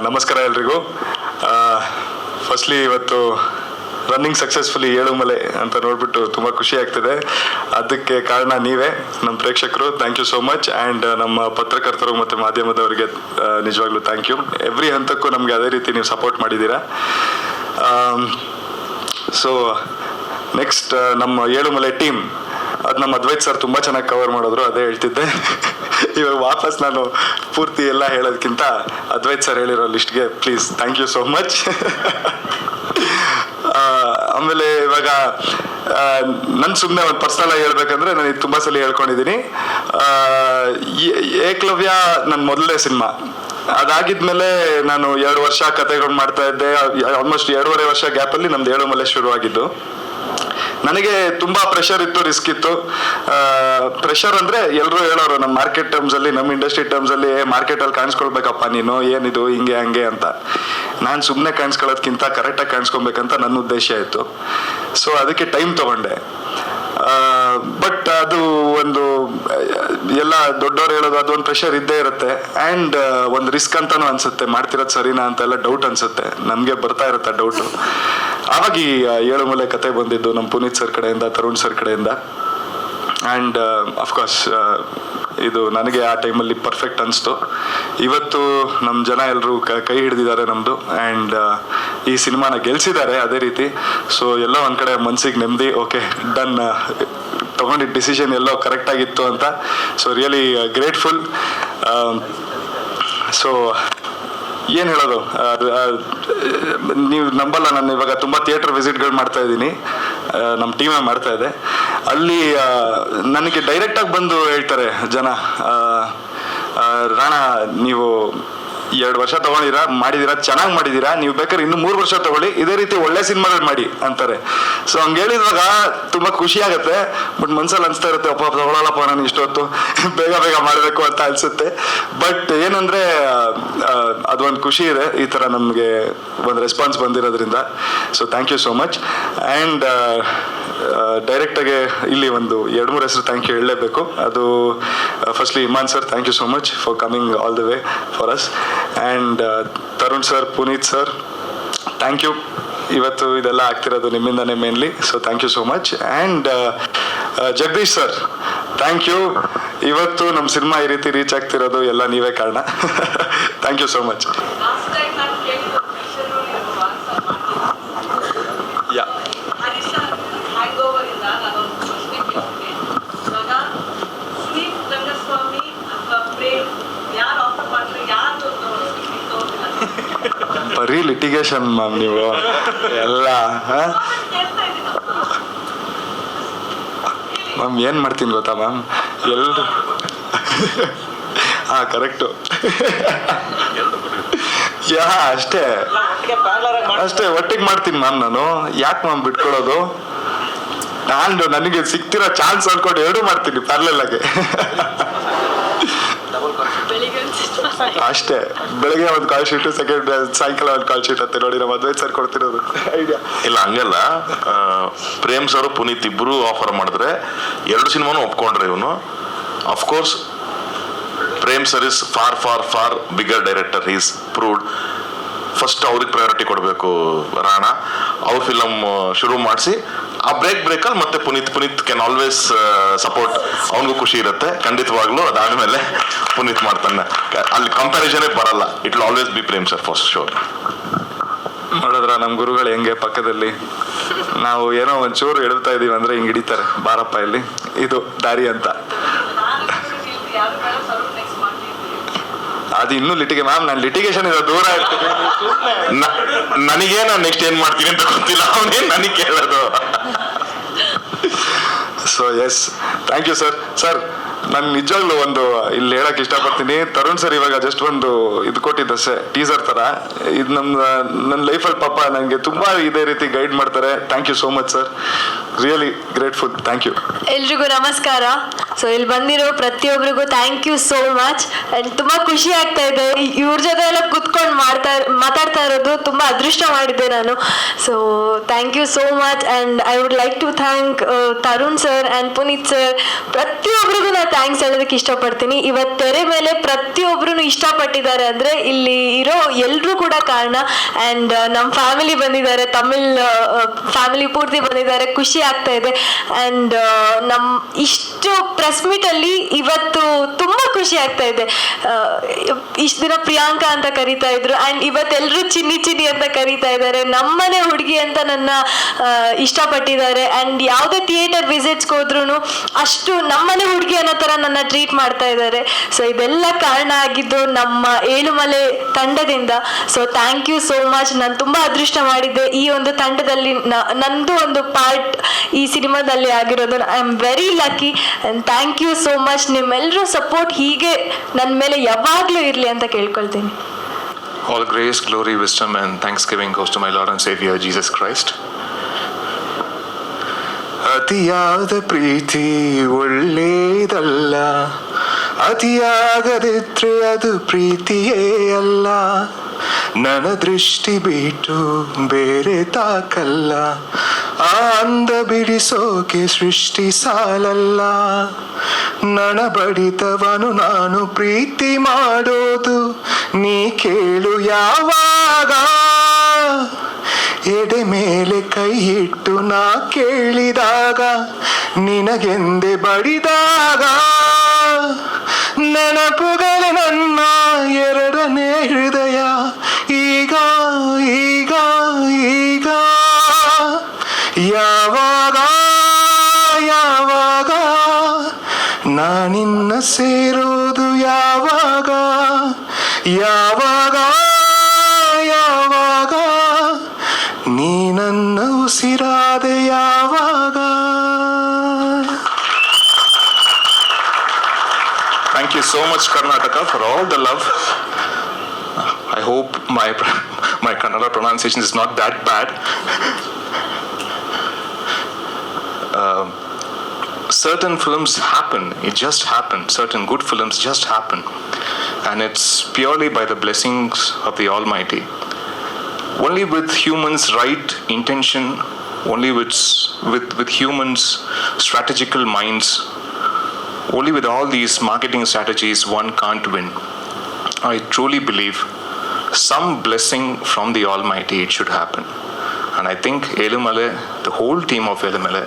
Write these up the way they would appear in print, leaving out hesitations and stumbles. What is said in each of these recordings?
ನಮಸ್ಕಾರ ಎಲ್ರಿಗೂ. ಫಸ್ಟ್ಲಿ ಇವತ್ತು ರನ್ನಿಂಗ್ ಸಕ್ಸಸ್ಫುಲಿ ಏಳುಮಲೆ ಅಂತ ನೋಡ್ಬಿಟ್ಟು ತುಂಬ ಖುಷಿ ಆಗ್ತಿದೆ. ಅದಕ್ಕೆ ಕಾರಣ ನೀವೇ, ನಮ್ಮ ಪ್ರೇಕ್ಷಕರು. Thank you so much. And ನಮ್ಮ ಪತ್ರಕರ್ತರು ಮತ್ತು ಮಾಧ್ಯಮದವರಿಗೆ ನಿಜವಾಗ್ಲೂ ಥ್ಯಾಂಕ್ ಯು. ಎವ್ರಿ ಹಂತಕ್ಕೂ ನಮಗೆ ಅದೇ ರೀತಿ ನೀವು ಸಪೋರ್ಟ್ ಮಾಡಿದ್ದೀರಾ. ಸೊ ನೆಕ್ಸ್ಟ್ ನಮ್ಮ ಏಳುಮಲೆ ಟೀಮ್, ಅದು ನಮ್ಮ ಅದ್ವೈತ್ ಸರ್ ತುಂಬ ಚೆನ್ನಾಗಿ ಕವರ್ ಮಾಡಿದ್ರು, ಅದೇ ಹೇಳ್ತಿದ್ದೆ. ಇವಾಗ ವಾಪಸ್ ನಾನು ಪೂರ್ತಿ ಎಲ್ಲ ಹೇಳೋದಕ್ಕಿಂತ ಅದ್ವೈತ್ ಸರ್ ಹೇಳಿರೋ ಲಿಸ್ಟ್ಗೆ please thank you so much. ಆಮೇಲೆ ಇವಾಗ ನನ್ನ ಸುಮ್ಮನೆ ಒಂದು ಪರ್ಸನಲ್ ಆಗಿ ಹೇಳ್ಬೇಕಂದ್ರೆ, ನಾನು ಇದು ತುಂಬ ಸಲ ಹೇಳ್ಕೊಂಡಿದ್ದೀನಿ. ಏಕಲವ್ಯ ನನ್ನ ಮೊದಲನೇ ಸಿನಿಮಾ. ಅದಾಗಿದ್ಮೇಲೆ ನಾನು 2 ವರ್ಷ ಕತೆಗಳು ಮಾಡ್ತಾ ಇದ್ದೆ. ಆಲ್ಮೋಸ್ಟ್ 2.5 ವರ್ಷ ಗ್ಯಾಪಲ್ಲಿ ನಮ್ದು ಏಳುಮಲೆ ಶುರುವಾಗಿದ್ದು. ನನಗೆ ತುಂಬ ಪ್ರೆಷರ್ ಇತ್ತು, ರಿಸ್ಕ್ ಇತ್ತು. ಪ್ರೆಷರ್ ಅಂದರೆ ಎಲ್ಲರೂ ಹೇಳೋರು ನಮ್ಮ ಮಾರ್ಕೆಟ್ ಟರ್ಮ್ಸಲ್ಲಿ, ನಮ್ಮ ಇಂಡಸ್ಟ್ರಿ ಟರ್ಮ್ಸಲ್ಲಿ, ಮಾರ್ಕೆಟಲ್ಲಿ ಕಾಣಿಸ್ಕೊಳ್ಬೇಕಪ್ಪ ನೀನು, ಏನಿದು ಹಿಂಗೆ ಹಂಗೆ ಅಂತ. ನಾನು ಸುಮ್ಮನೆ ಕಾಣಿಸ್ಕೊಳ್ಳೋದ್ಕಿಂತ ಕರೆಕ್ಟಾಗಿ ಕಾಣಿಸ್ಕೊಬೇಕಂತ ನನ್ನ ಉದ್ದೇಶ ಇತ್ತು. ಸೊ ಅದಕ್ಕೆ ಟೈಮ್ ತೊಗೊಂಡೆ. ಬಟ್ ಅದು ಒಂದು ಎಲ್ಲ ದೊಡ್ಡವ್ರು ಹೇಳೋದು, ಅದೊಂದು ಪ್ರೆಷರ್ ಇದ್ದೇ ಇರುತ್ತೆ. ಆ್ಯಂಡ್ ಒಂದು ರಿಸ್ಕ್ ಅಂತಲೂ ಅನಿಸುತ್ತೆ, ಮಾಡ್ತಿರೋದು ಸರಿನಾ ಅಂತೆಲ್ಲ ಡೌಟ್ ಅನಿಸುತ್ತೆ, ನಮಗೆ ಬರ್ತಾ ಇರುತ್ತೆ ಡೌಟು. ಆವಾಗ ಈ ಏಳುಮಲೆ ಕತೆ ಬಂದಿದ್ದು ನಮ್ಮ ಪುನೀತ್ ಸರ್ ಕಡೆಯಿಂದ, ತರುಣ್ ಸರ್ ಕಡೆಯಿಂದ. ಆ್ಯಂಡ್ ಅಫ್ಕೋರ್ಸ್ ಇದು ನನಗೆ ಆ ಟೈಮಲ್ಲಿ ಪರ್ಫೆಕ್ಟ್ ಅನಿಸ್ತು. ಇವತ್ತು ನಮ್ಮ ಜನ ಎಲ್ಲರೂ ಕೈ ಹಿಡಿದಿದ್ದಾರೆ ನಮ್ಮದು. ಆ್ಯಂಡ್ ಈ ಸಿನಿಮಾನ ಗೆಲ್ಸಿದ್ದಾರೆ ಅದೇ ರೀತಿ. ಸೊ ಎಲ್ಲೋ ಒಂದು ಕಡೆ ಮನ್ಸಿಗೆ ನೆಮ್ಮದಿ, ಓಕೆ ಡನ್, ತೊಗೊಂಡಿದ್ದ ಡಿಸಿಷನ್ ಎಲ್ಲೋ ಕರೆಕ್ಟಾಗಿತ್ತು ಅಂತ. So really grateful. ಸೊ ಏನು ಹೇಳೋದು, ನೀವು ನಂಬಲ್ಲ, ನಾನು ಇವಾಗ ತುಂಬ ಥಿಯೇಟರ್ ವಿಸಿಟ್ಗಳು ಮಾಡ್ತಾ ಇದ್ದೀನಿ, ನಮ್ಮ ಟೀಮೇ ಮಾಡ್ತಾ ಇದೆ. ಅಲ್ಲಿ ನನಗೆ ಡೈರೆಕ್ಟಾಗಿ ಬಂದು ಹೇಳ್ತಾರೆ ಜನ, ರಾಣಾ ನೀವು 2 ವರ್ಷ ಮಾಡಿದ್ದೀರಾ, ಚೆನ್ನಾಗಿ ಮಾಡಿದ್ದೀರಾ, ನೀವು ಬೇಕಾದ್ರೆ ಇನ್ನೂ 3 ವರ್ಷ ತಗೊಳ್ಳಿ, ಇದೇ ರೀತಿ ಒಳ್ಳೆ ಸಿನಿಮಾಗಳು ಮಾಡಿ ಅಂತಾರೆ. ಸೊ ಹಂಗೆ ಹೇಳಿದಾಗ ತುಂಬ ಖುಷಿ ಆಗುತ್ತೆ. ಬಟ್ ಮನ್ಸಲ್ಲಿ ಅನಿಸ್ತಾ ಇರುತ್ತೆ, ಅಪ್ಪ ತಗೊಳ್ಳಲ್ಲಪ್ಪ ನಾನು ಇಷ್ಟೊತ್ತು, ಬೇಗ ಬೇಗ ಮಾಡಬೇಕು ಅಂತ ಅನಿಸುತ್ತೆ. ಬಟ್ ಏನಂದರೆ ಅದೊಂದು ಖುಷಿ ಇದೆ, ಈ ಥರ ನಮಗೆ ಒಂದು ರೆಸ್ಪಾನ್ಸ್ ಬಂದಿರೋದ್ರಿಂದ. So thank you so much. And ಡೈರೆಕ್ಟಾಗೆ ಇಲ್ಲಿ ಒಂದು 2-3 ಹೆಸರು ಥ್ಯಾಂಕ್ ಯು ಹೇಳಲೇಬೇಕು. ಅದು firstly Imman sir, thank you so much for coming all the way for us. And Tarun sir, Puneeth sir, thank you. ಇವತ್ತು ಇದೆಲ್ಲ ಆಗ್ತಿರೋದು ನಿಮ್ಮಿಂದನೇ mainly. So thank you so much. And Jagadish sir, thank you. ಇವತ್ತು ನಮ್ಮ ಸಿನಿಮಾ ಈ ರೀತಿ ರೀಚ್ ಆಗ್ತಿರೋದು ಎಲ್ಲ ನೀವೇ ಕಾರಣ. Thank you so much. ಯಾ ಬರೀ ಲಿಟಿಗೇಷನ್ ಮ್ಯಾಮ್ ನೀವು ಎಲ್ಲ. ಮ್ಯಾಮ್ ಏನು ಮಾಡ್ತೀನಿ ಗೊತ್ತಾ ಮ್ಯಾಮ್, ಎಲ್ಲರೂ ಹಾಂ ಕರೆಕ್ಟು, ಅಷ್ಟೇ ಒಟ್ಟಿಗೆ ಮಾಡ್ತೀನಿ ಮ್ಯಾಮ್. ನಾನು ಯಾಕೆ ಮ್ಯಾಮ್ ಬಿಟ್ಕೊಡೋದು, ನನಗೆ ಸಿಗ್ತಿರೋ ಚಾನ್ಸ್ ಅನ್ಕೊಂಡು 2 ಮಾಡ್ತೀನಿ ಪ್ಯಾರಲಲ್ ಆಗಿ. ಅಷ್ಟೇ, ಬೆಳಗ್ಗೆ ಒಂದು ಕಾಲ್ ಶೀಟು, ಸಾಯಂಕಾಲ ಒಂದು ಕಾಲ್ ಶೀಟ್ ಅಂತ ನೋಡಿ ನಮ್ಮ ಅದ್ವೈತ್ ಸರ್ ಕೊಡ್ತಿರೋದು ಐಡಿಯಾ. ಇಲ್ಲ ಹಂಗಲ್ಲ, ಪ್ರೇಮ್ ಸರ್ ಪುನೀತ್ ಇಬ್ಬರು ಆಫರ್ ಮಾಡಿದ್ರೆ 2 ಸಿನಿಮಾನು ಒಪ್ಕೊಂಡ್ರೆ ಇವನು. Of course Prem sir is for bigger director, is proved. First ಅವ್ರಿಗೆ ಪ್ರಯಾರಿಟಿ ಕೊಡಬೇಕು ರಾಣಾ. ಅವ್ರ ಫಿಲಮ್ ಶುರು ಮಾಡಿಸಿ ಆ ಬ್ರೇಕಲ್ಲಿ ಮತ್ತೆ ಪುನೀತ್ ಕ್ಯಾನ್ ಆಲ್ವೇಸ್ ಸಪೋರ್ಟ್. ಅವನಿಗೂ ಖುಷಿ ಇರುತ್ತೆ ಖಂಡಿತವಾಗ್ಲೂ. ಅದಾದಮೇಲೆ ಪುನೀತ್ ಮಾಡ್ತಾನೆ, ಅಲ್ಲಿ ಕಂಪ್ಯಾರಿಸನೇ ಬರಲ್ಲ. It will always B Prem sir for sure. ನೋಡಿದ್ರ ನಮ್ಮ ಗುರುಗಳು ಹೆಂಗೆ ಪಕ್ಕದಲ್ಲಿ, ನಾವು ಏನೋ ಒಂಚೂರು ಎಡ್ತಾ ಇದೀವಿ ಅಂದರೆ ಹಿಂಗೆ ಹಿಡಿತಾರೆ, ಬಾರಪ್ಪ ಇಲ್ಲಿ ಇದು ದಾರಿ ಅಂತ. ಅದು ಇನ್ನೂ ಲಿಟಿಗೆ ಮ್ಯಾಮ್, ನಾನು ಲಿಟಿಗೇಷನ್ ಇದೆ ದೂರ ಇರ್ತೀನಿ. ನನಗೇ ನಾನು ನೆಕ್ಸ್ಟ್ ಏನು ಮಾಡ್ತೀನಿ ಅಂತ ಗೊತ್ತಿಲ್ಲ, ಅವನೇ ನನಗೆ ಕೇಳೋದು. So yes, thank you sir. Sir ನಾನು ನಿಜವಾಗ್ಲೂ ಒಂದು ಇಲ್ಲಿ ಹೇಳಕ್ಕೆ ಇಷ್ಟಪಡ್ತೀನಿ, ತರುಣ್ ಸರ್ ಇವಾಗ ಜಸ್ಟ್ ಒಂದು ಇದು ಕೊಟ್ಟಿದ್ದಷ್ಟೇ, ಟೀಸರ್ ಥರ. ಇದು ನನ್ನ ಲೈಫಲ್ಲಿ ಪಾಪ ನನಗೆ ತುಂಬ ಇದೇ ರೀತಿ ಗೈಡ್ ಮಾಡ್ತಾರೆ. Thank you so much sir, really grateful. Thank you. ಎಲ್ರಿಗೂ ನಮಸ್ಕಾರ. ಸೊ ಇಲ್ಲಿ ಬಂದಿರೋ ಪ್ರತಿಯೊಬ್ಬರಿಗೂ thank you so much. And ತುಂಬ ಖುಷಿ ಆಗ್ತಾ ಇದೆ ಇವ್ರ ಜೊತೆ ಎಲ್ಲ ಕುತ್ಕೊಂಡು ಮಾತಾಡ್ತಾ ಇರೋದು. ತುಂಬ ಅದೃಷ್ಟ ಮಾಡಿದ್ದೆ ನಾನು. So thank you so much. And I would like to thank Tarun sir and Puneeth sir. ಪ್ರತಿಯೊಬ್ಬರಿಗೂ ನಾನು ಥ್ಯಾಂಕ್ಸ್ ಹೇಳೋದಕ್ಕೆ ಇಷ್ಟಪಡ್ತೀನಿ. ಇವತ್ತು ತೆರೆ ಮೇಲೆ ಪ್ರತಿಯೊಬ್ಬರೂ ಇಷ್ಟಪಟ್ಟಿದ್ದಾರೆ ಅಂದರೆ ಇಲ್ಲಿ ಇರೋ ಎಲ್ಲರೂ ಕೂಡ ಕಾರಣ. ಆ್ಯಂಡ್ ನಮ್ಮ ಫ್ಯಾಮಿಲಿ ಬಂದಿದ್ದಾರೆ, ತಮಿಳ್ ಫ್ಯಾಮಿಲಿ ಪೂರ್ತಿ ಬಂದಿದ್ದಾರೆ. ಖುಷಿ ಆಗ್ತಾ ಇದೆ. ಆ್ಯಂಡ್ ನಮ್ಮ ಇಷ್ಟು ಪ್ರೆಸ್ ಮೀಟಲ್ಲಿ ಇವತ್ತು ತುಂಬ ಖುಷಿ ಆಗ್ತಾ ಇದೆ. ಇಷ್ಟು ದಿನ ಪ್ರಿಯಾಂಕಾ ಅಂತ ಕರೀತಾ ಇದ್ರು, ಆ್ಯಂಡ್ ಇವತ್ತೆಲ್ಲರೂ ಚಿನ್ನಿ ಅಂತ ಕರೀತಾ ಇದ್ದಾರೆ. ನಮ್ಮನೆ ಹುಡುಗಿ ಅಂತ ನನ್ನ ಇಷ್ಟಪಟ್ಟಿದ್ದಾರೆ. ಆ್ಯಂಡ್ ಯಾವುದೇ ಥಿಯೇಟರ್ ವಿಸಿಟ್ಸ್ಗೆ ಹೋದ್ರೂ ಅಷ್ಟು ನಮ್ಮನೆ ಹುಡುಗಿ ಅನ್ನೋ ಥರ ನನ್ನ ಟ್ರೀಟ್ ಮಾಡ್ತಾ ಇದ್ದಾರೆ. ಸೊ ಇದೆಲ್ಲ ಕಾರಣ ಆಗಿದ್ದು ನಮ್ಮ ಏಳುಮಲೆ ತಂಡದಿಂದ. So thank you so much. ನಾನು ತುಂಬ ಅದೃಷ್ಟ ಮಾಡಿದ್ದೆ ಈ ಒಂದು ತಂಡದಲ್ಲಿ ನಂದು ಒಂದು ಪಾರ್ಟ್ ಈ ಸಿನಿಮಾದಲ್ಲಿ ಆಗಿರೋದು. I am very lucky and thank you so much. ನಿಮ್ಮೆಲ್ಲರೂ ಸಪೋರ್ಟ್ ಹೀಗೆ ನನ್ನ ಮೇಲೆ ಯಾವಾಗಲೂ ಇರಲಿ ಅಂತ ಕೇಳ್ಕೊಳ್ತೀನಿ. All grace, glory, wisdom and thanksgiving goes to my Lord and Savior Jesus Christ. ಅತಿಯಾದ ಪ್ರೀತಿ ಒಳ್ಳೆಯದಲ್ಲ, ಅತಿಯಾಗದಿದ್ರೆ ಅದು ಪ್ರೀತಿಯೇ ಅಲ್ಲ. ನನ್ನ ದೃಷ್ಟಿ ಬಿಟ್ಟು ಬೇರೆ ತಾಕಲ್ಲ, ಆ ಅಂದ ಬಿಡಿಸೋಕೆ ಸೃಷ್ಟಿ ಸಾಲಲ್ಲ. ನನ್ನ ಬಡಿತವನು ನಾನು ಪ್ರೀತಿ ಮಾಡೋದು ನೀ ಕೇಳು ಯಾವಾಗ. ಎಡೆ ಮೇಲೆ ಕೈ ಇಟ್ಟು ನಾ ಕೇಳಿದಾಗ, ನಿನಗೆಂದೆ ಬಡಿದಾಗ, ನೆನಪುಗಳೇ ನನ್ನ ಎರಡನೇ ಹೃದಯ. ಈಗ ಈಗ ಈಗ ಯಾವಾಗ ಯಾವಾಗ ನಾನಿನ್ನ ಸೇರೋದು ಯಾವಾಗ ಯಾವಾಗ ಯಾವಾಗ ನೀ ನನ್ನ ಉಸಿರಾದೆ ಯಾವಾಗ. Thank you so much Karnataka for all the love. I hope my Kannada pronunciation is not that bad. Certain films happen, it just happened. Certain good films just happen, and it's purely by the blessings of the Almighty. Only with humans' right intention, only with humans' strategical minds, only with all these marketing strategies, one can't win. I truly believe some blessing from the Almighty it should happen. And I think Elumale, the whole team of Elumale,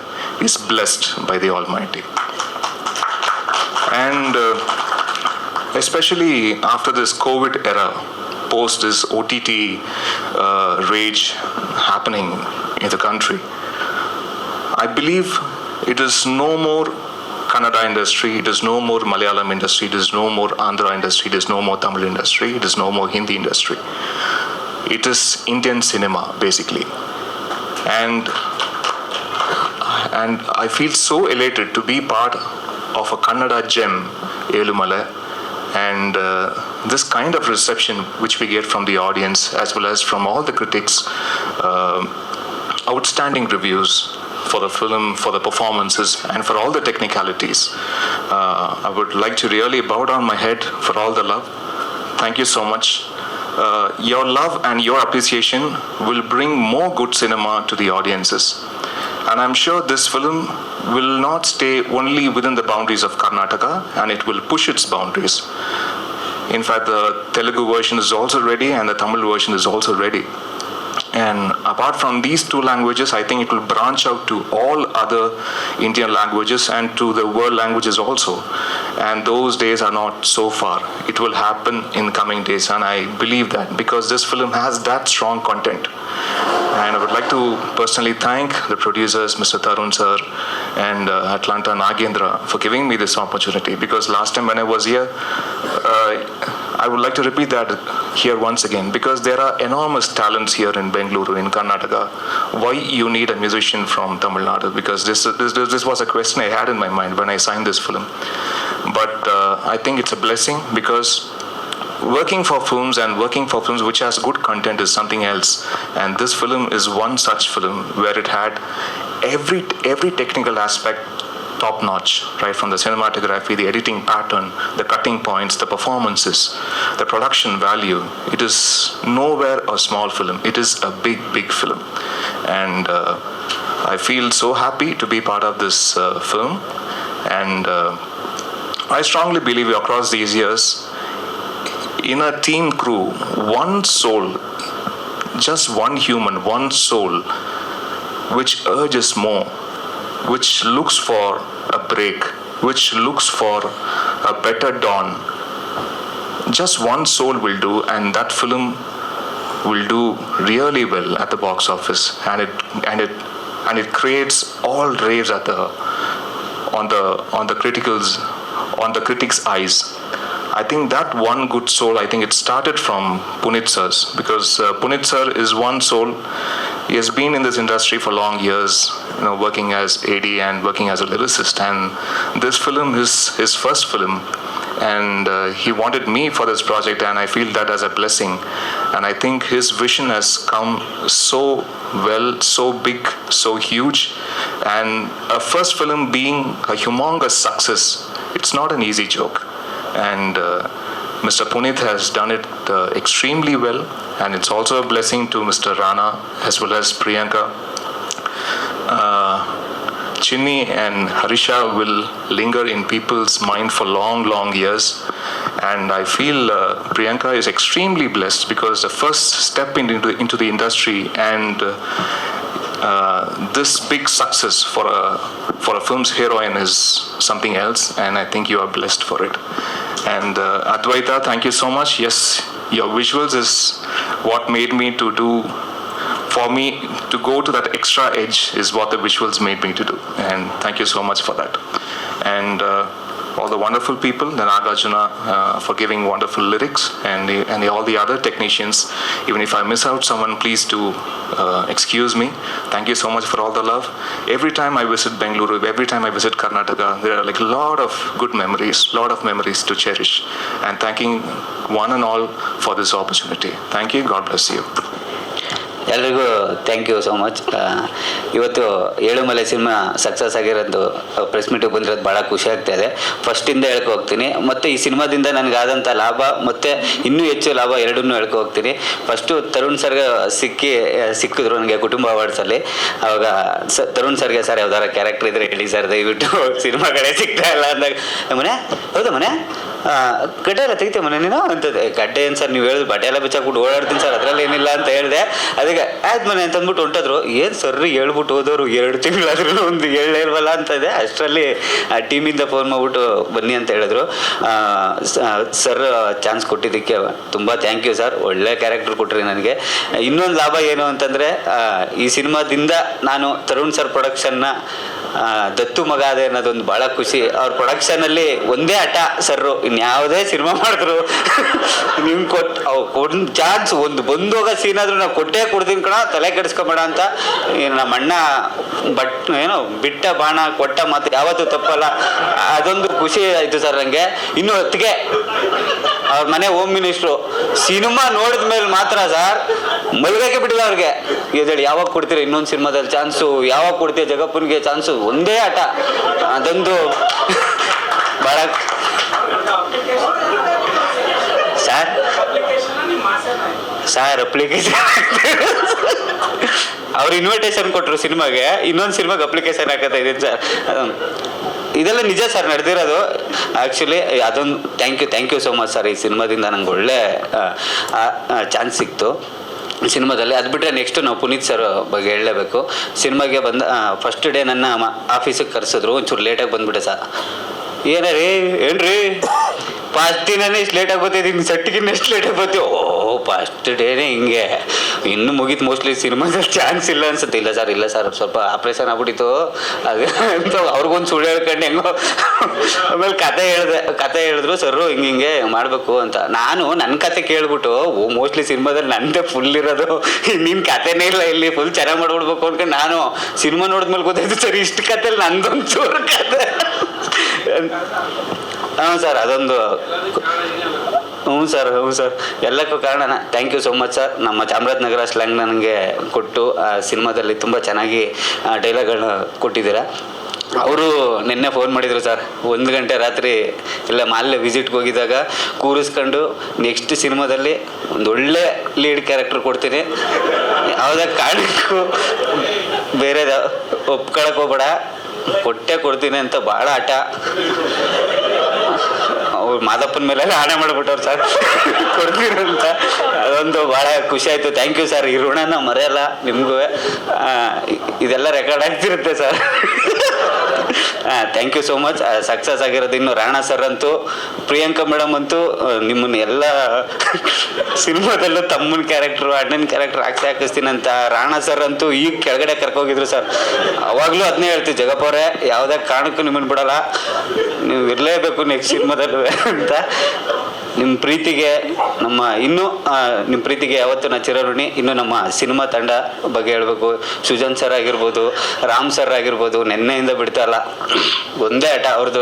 is blessed by the Almighty. And especially after this COVID era, post this OTT rage happening in the country, I believe it is no more Kannada industry, it is no more Malayalam industry, it is no more Andhra industry, it is no more Tamil industry, it is no more Hindi industry. It is Indian cinema basically. And I feel so elated to be part of a Kannada gem, Elumale, and this kind of reception which we get from the audience as well as from all the critics, outstanding reviews for the film, for the performances, and for all the technicalities. I would like to really bow down my head for all the love. Thank you so much. Your love and your appreciation will bring more good cinema to the audiences. And I'm sure this film will not stay only within the boundaries of Karnataka, and it will push its boundaries. In fact, the Telugu version is also ready and the Tamil version is also ready. And apart from these two languages, I think it will branch out to all other Indian languages and to the world languages also. And those days are not so far. It will happen in coming days, and I believe that because this film has that strong content. And I would like to personally thank the producers, Mr. Tarun sir and Atlanta Nagendra, for giving me this opportunity. Because last time when I was here, I would like to repeat that here once again, because there are enormous talents here in Bengaluru, in Karnataka. Why you need a musician from Tamil Nadu? Because this was a question I had in my mind when I signed this film. But I think it's a blessing, because working for films which has good content is something else, and this film is one such film where it had every technical aspect top notch, right from the cinematography, the editing pattern, the cutting points, the performances, the production value. It is nowhere a small film. It is a big, big film. And I feel so happy to be part of this film. And I strongly believe across these years, in a team crew, one soul, just one human, one soul, which urges more, which looks for a break, which looks for a better dawn. Just one soul will do, and that film will do really well at the box office, and it creates all raves at on the critics' eyes. I think that one good soul, I think it started from Punit sir's, because Punit sir is one soul. He has been in this industry for long years, working as AD and working as a lyricist, and this film is his first film, and he wanted me for this project, and I feel that as a blessing. And I think his vision has come so well, so big, so huge, and a first film being a humongous success, it's not an easy joke. And Mr. Punit has done it extremely well, and it's also a blessing to Mr. Rana as well as Priyanka. Chinni and Harisha will linger in people's mind for long, long years, and I feel Priyanka is extremely blessed, because the first step into the industry and this big success for a film's heroine is something else, and I think you are blessed for it. And Advaita, thank you so much. Yes, your visuals is what made me to do, for me to go to that extra edge is what the visuals made me to do, and thank you so much for that. And all the wonderful people, the Nagarjuna for giving wonderful lyrics, and all the other technicians. Even if I miss out someone, please do excuse me. Thank you so much for all the love. Every time I visit Bengaluru, every time I visit Karnataka, there are like a lot of good memories, to cherish. And thanking one and all for this opportunity. Thank you. God bless you. ಎಲ್ರಿಗೂ thank you so much. ಇವತ್ತು Yelumale cinema success ಆಗಿರೋದು press ಮೀಟಿಗೆ ಬಂದಿರೋದು ಭಾಳ ಖುಷಿ ಆಗ್ತಾ ಇದೆ. ಫಸ್ಟಿಂದ ಹೇಳ್ಕೊ ಹೋಗ್ತೀನಿ, ಮತ್ತು ಈ ಸಿನಿಮಾದಿಂದ ನನಗಾದಂಥ ಲಾಭ ಮತ್ತು ಇನ್ನೂ ಹೆಚ್ಚು ಲಾಭ ಎರಡನ್ನೂ ಹೇಳ್ಕೊ ಹೋಗ್ತೀನಿ. ಫಸ್ಟು ತರುಣ್ ಸರ್ಗೆ ಸಿಕ್ಕಿದ್ರು ನನಗೆ ಕುಟುಂಬ ಅವಾರ್ಡ್ಸಲ್ಲಿ. ಆವಾಗ ತರುಣ್ ಸರ್ಗೆ, ಸರ್ ಯಾವ್ದಾರ ಕ್ಯಾರೆಕ್ಟರ್ ಇದ್ರೆ ಹೇಳಿ ಸರ್, ದಯವಿಟ್ಟು ಸಿನಿಮಾಗಳೇ ಸಿಗ್ತಾ ಇಲ್ಲ ಅಂದಾಗ, ಮನೆ ಹೌದಾ ಮನೆ ಗಡ್ಡೆ ಎಲ್ಲ ತೆಗಿತೀವಿ ಮನೆ ನೀನು ಅಂತದೆ. ಗಡ್ಡೆ ಏನು ಸರ್ ನೀವು ಹೇಳಿದ್ರು, ಬಟ್ಟೆ ಎಲ್ಲ ಬಿಚ್ಚಾಕ್ಬಿಟ್ಟು ಓಡಾಡ್ತೀನಿ ಸರ್, ಅದರಲ್ಲಿ ಏನಿಲ್ಲ ಅಂತ ಹೇಳಿದೆ. ಅದಕ್ಕೆ ಆಯ್ತು ಮನೆ ಅಂತ ಅಂದ್ಬಿಟ್ಟು ಹೊಂಟದ್ರು. ಏನು ಸರ್ರಿ ಹೇಳ್ಬಿಟ್ಟು ಹೋದವರು 2 ತಿಂಗಳಾದ್ರೂ ಒಂದು ಹೇಳಲ್ವಲ್ಲ ಅಂತ ಇದೆ. ಅಷ್ಟರಲ್ಲಿ ಆ ಟೀಮಿಂದ ಫೋನ್ ಮಾಡ್ಬಿಟ್ಟು ಬನ್ನಿ ಅಂತ ಹೇಳಿದ್ರು. ಸರ್ ಚಾನ್ಸ್ ಕೊಟ್ಟಿದ್ದಕ್ಕೆ ತುಂಬ ಥ್ಯಾಂಕ್ ಯು ಸರ್, ಒಳ್ಳೆ ಕ್ಯಾರೆಕ್ಟರ್ ಕೊಟ್ರಿ ನನಗೆ. ಇನ್ನೊಂದು ಲಾಭ ಏನು ಅಂತಂದರೆ, ಈ ಸಿನಿಮಾದಿಂದ ನಾನು ತರುಣ್ ಸರ್ ಪ್ರೊಡಕ್ಷನ್ನ ದತ್ತು ಮಗ ಅದೇ ಅನ್ನೋದೊಂದು ಭಾಳ ಖುಷಿ. ಅವ್ರ ಪ್ರೊಡಕ್ಷನಲ್ಲಿ ಒಂದೇ ಹಠ, ಸರ್ರು ಇನ್ಯಾವುದೇ ಸಿನಿಮಾ ಮಾಡಿದ್ರು ನಿಮ್ಗೆ ಕೊಟ್ಟು ಚಾನ್ಸ್ ಒಂದು ಬಂದೋಗೋ ಸೀನ್ ಆದರೂ ನಾವು ಕೊಟ್ಟೇ ಕೊಡ್ತೀನಿ ಕಣ, ತಲೆ ಕೆಡಿಸ್ಕೊಬೇಡ ಅಂತ. ನಮ್ಮ ಅಣ್ಣ ಏನೋ ಬಿಟ್ಟ ಬಾಣ ಕೊಟ್ಟ ಮಾತು ಯಾವತ್ತೂ ತಪ್ಪಲ್ಲ. ಅದೊಂದು ಖುಷಿ ಆಯಿತು ಸರ್ ನನಗೆ. ಇನ್ನು ಹೊತ್ತಿಗೆ ಅವ್ರ ಮನೆ ಹೋಮ್ ಮಿನಿಸ್ಟ್ರು ಸಿನಿಮಾ ನೋಡಿದ ಮೇಲೆ ಮಾತ್ರ ಸರ್ ಮಲ್ಗಕ್ಕೆ ಬಿಟ್ಟಿಲ್ಲ ಅವ್ರಿಗೆ. ಹೇಳಿ ಯಾವಾಗ ಕೊಡ್ತೀರಿ ಇನ್ನೊಂದು ಸಿನಿಮಾದಲ್ಲಿ ಚಾನ್ಸು, ಯಾವಾಗ ಕೊಡ್ತೀಯ ಜಗಪ್ಪನಿಗೆ ಚಾನ್ಸು, ಒಂದೇ ಆಟ. ಅದೊಂದು ಭಾಳ ಸರ್ ಅಪ್ಲಿಕೇಶನ್ ಅವ್ರು ಇನ್ವಿಟೇಷನ್ ಕೊಟ್ಟರು ಸಿನಿಮಾಗೆ, ಇನ್ನೊಂದು ಸಿನಿಮಾಗೆ ಅಪ್ಲಿಕೇಶನ್ ಹಾಕತ್ತಾ ಇದ್ದೀನಿ ಸರ್. ಇದೆಲ್ಲ ನಿಜ ಸರ್ ನಡೆದಿರೋದು. ಆ್ಯಕ್ಚುಲಿ ಅದೊಂದು thank you so much sir. ಈ ಸಿನಿಮಾದಿಂದ ನಂಗೆ ಒಳ್ಳೆ ಚಾನ್ಸ್ ಸಿಕ್ತು ಸಿನಿಮಾದಲ್ಲಿ. ಅದು ಬಿಟ್ಟರೆ ನೆಕ್ಸ್ಟು ನಾವು ಪುನೀತ್ ಸರ್ ಬಗ್ಗೆ ಹೇಳಲೇಬೇಕು. ಸಿನಿಮಾಗೆ ಬಂದ ಫಸ್ಟ್ ಡೇ ನನ್ನ ಆಫೀಸಿಗೆ ಕರೆಸಿದ್ರು. ಒಂಚೂರು ಲೇಟಾಗಿ ಬಂದುಬಿಟ್ಟೆ ಸರ್. ಏನ್ರಿ ಫಸ್ಟ್ ದಿನನೇ ಇಷ್ಟು ಲೇಟಾಗಿ ಬರ್ತಿದ್ದೀನಿ, ಸೆಟ್ಟಿಗಿನ್ನ ಎಷ್ಟು ಲೇಟಾಗಿ ಬರ್ತೀವಿ. ಫಸ್ಟ್ ಡೇನೇ ಹಿಂಗೆ, ಇನ್ನೂ ಮುಗೀತು ಮೋಸ್ಟ್ಲಿ ಸಿನಿಮಾದಲ್ಲಿ ಚಾನ್ಸ್ ಇಲ್ಲ ಅನ್ಸುತ್ತೆ. ಇಲ್ಲ ಸರ್ ಸ್ವಲ್ಪ ಆಪ್ರೇಷನ್ ಆಗ್ಬಿಟ್ಟಿತ್ತು ಅದು ಅಂತ ಅವ್ರಿಗೊಂದು ಸುಳ್ಳು ಹೇಳ್ಕೊಂಡು ಹೆಂಗೋ. ಆಮೇಲೆ ಕತೆ ಹೇಳಿದ್ರು ಸರ್ರು ಹಿಂಗೆ ಮಾಡಬೇಕು ಅಂತ. ನಾನು ನನ್ನ ಕತೆ ಕೇಳ್ಬಿಟ್ಟು ಮೋಸ್ಟ್ಲಿ ಸಿನಿಮಾದಲ್ಲಿ ನನ್ನದೇ ಫುಲ್ ಇರೋದು, ನಿನ್ನ ಕತೆನೇ ಇಲ್ಲ ಇಲ್ಲಿ, ಫುಲ್ ಚೆನ್ನಾಗಿ ಮಾಡ್ಬಿಡ್ಬೇಕು ಅನ್ಕೊಂಡು ನಾನು ಸಿನಿಮಾ ನೋಡಿದ್ಮೇಲೆ ಗೊತ್ತಾಯ್ತು ಸರ್ ಇಷ್ಟು ಕತೆಯಲ್ಲಿ ನಂದೊಂದು ಚೂರು ಕತೆ. ಹಾಂ ಸರ್, ಅದೊಂದು ಹ್ಞೂ ಸರ್ ಎಲ್ಲಕ್ಕೂ ಕಾರಣ thank you so much sir. ನಮ್ಮ ಚಾಮರಾಜನಗರ ಸ್ಲ್ಯಾಂಗ್ ನನಗೆ ಕೊಟ್ಟು ಆ ಸಿನಿಮಾದಲ್ಲಿ ತುಂಬ ಚೆನ್ನಾಗಿ ಡೈಲಾಗ್ಗಳನ್ನ ಕೊಟ್ಟಿದ್ದೀರಾ. ಅವರು ನಿನ್ನೆ ಫೋನ್ ಮಾಡಿದರು ಸರ್, 1 ಗಂಟೆ ರಾತ್ರಿ ಎಲ್ಲ ಮಾಲ್ಯ ವಿಸಿಟ್ಗೆ ಹೋಗಿದ್ದಾಗ ಕೂರಿಸ್ಕೊಂಡು ನೆಕ್ಸ್ಟ್ ಸಿನಿಮಾದಲ್ಲಿ ಒಂದು ಒಳ್ಳೆ ಲೀಡ್ ಕ್ಯಾರೆಕ್ಟರ್ ಕೊಡ್ತೀನಿ, ಯಾವುದೇ ಕಾರಣಕ್ಕೂ ಬೇರೆ ಒಪ್ಕೊಳಕ್ಕೆ ಹೋಗ್ಬೇಡ, ಕೊಟ್ಟೆ ಕೊಡ್ತೀನಿ ಅಂತ ಭಾಳ ಹಠ. ಅವ್ರು ಮಾದಪ್ಪನ ಮೇಲೆ ಆಣೆ ಮಾಡಿಬಿಟ್ಟವ್ರು ಸರ್ ಕೊಡ್ತೀರ ಅಂತ. ಅದೊಂದು ಭಾಳ ಖುಷಿ ಆಯಿತು. ಥ್ಯಾಂಕ್ ಯು ಸರ್, ಈ ಋಣನ ಮರೆಯಲ್ಲ ನಿಮಗೂ. ಇದೆಲ್ಲ ರೆಕಾರ್ಡ್ ಆಗ್ತಿರುತ್ತೆ sir. Thank you so much. Success ಆಗಿರೋದು ಇನ್ನು ರಾಣಾ ಸರ್ ಅಂತೂ, ಪ್ರಿಯಾಂಕಾ ಮೇಡಮ್ ಅಂತೂ ನಿಮ್ಮನ್ನ ಎಲ್ಲ ಸಿನಿಮಾದಲ್ಲೂ ತಮ್ಮನ ಕ್ಯಾರೆಕ್ಟ್ರು ಅಣ್ಣನ ಕ್ಯಾರೆಕ್ಟರ್ ಹಾಕಿಸ್ತೀನಿ ಅಂತ. ರಾಣಾ ಸರ್ ಅಂತೂ ಈಗ ಕೆಳಗಡೆ ಕರ್ಕೋಗಿದ್ರು ಸರ್. ಅವಾಗಲೂ ಅದನ್ನೇ ಹೇಳ್ತೀವಿ, ಜಗಪ್ಪ ಅವರೇ ಯಾವುದೇ ಕಾರಣಕ್ಕೂ ನಿಮ್ಮನ್ನು ಬಿಡಲ್ಲ, ನೀವು ಇರಲೇಬೇಕು ನೆಕ್ಸ್ಟ್ ಸಿನಿಮಾದಲ್ಲೂ ಅಂತ. ನಿಮ್ಮ ಪ್ರೀತಿಗೆ ನಿಮ್ಮ ಪ್ರೀತಿಗೆ ಯಾವತ್ತೂ ನಾ ಚಿರಋಣಿ. ಇನ್ನು ನಮ್ಮ ಸಿನಿಮಾ ತಂಡ ಬಗ್ಗೆ ಹೇಳಬೇಕು. ಸುಜನ್ ಸರ್ ಆಗಿರ್ಬೋದು, ರಾಮ್ ಸರ್ ಆಗಿರ್ಬೋದು, ನೆನ್ನೆಯಿಂದ ಬಿಡ್ತಾ ಇಲ್ಲ, ಒಂದೇ ಆಟ ಅವ್ರದ್ದು.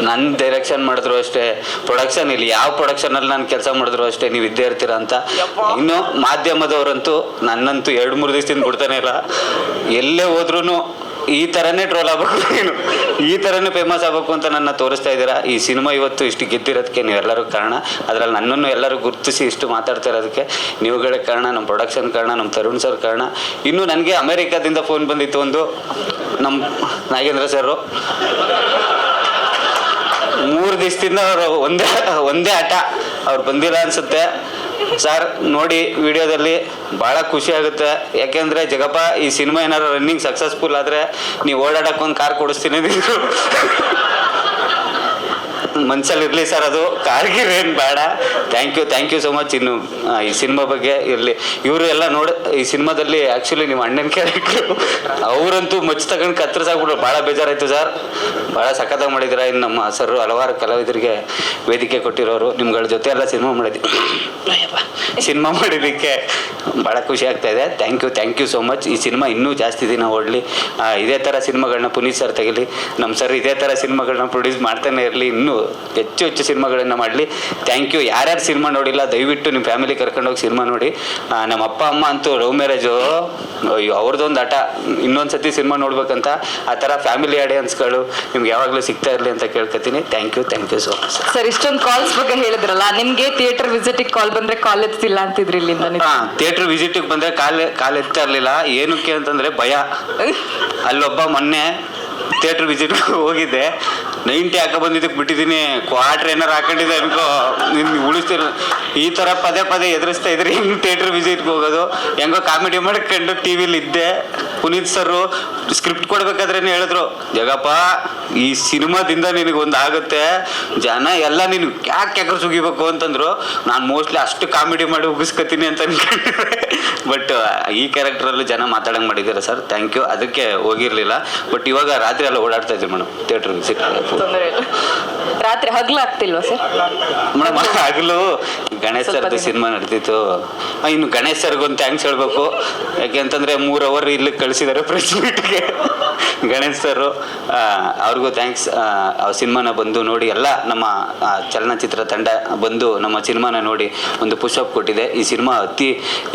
ನನ್ನ ಡೈರೆಕ್ಷನ್ ಮಾಡಿದ್ರು ಅಷ್ಟೇ, ಪ್ರೊಡಕ್ಷನ್ ಇಲ್ಲಿ ಯಾವ ಪ್ರೊಡಕ್ಷನಲ್ಲಿ ನಾನು ಕೆಲಸ ಮಾಡಿದ್ರು ಅಷ್ಟೇ, ನೀವು ಇದ್ದೇ ಇರ್ತೀರ ಅಂತ. ಇನ್ನು ಮಾಧ್ಯಮದವರಂತೂ ನನ್ನಂತೂ 2-3 ದಿವಸದಿಂದ ಬಿಡ್ತಾನೆ ಇಲ್ಲ. ಎಲ್ಲೇ ಹೋದ್ರೂ ಈ ಥರನೇ ಟ್ರೋಲ್ ಆಗ್ಬೇಕು, ನೀನು ಈ ಥರನೇ ಫೇಮಸ್ ಆಗಬೇಕು ಅಂತ ನನ್ನ ತೋರಿಸ್ತಾ ಇದ್ದೀರಾ. ಈ ಸಿನಿಮಾ ಇವತ್ತು ಇಷ್ಟು ಗೆದ್ದಿರೋದಕ್ಕೆ ನೀವೆಲ್ಲರೂ ಕಾರಣ. ಅದರಲ್ಲಿ ನನ್ನನ್ನು ಎಲ್ಲರೂ ಗುರುತಿಸಿ ಇಷ್ಟು ಮಾತಾಡ್ತಾ ಇರೋದಕ್ಕೆ ನೀವುಗಳೇ ಕಾರಣ, ನಮ್ಮ ಪ್ರೊಡಕ್ಷನ್ ಕಾರಣ, ನಮ್ಮ ತರುಣ್ ಸರ್ ಕಾರಣ. ಇನ್ನು ನನಗೆ ಅಮೇರಿಕಾದಿಂದ ಫೋನ್ ಬಂದಿತ್ತು ಒಂದು, ನಮ್ಮ ನಾಗೇಂದ್ರ ಸರು 3 ದಿವಸದಿಂದ ಅವರು ಒಂದೇ ಆಟ, ಅವ್ರು ಬಂದಿಲ್ಲ ಅನಿಸುತ್ತೆ. ಸರ್ ನೋಡಿ ವಿಡಿಯೋದಲ್ಲಿ ಭಾಳ ಖುಷಿ ಆಗುತ್ತೆ. ಯಾಕೆಂದರೆ ಜಗಪ್ಪ, ಈ ಸಿನಿಮಾ ಏನಾದ್ರು ರನ್ನಿಂಗ್ ಸಕ್ಸಸ್ಫುಲ್ ಆದರೆ ನೀವು ಓಡಾಡಕ್ಕೆ ಒಂದು ಕಾರ್ ಕೊಡಿಸ್ತೀನಿ ನೀವು ಮನ್ಸಲ್ಲಿ ಇರಲಿ ಸರ್, ಅದು ಕಾರ್ಗಿರ್ ಏನು ಬೇಡ. Thank you so much. ಇನ್ನು ಈ ಸಿನಿಮಾ ಬಗ್ಗೆ ಇರಲಿ, ಇವರು ಎಲ್ಲ ನೋಡಿ ಈ ಸಿನಿಮಾದಲ್ಲಿ ಆ್ಯಕ್ಚುಲಿ ನಿಮ್ಮ ಅಣ್ಣನ ಕ್ಯಾರೆಕ್ಟ್ರು ಅವರಂತೂ ಮಚ್ಚ ತಗೊಂಡು ಕತ್ತರಿಸಾಗ್ಬಿಟ್ರು. ಭಾಳ ಬೇಜಾರಾಯಿತು ಸರ್, ಭಾಳ ಸಖತ್ತಾಗಿ ಮಾಡಿದ್ದೀರಾ. ಇನ್ನು ನಮ್ಮ ಸರ್ ಹಲವಾರು ಕಲಾವಿದರಿಗೆ ವೇದಿಕೆ ಕೊಟ್ಟಿರೋರು, ನಿಮ್ಗಳ ಜೊತೆ ಎಲ್ಲ ಸಿನಿಮಾ ಮಾಡಿದ್ದಕ್ಕೆ ಭಾಳ ಖುಷಿ ಆಗ್ತಾ ಇದೆ. Thank you so much. ಈ ಸಿನಿಮಾ ಇನ್ನೂ ಜಾಸ್ತಿ ದಿನ ಓಡಲಿ, ಇದೇ ಥರ ಸಿನಿಮಾಗಳನ್ನ ಪುನೀತ್ ಸರ್ ತೆಗಲಿ, ನಮ್ಮ ಸರ್ ಇದೇ ಥರ ಸಿನಿಮಾಗಳನ್ನ ಪ್ರೊಡ್ಯೂಸ್ ಮಾಡ್ತಾನೆ ಇರಲಿ, ಇನ್ನೂ ಹೆಚ್ಚು ಸಿನಿಮಾಗಳನ್ನ ಮಾಡಲಿ. Thank you. ಯಾರ್ಯಾರು ಸಿನಿಮಾ ನೋಡಿಲ್ಲ ದಯವಿಟ್ಟು ನಿಮ್ಮ ಫ್ಯಾಮಿಲಿ ಕರ್ಕೊಂಡೋಗಿ ಸಿನಿಮಾ ನೋಡಿ. ನಮ್ಮ ಅಪ್ಪ ಅಮ್ಮ ಅಂತೂ ಲವ್ ಮ್ಯಾರೇಜು, ಅವ್ರದ್ದೊಂದು ಆಟ, ಇನ್ನೊಂದು ಸತಿ ಸಿನಿಮಾ ನೋಡ್ಬೇಕಂತ. ಆ ಥರ ಫ್ಯಾಮಿಲಿ ಆಡಿಯನ್ಸ್ಗಳು ನಿಮ್ಗೆ ಯಾವಾಗಲೂ ಸಿಗ್ತಾ ಇರಲಿ ಅಂತ ಕೇಳ್ಕೊತೀನಿ. Thank you so much sir. ಇಷ್ಟೊಂದು ಕಾಲ್ಸ್ ಬಗ್ಗೆ ಹೇಳಿದ್ರಲ್ಲ, ನಿಮ್ಗೆ ಥಿಯೇಟರ್ ವಿಸಿಟಿಗೆ ಕಾಲ್ ಬಂದ್ರೆ ಕಾಲ್ ಎತ್ತಿಲ್ಲ ಅಂತಿದ್ರಿ ಇಲ್ಲಿಂದ? ಥಿಯೇಟರ್ ವಿಸಿಟಿಗೆ ಬಂದರೆ ಕಾಲ್ ಎತ್ತಾ ಇರಲಿಲ್ಲ. ಏನಕ್ಕೆ ಅಂತಂದರೆ ಭಯ. ಅಲ್ಲೊಬ್ಬ ಮೊನ್ನೆ ಥಿಯೇಟ್ರ್ ವಿಸಿಟ್ಗೆ ಹೋಗಿದ್ದೆ, 90 ಹಾಕೋ ಬಂದಿದ್ದಕ್ಕೆ ಬಿಟ್ಟಿದ್ದೀನಿ, ಕ್ವಾರ್ಟರ್ ಏನಾರು ಹಾಕೊಂಡಿದ್ದೆ ಅನ್ಕೋ, ನಿನ್ನ ಉಳಿಸ್ತೀರ. ಈ ಥರ ಪದೇ ಎದುರಿಸ್ತಾ ಇದ್ರಿ, ಹೆಂಗೆ ಥಿಯೇಟ್ರ್ ವಿಸಿಟ್ಗೆ ಹೋಗೋದು? ಹೆಂಗೋ ಕಾಮಿಡಿ ಮಾಡ್ಕೊಂಡು ಟಿ ವಿಲಿ ಇದ್ದೆ. ಪುನೀತ್ ಸರು ಸ್ಕ್ರಿಪ್ಟ್ ಕೊಡ್ಬೇಕಾದ್ರೆ ಹೇಳಿದ್ರು, ಜಗಪ್ಪ ಈ ಸಿನಿಮಾದಿಂದ ನಿನಗೊಂದು ಆಗುತ್ತೆ, ಜನ ಎಲ್ಲ ನೀನು ಯಾಕೆ ಸುಗಿಬೇಕು ಅಂತಂದ್ರು. ನಾನು ಮೋಸ್ಟ್ಲಿ ಅಷ್ಟು ಕಾಮಿಡಿ ಮಾಡಿ ಉಗಿಸ್ಕೊತೀನಿ ಅಂತ ಅನ್ಕೊಂಡಿದ್ದೆ. ಬಟ್ ಈ ಕ್ಯಾರೆಕ್ಟ್ರಲ್ಲೂ ಜನ ಮಾತಾಡಂಗೆ ಮಾಡಿದ್ದಾರೆ ಸರ್. Thank you. ಅದಕ್ಕೆ ಹೋಗಿರಲಿಲ್ಲ. ಬಟ್ ಇವಾಗ ರಾತ್ರಿ ಎಲ್ಲ ಓಡಾಡ್ತಾ ಇದ್ವಿ ಮೇಡಮ್ ಥಿಯೇಟ್ರ್ ವಿಸಿಟ್. ರಾತ್ರಿ ಹಗ್ಲು ಆಗ್ತಿಲ್ವಾ ಸರ್? ಮೇಡಮ್ ಹಗಲು ಗಣೇಶ್ ಸರ್ದು ಸಿನಿಮಾ ನಡೀತಿತ್ತು. ಇನ್ನು ಗಣೇಶ್ ಸರ್ಗೊಂದು ಥ್ಯಾಂಕ್ಸ್ ಹೇಳ್ಬೇಕು. ಯಾಕೆ ಅಂತಂದರೆ 3 ಅವರ್ ಇಲ್ಲಿ ಕಳಿಸಿದ್ದಾರೆ ಪ್ರೆಸ್ ಮೀಟ್ಗೆ ಗಣೇಶ್ ಸರು. ಅವ್ರಿಗೂ ಥ್ಯಾಂಕ್ಸ್. ಆ ಸಿನಿಮಾನ ಬಂದು ನೋಡಿ, ಎಲ್ಲ ನಮ್ಮ ಚಲನಚಿತ್ರ ತಂಡ ಬಂದು ನಮ್ಮ ಸಿನಿಮಾನ ನೋಡಿ ಒಂದು ಪುಷಪ್ ಕೊಟ್ಟಿದೆ. ಈ ಸಿನಿಮಾ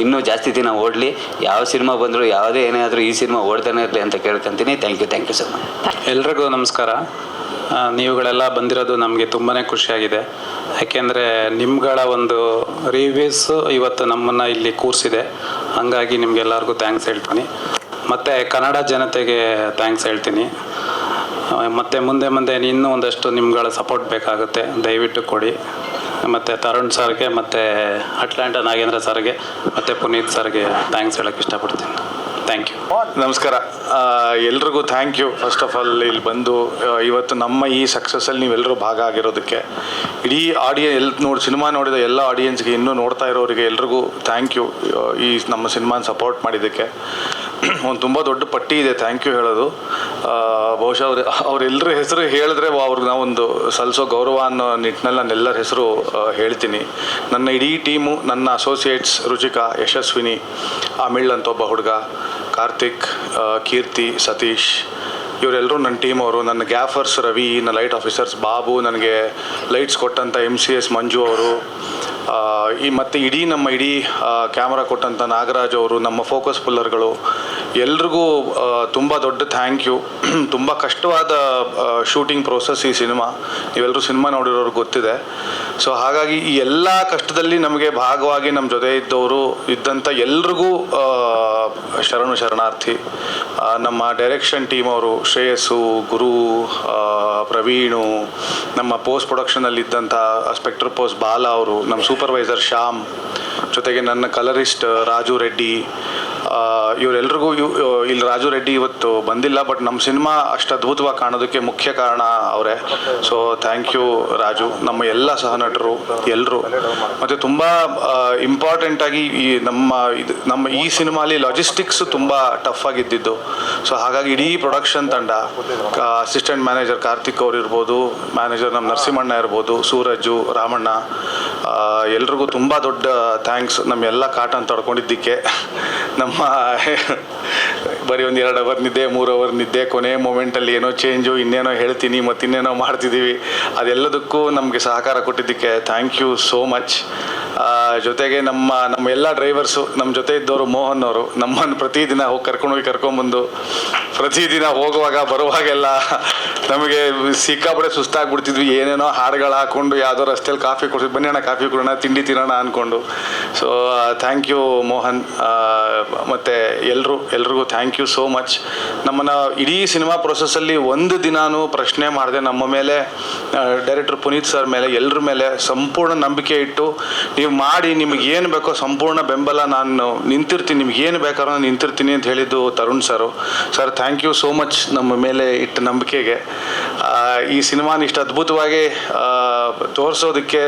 ಇನ್ನೂ ಜಾಸ್ತಿ ದಿನ ಓಡಲಿ. ಯಾವ ಸಿನಿಮಾ ಬಂದರೂ ಯಾವುದೇ ಏನೇ ಆದರೂ ಈ ಸಿನಿಮಾ ಓಡ್ತಾನೆ ಇರಲಿ ಅಂತ ಕೇಳ್ಕೊತೀನಿ. Thank you so much. ಎಲ್ರಿಗೂ ನಮಸ್ಕಾರ. ನೀವುಗಳೆಲ್ಲ ಬಂದಿರೋದು ನಮಗೆ ತುಂಬಾ ಖುಷಿಯಾಗಿದೆ. ಯಾಕೆಂದರೆ ನಿಮ್ಗಳ ಒಂದು ರಿವ್ಯೂಸು ಇವತ್ತು ನಮ್ಮನ್ನು ಇಲ್ಲಿ ಕೂರಿಸಿದೆ. ಹಾಗಾಗಿ ನಿಮಗೆಲ್ಲರಿಗೂ ಥ್ಯಾಂಕ್ಸ್ ಹೇಳ್ತೀನಿ. ಮತ್ತು ಕನ್ನಡ ಜನತೆಗೆ ಥ್ಯಾಂಕ್ಸ್ ಹೇಳ್ತೀನಿ. ಮತ್ತು ಮುಂದೆ ಇನ್ನೂ ಒಂದಷ್ಟು ನಿಮ್ಗಳ ಸಪೋರ್ಟ್ ಬೇಕಾಗುತ್ತೆ, ದಯವಿಟ್ಟು ಕೊಡಿ. ಮತ್ತು ತರುಣ್ ಸರ್ಗೆ, ಮತ್ತು ಅಟ್ಲಾಂಟಾ ನಾಗೇಂದ್ರ ಸರ್ಗೆ, ಮತ್ತು ಪುನೀತ್ ಸರ್ಗೆ ಥ್ಯಾಂಕ್ಸ್ ಹೇಳೋಕ್ಕೆ ಇಷ್ಟಪಡ್ತೀನಿ. Thank you. ನಮಸ್ಕಾರ. ಎಲ್ರಿಗೂ thank you. First of all ಇಲ್ಲಿ ಬಂದು ಇವತ್ತು ನಮ್ಮ ಈ ಸಕ್ಸಸ್ಸಲ್ಲಿ ನೀವೆಲ್ಲರೂ ಭಾಗ ಆಗಿರೋದಕ್ಕೆ, ಇಡೀ ಸಿನಿಮಾ ನೋಡಿದ ಎಲ್ಲ ಆಡಿಯನ್ಸ್ಗೆ, ಇನ್ನೂ ನೋಡ್ತಾ ಇರೋರಿಗೆ ಎಲ್ರಿಗೂ ಥ್ಯಾಂಕ್ ಯು. ಈ ನಮ್ಮ ಸಿನಿಮಾನ ಸಪೋರ್ಟ್ ಮಾಡಿದ್ದಕ್ಕೆ ಒಂದು ತುಂಬ ದೊಡ್ಡ ಪಟ್ಟಿ ಇದೆ ಥ್ಯಾಂಕ್ ಯು ಹೇಳೋದು. ಬಹುಶಃ ಅವರೆಲ್ಲರ ಹೆಸರು ಹೇಳಿದ್ರೆ ಅವ್ರಿಗೆ ನಾವೊಂದು ಸಲ್ಲಿಸೋ ಗೌರವ ಅನ್ನೋ ನಿಟ್ಟಿನಲ್ಲಿ ನಾನೆಲ್ಲರ ಹೆಸರು ಹೇಳ್ತೀನಿ. ನನ್ನ ಇಡೀ ಟೀಮು, ನನ್ನ ಅಸೋಸಿಯೇಟ್ಸ್ ರುಚಿಕಾ, ಯಶಸ್ವಿನಿ, ಅಮಿಳ್ ಅಂತ ಒಬ್ಬ ಹುಡುಗ, ಕಾರ್ತಿಕ್, ಕೀರ್ತಿ, ಸತೀಶ್, ಇವರೆಲ್ಲರೂ ನನ್ನ ಟೀಮ್ ಅವರು. ನನ್ನ ಗ್ಯಾಫರ್ಸ್ ರವಿ, ನನ್ನ ಲೈಟ್ ಆಫೀಸರ್ಸ್ ಬಾಬು, ನನಗೆ ಲೈಟ್ಸ್ ಕೊಟ್ಟಂಥ MCS ಮಂಜು ಅವರು, ಮತ್ತು ನಮ್ಮ ಇಡೀ ಕ್ಯಾಮ್ರಾ ಕೊಟ್ಟಂಥ ನಾಗರಾಜ್ ಅವರು, ನಮ್ಮ ಫೋಕಸ್ ಪುಲ್ಲರ್ಗಳು, ಎಲ್ರಿಗೂ ತುಂಬ ದೊಡ್ಡ ಥ್ಯಾಂಕ್ ಯು. ತುಂಬ ಕಷ್ಟವಾದ ಶೂಟಿಂಗ್ ಪ್ರೋಸೆಸ್ ಈ ಸಿನಿಮಾ. ನೀವೆಲ್ಲರೂ ಸಿನಿಮಾ ನೋಡಿರೋರು ಗೊತ್ತಿದೆ. ಸೊ ಹಾಗಾಗಿ ಈ ಎಲ್ಲ ಕಷ್ಟದಲ್ಲಿ ನಮಗೆ ಭಾಗವಾಗಿ ನಮ್ಮ ಜೊತೆ ಇದ್ದಂಥ ಎಲ್ರಿಗೂ ಶರಣಾರ್ಥಿ. ನಮ್ಮ ಡೈರೆಕ್ಷನ್ ಟೀಮ್ ಅವರು ಶ್ರೇಯಸ್ಸು, ಗುರು, ಪ್ರವೀಣು, ನಮ್ಮ ಪೋಸ್ಟ್ ಪ್ರೊಡಕ್ಷನಲ್ಲಿದ್ದಂಥ ಸ್ಪೆಕ್ಟರ್ ಪೋಸ್ಟ್ ಬಾಲ ಅವರು, ನಮ್ಮ ಸೂಪರ್ವೈಸರ್ ಶ್ಯಾಮ್, ಜೊತೆಗೆ ನನ್ನ ಕಲರಿಸ್ಟ್ ರಾಜು ರೆಡ್ಡಿ. ಇವರೆಲ್ರಿಗೂ ಇಲ್ಲಿ ರಾಜು ರೆಡ್ಡಿ ಇವತ್ತು ಬಂದಿಲ್ಲ, ಬಟ್ ನಮ್ಮ ಸಿನಿಮಾ ಅಷ್ಟು ಅದ್ಭುತವಾಗಿ ಕಾಣೋದಕ್ಕೆ ಮುಖ್ಯ ಕಾರಣ ಅವರೇ. So thank you Raju. ನಮ್ಮ ಎಲ್ಲ ಸಹನಟರು ಎಲ್ಲರೂ, ಮತ್ತು ತುಂಬ ಇಂಪಾರ್ಟೆಂಟಾಗಿ ನಮ್ಮ ಈ ಸಿನಿಮಾಲಿ ಲಾಜಿಸ್ಟಿಕ್ಸ್ ತುಂಬ ಟಫ್ ಆಗಿದ್ದಿದ್ದು. ಸೊ ಹಾಗಾಗಿ ಇಡೀ ಪ್ರೊಡಕ್ಷನ್ ತಂಡ, ಅಸಿಸ್ಟೆಂಟ್ ಮ್ಯಾನೇಜರ್ ಕಾರ್ತಿಕ್ ಅವ್ರು ಇರ್ಬೋದು, ಮ್ಯಾನೇಜರ್ ನಮ್ಮ ನರಸಿಂಹಣ್ಣ ಇರ್ಬೋದು, ಸೂರಜು, ರಾಮಣ್ಣ, ಎಲ್ರಿಗೂ ತುಂಬ ದೊಡ್ಡ ಥ್ಯಾಂಕ್ಸ್. ನಮ್ಮ ಎಲ್ಲ ಕಾಟನ್ ತಡ್ಕೊಂಡಿದ್ದಕ್ಕೆ. ನಮ್ಮ ಬರೀ ಒಂದು 2 ಅವರ್ ನಿದ್ದೆ, 3 ಅವರ್ ನಿದ್ದೆ, ಕೊನೆ ಮೂಮೆಂಟಲ್ಲಿ ಏನೋ ಚೇಂಜು, ಇನ್ನೇನೋ ಹೇಳ್ತೀನಿ ಮತ್ತು ಇನ್ನೇನೋ ಮಾಡ್ತಿದ್ದೀವಿ, ಅದೆಲ್ಲದಕ್ಕೂ ನಮಗೆ ಸಹಕಾರ ಕೊಟ್ಟಿದ್ದಕ್ಕೆ ಥ್ಯಾಂಕ್ ಯು ಸೋ ಮಚ್. ಜೊತೆಗೆ ನಮ್ಮ ಎಲ್ಲ ಡ್ರೈವರ್ಸು, ನಮ್ಮ ಜೊತೆ ಇದ್ದವರು ಮೋಹನ್ ಅವರು, ನಮ್ಮನ್ನು ಪ್ರತಿದಿನ ಕರ್ಕೊಂಡ್ಬಂದು ಪ್ರತಿದಿನ ಹೋಗುವಾಗ ಬರುವಾಗೆಲ್ಲ ನಮಗೆ ಸಿಕ್ಕಾಪಡೆ ಸುಸ್ತಾಗ್ಬಿಡ್ತಿದ್ವಿ. ಏನೇನೋ ಹಾಡುಗಳು ಹಾಕ್ಕೊಂಡು ಯಾವುದೋ ರಸ್ತೆಯಲ್ಲಿ ಕಾಫಿ ಕೊಡ್ತಿದ್ವಿ, ಬನ್ನಿ ಅಣ್ಣ ಕಾಫಿ ಕೊಡೋಣ, ತಿಂಡಿ ತಿನ್ನೋಣ ಅಂದ್ಕೊಂಡು. So thank you Mohan. ಮತ್ತು ಎಲ್ರಿಗೂ ಥ್ಯಾಂಕ್ ಯು ಸೋ ಮಚ್. ನಮ್ಮನ್ನು ಇಡೀ ಸಿನಿಮಾ ಪ್ರೊಸೆಸ್ಸಲ್ಲಿ ಒಂದು ದಿನಾನೂ ಪ್ರಶ್ನೆ ಮಾಡದೆ ನಮ್ಮ ಮೇಲೆ, ಡೈರೆಕ್ಟರ್ ಪುನೀತ್ ಸರ್ ಮೇಲೆ, ಎಲ್ಲರ ಮೇಲೆ ಸಂಪೂರ್ಣ ನಂಬಿಕೆ ಇಟ್ಟು, ನೀವು ಮಾಡಿ, ನಿಮಗೆ ಏನು ಬೇಕೋ ಸಂಪೂರ್ಣ ಬೆಂಬಲ, ನಾನು ನಿಂತಿರ್ತೀನಿ, ನಿಮ್ಗೆ ಏನು ಬೇಕಾದ್ರೂ ನಾನು ನಿಂತಿರ್ತೀನಿ ಅಂತ ಹೇಳಿದ್ದು Tarun sir. Thank you so much ನಮ್ಮ ಮೇಲೆ ಇಟ್ಟ ನಂಬಿಕೆಗೆ. ಈ ಸಿನಿಮಾನ ಇಷ್ಟು ಅದ್ಭುತವಾಗಿ ತೋರಿಸೋದಕ್ಕೆ,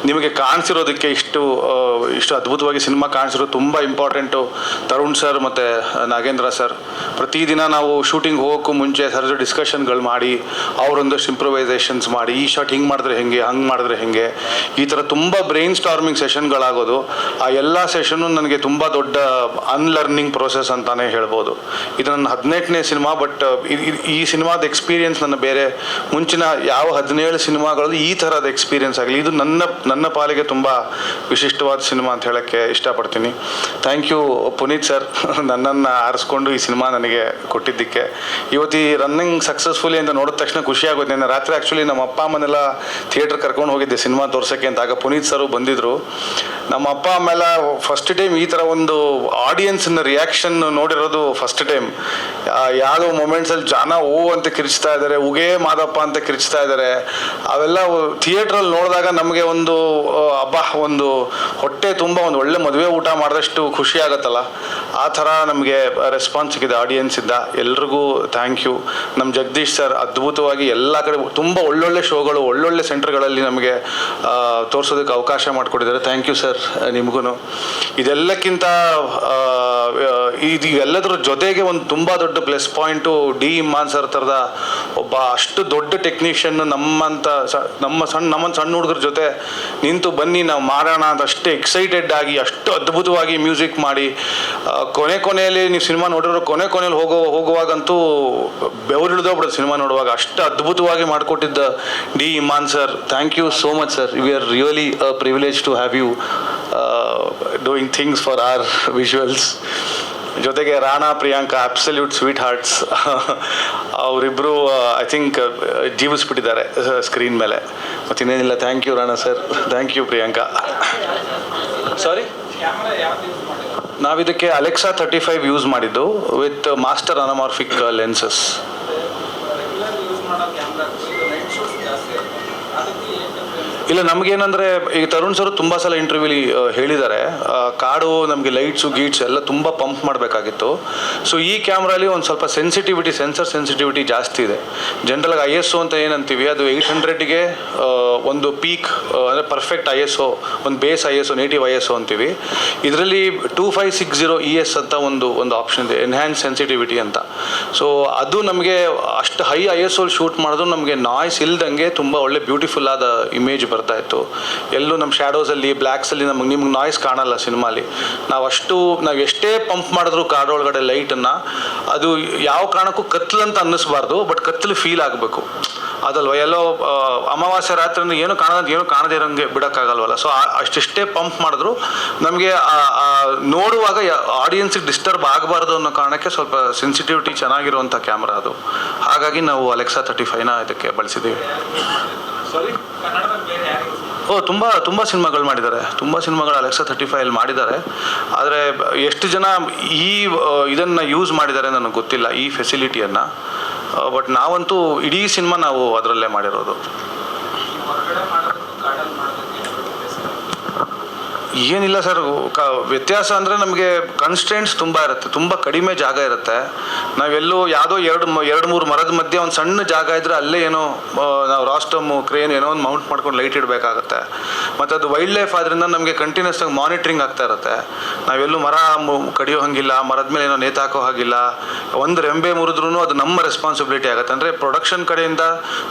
ನಿಮಗೆ ಕಾಣಿಸಿರೋದಕ್ಕೆ, ಇಷ್ಟು ಅದ್ಭುತವಾಗಿ ಸಿನಿಮಾ ಕಾಣಿಸಿರೋದು ತುಂಬ ಇಂಪಾರ್ಟೆಂಟು ತರುಣ್ ಸರ್ ಮತ್ತು ನಾಗೇಂದ್ರ ಸರ್. ಪ್ರತಿದಿನ ನಾವು ಶೂಟಿಂಗ್ ಹೋಗೋಕ್ಕೂ ಮುಂಚೆ ಸರ್ ಡಿಸ್ಕಷನ್ಗಳು ಮಾಡಿ, ಅವರೊಂದಷ್ಟು ಇಂಪ್ರೊವೈಸೇಷನ್ಸ್ ಮಾಡಿ, ಈ ಶಾಟ್ ಹಿಂಗೆ ಮಾಡಿದ್ರೆ ಹೆಂಗೆ, ಹಂಗೆ ಮಾಡಿದ್ರೆ ಹೆಂಗೆ, ಈ ಥರ ತುಂಬ ಬ್ರೈನ್ ಸ್ಟಾರ್ಮಿಂಗ್ ಸೆಷನ್ಗಳಾಗೋದು. ಆ ಎಲ್ಲ ಸೆಷನ್ನು ನನಗೆ ತುಂಬ ದೊಡ್ಡ ಅನ್ಲರ್ನಿಂಗ್ ಪ್ರೋಸೆಸ್ ಅಂತಲೇ ಹೇಳ್ಬೋದು. ಇದು ನನ್ನ 18ನೇ ಸಿನಿಮಾ, ಬಟ್ ಈ ಸಿನಿಮಾದ ಎಕ್ಸ್ಪೀರಿಯೆನ್ಸ್ ನನ್ನ ಬೇರೆ ಮುಂಚಿನ ಯಾವ 17 ಸಿನಿಮಾಗಳಲ್ಲಿ ಈ ಥರದ ಎಕ್ಸ್ಪೀರಿಯೆನ್ಸ್ ಆಗಲಿ, ಇದು ನನ್ನ ಪಾಲಿಗೆ ತುಂಬ ವಿಶಿಷ್ಟವಾದ ಸಿನಿಮಾ ಅಂತ ಹೇಳೋಕ್ಕೆ ಇಷ್ಟಪಡ್ತೀನಿ. ಥ್ಯಾಂಕ್ ಯು ಪುನೀತ್ ಸರ್, ನನ್ನನ್ನು ಆರಿಸ್ಕೊಂಡು ಈ ಸಿನಿಮಾ ನನಗೆ ಕೊಟ್ಟಿದ್ದಕ್ಕೆ. ಇವತ್ತು ಈ ರನ್ನಿಂಗ್ ಸಕ್ಸಸ್ಫುಲಿ ಅಂತ ನೋಡಿದ ತಕ್ಷಣ ಖುಷಿ ಆಗುತ್ತೆ. ನಾನು ರಾತ್ರಿ ಆ್ಯಕ್ಚುಲಿ ನಮ್ಮ ಅಪ್ಪ ಅಮ್ಮನೆಲ್ಲ ಥಿಯೇಟ್ರ್ ಕರ್ಕೊಂಡು ಹೋಗಿದ್ದೆ ಸಿನಿಮಾ ತೋರ್ಸೋಕ್ಕೆ ಅಂತ. ಆಗ ಪುನೀತ್ ಸರು ಬಂದಿದ್ದರು. ನಮ್ಮ ಅಪ್ಪ ಅಮ್ಮೆಲ್ಲ ಫಸ್ಟ್ ಟೈಮ್ ಈ ಥರ ಒಂದು ಆಡಿಯನ್ಸ್ನ ರಿಯಾಕ್ಷನ್ ನೋಡಿರೋದು ಫಸ್ಟ್ ಟೈಮ್. ಯಾವುದೋ ಮೊಮೆಂಟ್ಸಲ್ಲಿ ಜನ ಓ ಅಂತ ಕಿರಿಚ್ತಾ ಇದ್ದಾರೆ, ಉಗೇ ಮಾದಪ್ಪ ಅಂತ ಕಿರಿಚ್ತಾ ಇದ್ದಾರೆ. ಅವೆಲ್ಲ ಥಿಯೇಟ್ರಲ್ಲಿ ನೋಡಿದಾಗ ನಮಗೆ ಒಂದು ಒಂದು ಹೊಟ್ಟೆ ತುಂಬ ಒಂದು ಒಳ್ಳೆ ಮದುವೆ ಊಟ ಮಾಡಿದಷ್ಟು ಖುಷಿ ಆಗುತ್ತಲ್ಲ, ಆ ಥರ ನಮಗೆ ರೆಸ್ಪಾನ್ಸ್ ಸಿಕ್ಕಿದೆ ಆಡಿಯನ್ಸಿಂದ. ಎಲ್ರಿಗೂ ಥ್ಯಾಂಕ್ ಯು. ನಮ್ಮ ಜಗದೀಶ್ ಸರ್ ಅದ್ಭುತವಾಗಿ ಎಲ್ಲ ಕಡೆ ತುಂಬ ಒಳ್ಳೊಳ್ಳೆ ಶೋಗಳು, ಒಳ್ಳೊಳ್ಳೆ ಸೆಂಟರ್ಗಳಲ್ಲಿ ನಮಗೆ ತೋರಿಸೋದಕ್ಕೆ ಅವಕಾಶ ಮಾಡಿಕೊಟ್ಟಿದ್ದಾರೆ. ಥ್ಯಾಂಕ್ ಯು ಸರ್ ನಿಮಗೂ. ಇದೆಲ್ಲಕ್ಕಿಂತ ಇವೆಲ್ಲದರ ಜೊತೆಗೆ ಒಂದು ತುಂಬ ದೊಡ್ಡ plus point D Imman sir ಥರದ ಒಬ್ಬ ಅಷ್ಟು ದೊಡ್ಡ ಟೆಕ್ನಿಷಿಯನ್ ನಮ್ಮ ಸಣ್ಣ ಹುಡುಗರ ಜೊತೆ ನಿಂತು ಬನ್ನಿ ನಾವು ಮಾಡೋಣ ಅಂತ ಅಷ್ಟು ಎಕ್ಸೈಟೆಡ್ ಆಗಿ, ಅಷ್ಟು ಅದ್ಭುತವಾಗಿ ಮ್ಯೂಸಿಕ್ ಮಾಡಿ, ಕೊನೆಯಲ್ಲಿ ನೀವು ಸಿನಿಮಾ ನೋಡಿರೋ ಕೊನೆಯಲ್ಲಿ ಹೋಗುವಾಗಂತೂ ಬೆವರಿಳಿದೋಗ್ಬಿಡೋದು ಸಿನಿಮಾ ನೋಡುವಾಗ. ಅಷ್ಟು ಅದ್ಭುತವಾಗಿ ಮಾಡಿಕೊಟ್ಟಿದ್ದ D Imman sir, thank you so much sir. We are really privilege to have you doing things for our visuals. ಜೊತೆಗೆ Rana, Priyanka, absolute sweethearts. ಅವರಿಬ್ಬರು ಐ ಥಿಂಕ್ ಜೀವಿಸ್ಬಿಟ್ಟಿದ್ದಾರೆ ಸ್ಕ್ರೀನ್ ಮೇಲೆ. ಮತ್ತಿನ್ನೇನಿಲ್ಲ. Thank you Rana sir, thank you Priyanka. Sorry, ನಾವಿದಕ್ಕೆ Alexa 35 use ಮಾಡಿದ್ದು with master anamorphic lenses. ಇಲ್ಲ, ನಮಗೇನಂದರೆ ಈಗ ತರುಣ್ ಸರ್ ತುಂಬ ಸಲ ಇಂಟರ್ವ್ಯೂಲಿ ಹೇಳಿದ್ದಾರೆ, ಕಾಡು ನಮಗೆ ಲೈಟ್ಸು ಗೀಟ್ಸ್ ಎಲ್ಲ ತುಂಬ ಪಂಪ್ ಮಾಡಬೇಕಾಗಿತ್ತು. ಸೊ ಈ ಕ್ಯಾಮ್ರಾಲಿ ಒಂದು ಸ್ವಲ್ಪ ಸೆನ್ಸರ್ ಸೆನ್ಸಿಟಿವಿಟಿ ಜಾಸ್ತಿ ಇದೆ. ಜನರಲ್ಲಾಗಿ ISO ಅಂತ ಏನಂತೀವಿ, ಅದು 800ಗೆ ಒಂದು ಪೀಕ್ ಅಂದರೆ ಪರ್ಫೆಕ್ಟ್ ISO, ಒಂದು ಬೇಸ್ ISO, ನೇಟಿವ್ ISO ಅಂತೀವಿ. ಇದರಲ್ಲಿ 2560 ES ಅಂತ ಒಂದು ಆಪ್ಷನ್ ಇದೆ, ಎನ್ಹ್ಯಾನ್ಸ್ ಸೆನ್ಸಿಟಿವಿಟಿ ಅಂತ. ಸೊ ಅದು ನಮಗೆ ಅಷ್ಟು ಹೈ ISO ಶೂಟ್ ಮಾಡಿದ್ರು ನಮಗೆ ನಾಯ್ಸ್ ಇಲ್ದಂಗೆ ತುಂಬ ಒಳ್ಳೆ ಬ್ಯೂಟಿಫುಲ್ ಆದ ಇಮೇಜ್ ಬರ್ತಾ ಇತ್ತು. ಎಲ್ಲೂ ನಮ್ಮ ಶ್ಯಾಡೋಸಲ್ಲಿ, ಬ್ಲ್ಯಾಕ್ಸಲ್ಲಿ ನಿಮ್ಗೆ ನಾಯ್ಸ್ ಕಾಣಲ್ಲ ಸಿನಿಮಾಲಿ. ನಾವು ಎಷ್ಟೇ ಪಂಪ್ ಮಾಡಿದ್ರು ಕಾಡೊಳಗಡೆ ಲೈಟನ್ನು, ಅದು ಯಾವ ಕಾರಣಕ್ಕೂ ಕತ್ಲಂತ ಅನ್ನಿಸ್ಬಾರ್ದು, ಬಟ್ ಕತ್ಲು ಫೀಲ್ ಆಗಬೇಕು. ಅದಲ್ವ, ಎಲ್ಲೋ ಅಮಾವಾಸ್ಯೆ ರಾತ್ರಿ ಏನು ಕಾಣದೇ ಇರೋಂಗೆ ಬಿಡೋಕ್ಕಾಗಲ್ವಲ್ಲ. ಸೊ ಅಷ್ಟಿಷ್ಟೇ ಪಂಪ್ ಮಾಡಿದ್ರು ನಮಗೆ ನೋಡುವಾಗ ಆಡಿಯನ್ಸಿಗೆ ಡಿಸ್ಟರ್ಬ್ ಆಗಬಾರ್ದು ಅನ್ನೋ ಕಾರಣಕ್ಕೆ ಸ್ವಲ್ಪ ಸೆನ್ಸಿಟಿವಿಟಿ ಚೆನ್ನಾಗಿರುವಂಥ ಕ್ಯಾಮ್ರಾ ಅದು. ಹಾಗಾಗಿ ನಾವು ಅಲೆಕ್ಸಾ 35ನ ಇದಕ್ಕೆ ಬಳಸಿದ್ದೀವಿ. ತುಂಬ ಸಿನಿಮಾಗಳು ಮಾಡಿದ್ದಾರೆ, ತುಂಬ ಸಿನಿಮಾಗಳು ಅಲೆಕ್ಸಾ 35 ಮಾಡಿದ್ದಾರೆ. ಆದರೆ ಎಷ್ಟು ಜನ ಇದನ್ನು ಯೂಸ್ ಮಾಡಿದ್ದಾರೆ ನನಗೆ ಗೊತ್ತಿಲ್ಲ, ಈ ಫೆಸಿಲಿಟಿಯನ್ನು. ಬಟ್ ನಾವಂತೂ ಇಡೀ ಸಿನಿಮಾ ನಾವು ಅದರಲ್ಲೇ ಮಾಡಿರೋದು. ಏನಿಲ್ಲ ಸರ್, ವ್ಯತ್ಯಾಸ ಅಂದರೆ ನಮಗೆ ಕನ್ಸ್ಟೆಂಟ್ಸ್ ತುಂಬ ಇರುತ್ತೆ, ತುಂಬ ಕಡಿಮೆ ಜಾಗ ಇರುತ್ತೆ. ನಾವೆಲ್ಲೂ ಯಾವುದೋ ಎರಡು ಮೂರು ಮರದ ಮಧ್ಯೆ ಒಂದು ಸಣ್ಣ ಜಾಗ ಇದ್ದರೆ ಅಲ್ಲೇ ಏನೋ ನಾವು ರಾಸ್ಟಮು ಕ್ರೇನ್ ಏನೋ ಒಂದು ಮೌಂಟ್ ಮಾಡ್ಕೊಂಡು ಲೈಟ್ ಇಡಬೇಕಾಗತ್ತೆ. ಮತ್ತು ಅದು ವೈಲ್ಡ್ ಲೈಫ್ ಆದ್ದರಿಂದ ನಮಗೆ ಕಂಟಿನ್ಯೂಸ್ ಆಗಿ ಮಾನಿಟ್ರಿಂಗ್ ಆಗ್ತಾ ಇರುತ್ತೆ. ನಾವೆಲ್ಲೂ ಮರ ಕಡಿಯೋ ಹಾಗಿಲ್ಲ, ಮರದ ಮೇಲೆ ಏನೋ ನೇತಾಕೋ ಹಾಗಿಲ್ಲ. ಒಂದು ರೆಂಬೆ ಮುರಿದ್ರೂ ಅದು ನಮ್ಮ ರೆಸ್ಪಾನ್ಸಿಬಿಲಿಟಿ ಆಗುತ್ತೆ. ಅಂದರೆ ಪ್ರೊಡಕ್ಷನ್ ಕಡೆಯಿಂದ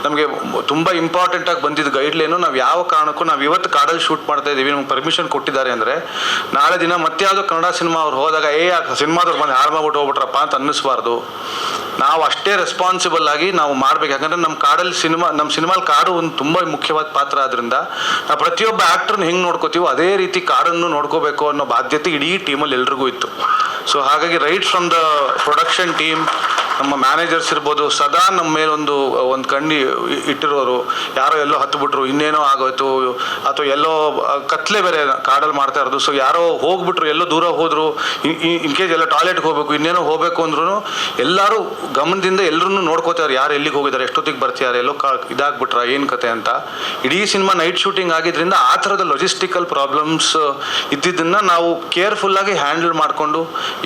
ನಮಗೆ ತುಂಬ ಇಂಪಾರ್ಟೆಂಟಾಗಿ ಬಂದಿದ್ದು ಗೈಡ್ಲೈನು, ನಾವು ಯಾವ ಕಾರಣಕ್ಕೂ ನಾವು ಇವತ್ತು ಕಾಡಲ್ಲಿ ಶೂಟ್ ಮಾಡ್ತಾ ಇದ್ದೀವಿ, ನಮ್ಗೆ ಪರ್ಮಿಷನ್ ಕೊಟ್ಟಿದ್ದಾರೆ ಅಂದರೆ ನಾಳೆ ದಿನ ಮತ್ತೆ ಯಾವುದೋ ಕನ್ನಡ ಸಿನಿಮಾ ಅವ್ರು ಹೋದಾಗ ಸಿನಿಮಾದವ್ರು ಬಂದು ಹಾಳು ಮಾಡ್ಬಿಟ್ಟು ಹೋಗ್ಬಿಟ್ರಪ್ಪ ಅಂತ ಅನ್ನಿಸ್ಬಾರ್ದು. ನಾವು ಅಷ್ಟೇ ರೆಸ್ಪಾನ್ಸಿಬಲ್ ಆಗಿ ನಾವು ಮಾಡ್ಬೇಕು. ಯಾಕಂದರೆ ನಮ್ಮ ಸಿನಿಮಾಲಿ ಕಾಡು ಒಂದು ತುಂಬ ಮುಖ್ಯವಾದ ಪಾತ್ರ ಆದ್ರಿಂದ ನಾವು ಪ್ರತಿಯೊಬ್ಬ ಆ್ಯಕ್ಟ್ರನ್ನ ಹೆಂಗೆ ನೋಡ್ಕೋತೀವೋ ಅದೇ ರೀತಿ ಕಾಡನ್ನು ನೋಡ್ಕೋಬೇಕು ಅನ್ನೋ ಬಾಧ್ಯತೆ ಇಡೀ ಟೀಮಲ್ಲಿ ಎಲ್ರಿಗೂ ಇತ್ತು. ಸೊ ಹಾಗಾಗಿ right from the production team, ನಮ್ಮ ಮ್ಯಾನೇಜರ್ಸ್ ಇರ್ಬೋದು, ಸದಾ ನಮ್ಮ ಮೇಲೆ ಒಂದು ಕಣ್ಣಿ ಇಟ್ಟಿರೋರು. ಯಾರೋ ಎಲ್ಲೋ ಹತ್ಬಿಟ್ರು, ಇನ್ನೇನೋ ಆಗೋಯ್ತು, ಅಥವಾ ಎಲ್ಲೋ ಕತ್ಲೆ ಬೇರೆ ಕಾಡಲ್ಲಿ ಮಾಡ್ತಾ ಇರೋದು. ಸೊ ಯಾರೋ ಹೋಗ್ಬಿಟ್ರು, ಎಲ್ಲೋ ದೂರ ಹೋದರು, ಇನ್ ಕೇಸ್ ಎಲ್ಲ ಟಾಯ್ಲೆಟ್ಗೆ ಹೋಗಬೇಕು, ಇನ್ನೇನೋ ಹೋಗಬೇಕು ಅಂದ್ರೂ ಎಲ್ಲರೂ ಗಮನದಿಂದ ಎಲ್ಲರೂ ನೋಡ್ಕೋತಾರೆ, ಯಾರು ಎಲ್ಲಿಗೆ ಹೋಗಿದ್ದಾರೆ, ಎಷ್ಟೊತ್ತಿಗೆ ಬರ್ತಿದ್ದಾರೆ, ಎಲ್ಲೋ ಇದಾಗ್ಬಿಟ್ರ ಏನು ಕತೆ ಅಂತ. ಇಡೀ ಸಿನಿಮಾ ನೈಟ್ ಶೂಟಿಂಗ್ ಆಗಿದ್ದರಿಂದ ಆ ಥರದ ಲೊಜಿಸ್ಟಿಕಲ್ ಪ್ರಾಬ್ಲಮ್ಸ್ ಇದ್ದಿದ್ದನ್ನು ನಾವು ಕೇರ್ಫುಲ್ಲಾಗಿ ಹ್ಯಾಂಡಲ್ ಮಾಡಿಕೊಂಡು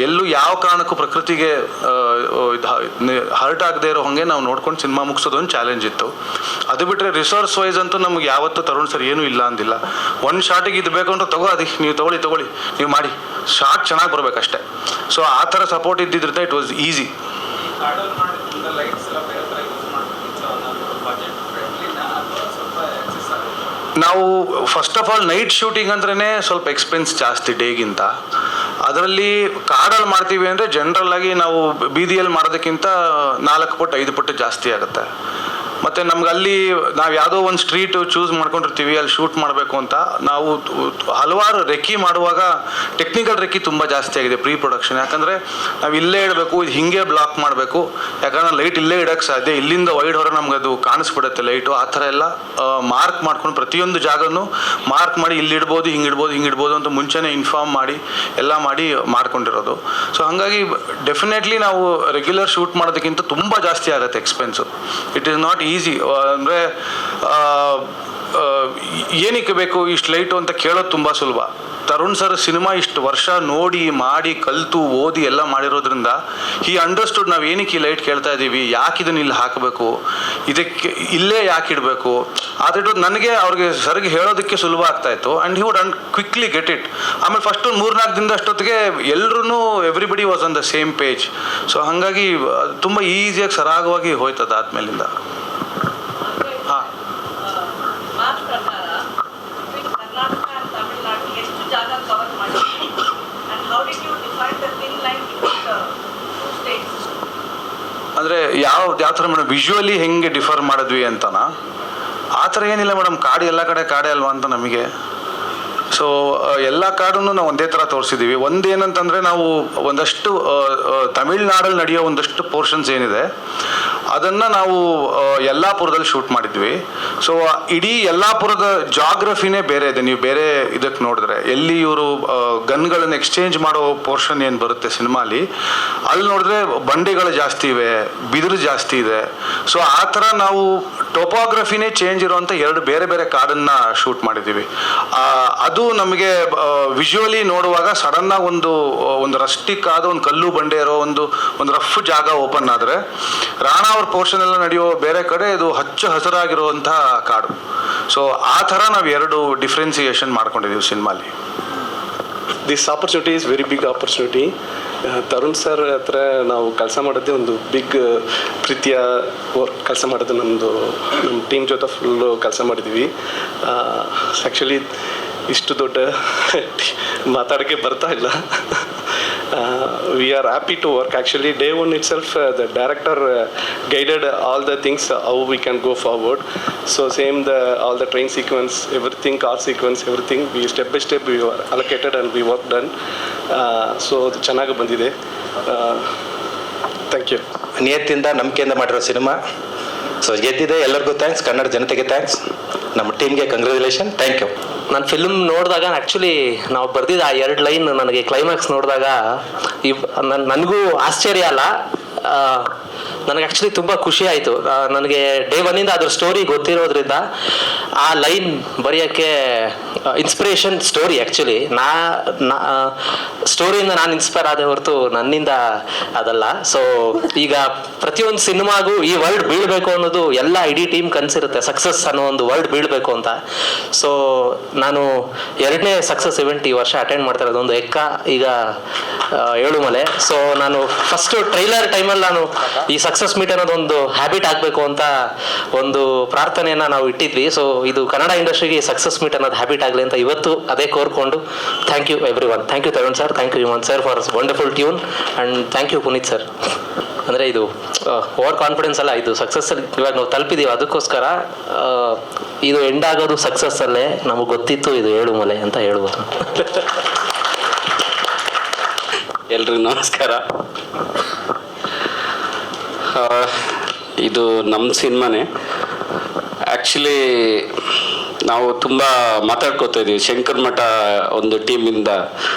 ಎಲ್ಲೂ ಯಾವ ಕಾರಣಕ್ಕೂ ಪ್ರಕೃತಿಗೆ ಹರ್ಟ್ ಆಗದೆ ಇರೋ ಹಾಗೆ ನಾವು ನೋಡ್ಕೊಂಡು ಸಿನಿಮಾ ಮುಗಿಸೋದು ಒಂದು ಚಾಲೆಂಜ್ ಇತ್ತು. ಅದು ಬಿಟ್ಟರೆ ರಿಸೋರ್ಸ್ ವೈಸ್ ಅಂತೂ ನಮ್ಗೆ ಯಾವತ್ತೂ ತರುಣ್ ಸರ್ ಏನೂ ಇಲ್ಲ ಅಂದಿಲ್ಲ. ಒಂದು ಶಾರ್ಟಿಗೆ ಇದು ಬೇಕು ಅಂದ್ರೆ ನೀವು ತೊಗೊಳ್ಳಿ ನೀವು ಮಾಡಿ, ಶಾರ್ಟ್ ಚೆನ್ನಾಗಿ ಬರಬೇಕಷ್ಟೆ. ಸೊ ಆ ಥರ ಸಪೋರ್ಟ್ ಇದ್ದಿದ್ರಿಂದ ಇಟ್ ವಾಸ್ ಈಸಿ. ನಾವು first of all night shooting ಅಂದ್ರೇ ಸ್ವಲ್ಪ ಎಕ್ಸ್ಪೆನ್ಸ್ ಜಾಸ್ತಿ ಡೇಗಿಂತ. ಅದರಲ್ಲಿ ಕಾಡಲ್ಲಿ ಮಾಡ್ತೀವಿ ಅಂದರೆ ಜನರಲ್ ಆಗಿ ನಾವು ಬೀದಿಯಲ್ಲಿ ಮಾಡೋದಕ್ಕಿಂತ 4 ಪಟ್ಟು 5 ಪಟ್ಟು ಜಾಸ್ತಿ ಆಗುತ್ತೆ. ಮತ್ತು ನಮ್ಗೆ ಅಲ್ಲಿ ನಾವು ಯಾವುದೋ ಒಂದು ಸ್ಟ್ರೀಟು ಚೂಸ್ ಮಾಡ್ಕೊಂಡಿರ್ತೀವಿ, ಅಲ್ಲಿ ಶೂಟ್ ಮಾಡಬೇಕು ಅಂತ. ನಾವು ಹಲವಾರು ರೆಕ್ಕಿ ಮಾಡುವಾಗ ಟೆಕ್ನಿಕಲ್ ರೆಕ್ಕಿ ತುಂಬ ಜಾಸ್ತಿ ಆಗಿದೆ ಪ್ರೀ ಪ್ರೊಡಕ್ಷನ್. ಯಾಕಂದರೆ ನಾವು ಇಲ್ಲೇ ಇಡಬೇಕು, ಇದು ಹಿಂಗೆ ಬ್ಲಾಕ್ ಮಾಡಬೇಕು, ಯಾಕಂದ್ರೆ ಲೈಟ್ ಇಲ್ಲೇ ಇಡೋಕ್ಕೆ ಸಾಧ್ಯ, ಇಲ್ಲಿಂದ ವೈಡ್ ಹೊರ ನಮ್ಗೆ ಅದು ಕಾಣಿಸ್ಬಿಡುತ್ತೆ ಲೈಟು. ಆ ಥರ ಎಲ್ಲ ಮಾರ್ಕ್ ಮಾಡ್ಕೊಂಡು ಪ್ರತಿಯೊಂದು ಜಾಗನೂ ಮಾರ್ಕ್ ಮಾಡಿ ಇಲ್ಲಿ ಇಡ್ಬೋದು, ಹಿಂಗೆ ಇಡ್ಬೋದು ಅಂತ ಮುಂಚೆನೇ ಇನ್ಫಾರ್ಮ್ ಮಾಡಿ ಎಲ್ಲ ಮಾಡಿ ಮಾಡ್ಕೊಂಡಿರೋದು. ಸೊ ಹಾಗಾಗಿ ಡೆಫಿನೆಟ್ಲಿ ನಾವು ರೆಗ್ಯುಲರ್ ಶೂಟ್ ಮಾಡೋದಕ್ಕಿಂತ ತುಂಬ ಜಾಸ್ತಿ ಆಗುತ್ತೆ expense. It is not easy. ಅಂದರೆ ಏನಕ್ಕೆ ಬೇಕು ಇಷ್ಟು ಲೈಟು ಅಂತ ಕೇಳೋದು ತುಂಬ ಸುಲಭ. ತರುಣ್ ಸರ್ ಸಿನಿಮಾ ಇಷ್ಟು ವರ್ಷ ನೋಡಿ ಮಾಡಿ ಕಲಿತು ಓದಿ ಎಲ್ಲ ಮಾಡಿರೋದ್ರಿಂದ ಈ ಅಂಡರ್ಸ್ಟುಡ್ ನಾವು ಏನಕ್ಕೆ ಈ ಲೈಟ್ ಕೇಳ್ತಾ ಇದ್ದೀವಿ, ಯಾಕೆ ಇದನ್ನು ಇಲ್ಲಿ ಹಾಕಬೇಕು, ಇದಕ್ಕೆ ಇಲ್ಲೇ ಯಾಕೆ ಇಡಬೇಕು. ಆದರೆ ನನಗೆ ಅವ್ರಿಗೆ ಸರ್ಗೆ ಹೇಳೋದಕ್ಕೆ ಸುಲಭ ಆಗ್ತಾಯಿತ್ತು. And he would quickly get it. ಆಮೇಲೆ ಫಸ್ಟ್ ಒಂದು 3-4 ದಿನದ ಅಷ್ಟೊತ್ತಿಗೆ ಎಲ್ಲರೂ everybody was on the same page. So ಹಾಗಾಗಿ ತುಂಬ ಈಸಿಯಾಗಿ ಸರಾಗವಾಗಿ ಹೋಯ್ತದ ಆದಮೇಲಿಂದ. ಹಾಂ, ಅಂದರೆ ಯಾವ ಥರ ಮೇಡಮ್ ವಿಜುವಲಿ ಹೆಂಗೆ ಡಿಫರ್ ಮಾಡಿದ್ವಿ ಅಂತನಾ? ಆ ಥರ ಏನಿಲ್ಲ ಮೇಡಮ್, ಕಾಡು ಎಲ್ಲ ಕಡೆ ಕಾಡೇ ಅಲ್ವಾ ಅಂತ ನಮಗೆ. ಸೊ ಎಲ್ಲ ಕಾಡನ್ನು ನಾವು ಒಂದೇ ಥರ ತೋರಿಸಿದ್ದೀವಿ. ಒಂದೇನಂತಂದರೆ ನಾವು ಒಂದಷ್ಟು ತಮಿಳ್ನಾಡಲ್ಲಿ ನಡೆಯೋ ಒಂದಷ್ಟು ಪೋರ್ಷನ್ಸ್ ಏನಿದೆ ಅದನ್ನು ನಾವು ಯಲ್ಲಾಪುರದಲ್ಲಿ ಶೂಟ್ ಮಾಡಿದ್ವಿ. ಸೊ ಇಡೀ ಯಲ್ಲಾಪುರದ ಜಾಗ್ರಫಿನೇ ಬೇರೆ ಇದೆ. ನೀವು ಬೇರೆ ಇದಕ್ಕೆ ನೋಡಿದ್ರೆ ಎಲ್ಲಿ ಇವರು ಗನ್ಗಳನ್ನು ಎಕ್ಸ್ಚೇಂಜ್ ಮಾಡೋ ಪೋರ್ಷನ್ ಏನು ಬರುತ್ತೆ ಸಿನಿಮಾಲಿ, ಅಲ್ಲಿ ನೋಡಿದ್ರೆ ಬಂಡೆಗಳು ಜಾಸ್ತಿ ಇವೆ, ಬಿದಿರು ಜಾಸ್ತಿ ಇದೆ. ಸೊ ಆ ಥರ ನಾವು ಟೋಪೋಗ್ರಫಿನೇ ಚೇಂಜ್ ಇರೋವಂಥ 2 ಬೇರೆ ಬೇರೆ ಕಾಡನ್ನು ಶೂಟ್ ಮಾಡಿದ್ದೀವಿ. ಅದು ನಮಗೆ ವಿಜುವಲಿ ನೋಡುವಾಗ ಸಡನ್ನಾಗಿ ಒಂದು ರಸ್ಟಿಕ್ ಆದ ಒಂದು ಕಲ್ಲು ಬಂಡೆ ಇರೋ ಒಂದು ರಫ್ ಜಾಗ ಓಪನ್ ಆದರೆ, ರಾಣಾ ಅವ್ರ ಪೋರ್ಷನ್ ಎಲ್ಲ ನಡೆಯೋ ಬೇರೆ ಕಡೆ ಇದು ಹಚ್ಚ ಹಸಿರಾಗಿರುವಂಥ ಕಾಡು. ಸೊ ಆ ಥರ ನಾವು 2 ಡಿಫ್ರೆನ್ಸಿಯೇಷನ್ ಮಾಡ್ಕೊಂಡಿದ್ದೀವಿ ಸಿನಿಮಾಲಿ. This opportunity is very big opportunity. Tarun sir ಹತ್ರ ನಾವು ಕೆಲಸ ಮಾಡೋದೇ ಒಂದು ಬಿಗ್ ಪ್ರೀತಿಯ ಕೆಲಸ ಮಾಡೋದು. ನಮ್ಮ ಟೀಮ್ ಜೊತೆ ಫುಲ್ಲು ಕೆಲಸ ಮಾಡಿದ್ದೀವಿ. ಆ್ಯಕ್ಚುಲಿ ಇಷ್ಟು ದೊಡ್ಡ ಮಾತಾಡೋಕ್ಕೆ ಬರ್ತಾ ಇಲ್ಲ. we are happy to work. Actually, day one itself, the director guided all the things how we can go forward. So same all the train sequence, everything, car sequence, everything. We step by step we were allocated and we worked done. So ಚೆನ್ನಾಗಿ ಬಂದಿದೆ. Thank you. ನಿಯತ್ತಿಂದ ನಂಬಿಕೆಯಿಂದ ಮಾಡಿರೋ cinema. So ಗೆದ್ದಿದೆ, ಎಲ್ಲರಿಗೂ thanks, Kannada ಜನತೆಗೆ thanks, ನಮ್ಮ ಟೀಮ್ಗೆ congratulation, thank you. ನಾನು ಫಿಲ್ಮ್ ನೋಡಿದಾಗ ಆ್ಯಕ್ಚುಲಿ ನಾವು ಬರ್ದಿದ್ದ ಆ 2 ಲೈನ್ ನನಗೆ ಕ್ಲೈಮ್ಯಾಕ್ಸ್ ನೋಡಿದಾಗ ನನಗೂ ಆಶ್ಚರ್ಯ ಅಲ್ಲ, ನನಗೆ ಆ್ಯಕ್ಚುಲಿ ತುಂಬ ಖುಷಿ ಆಯಿತು. ನನಗೆ ಡೇ ಒನ್ನಿಂದ ಅದ್ರ ಸ್ಟೋರಿ ಗೊತ್ತಿರೋದ್ರಿಂದ ಆ ಲೈನ್ ಬರೆಯೋಕ್ಕೆ ಇನ್ಸ್ಪಿರೇಷನ್ ಸ್ಟೋರಿ. ಆ್ಯಕ್ಚುಲಿ ಸ್ಟೋರಿಯಿಂದ ನಾನು ಇನ್ಸ್ಪೈರ್ ಆದೆ ಹೊರತು ನನ್ನಿಂದ ಅದಲ್ಲ. ಸೊ ಈಗ ಪ್ರತಿಯೊಂದು ಸಿನಿಮಾಗೂ ಈ ವರ್ಲ್ಡ್ ಬೀಳಬೇಕು ಅನ್ನೋದು ಎಲ್ಲ ಇಡೀ ಟೀಮ್ ಕನಸಿರುತ್ತೆ, ಸಕ್ಸಸ್ ಅನ್ನೋ ಒಂದು ವರ್ಲ್ಡ್ ಬೀಳಬೇಕು ಅಂತ. ಸೊ ನಾನು 2ನೇ ಸಕ್ಸಸ್ ಇವೆಂಟ್ ಈ ವರ್ಷ ಅಟೆಂಡ್ ಮಾಡ್ತಾ ಇರೋದು, ಒಂದು ಎಕ್ಕ, ಈಗ ಏಳುಮಲೆ. ಸೊ ನಾನು ಫಸ್ಟು ಟ್ರೈಲರ್ ಟೈಮಲ್ಲಿ ನಾನು ಈ ಸಕ್ಸಸ್ ಮೀಟ್ ಅನ್ನೋದೊಂದು ಹ್ಯಾಬಿಟ್ ಆಗಬೇಕು ಅಂತ ಒಂದು ಪ್ರಾರ್ಥನೆಯನ್ನು ನಾವು ಇಟ್ಟಿದ್ವಿ. ಸೊ ಇದು ಕನ್ನಡ ಇಂಡಸ್ಟ್ರಿಗೆ ಸಕ್ಸಸ್ ಮೀಟ್ ಅನ್ನೋದು ಹ್ಯಾಬಿಟ್ ಆಗಲಿ ಅಂತ ಇವತ್ತು ಅದೇ ಕೋರ್ಕೊಂಡು thank you everyone. Thank you Tarun sir, thank you Himanth sir for wonderful tune, and thank you Puneeth sir. ಅಂದರೆ ಇದು ಓವರ್ ಕಾನ್ಫಿಡೆನ್ಸ್ ಅಲ್ಲ, ಇದು ಸಕ್ಸಸ್ಸಲ್ಲಿ ಇವಾಗ ನಾವು ತಲುಪಿದ್ದೀವಿ, ಅದಕ್ಕೋಸ್ಕರ ಇದು ಎಂಡ್ ಆಗೋದು ಸಕ್ಸಸ್ಸಲ್ಲೇ. ನಮಗೆ ಗೊತ್ತಿತ್ತು ಇದು ಏಳುಮಲೆ ಅಂತ ಹೇಳ್ಬೋದು. ಎಲ್ರಿಗೂ ನಮಸ್ಕಾರ. ಇದು ನಮ್ಮ ಸಿನಿಮಾನೇ. ಆ್ಯಕ್ಚುಲಿ ನಾವು ತುಂಬ ಮಾತಾಡ್ಕೋತಾ ಇದ್ದೀವಿ. ಶಂಕರ್ ಮಠ ಒಂದು ಟೀಮಿಂದ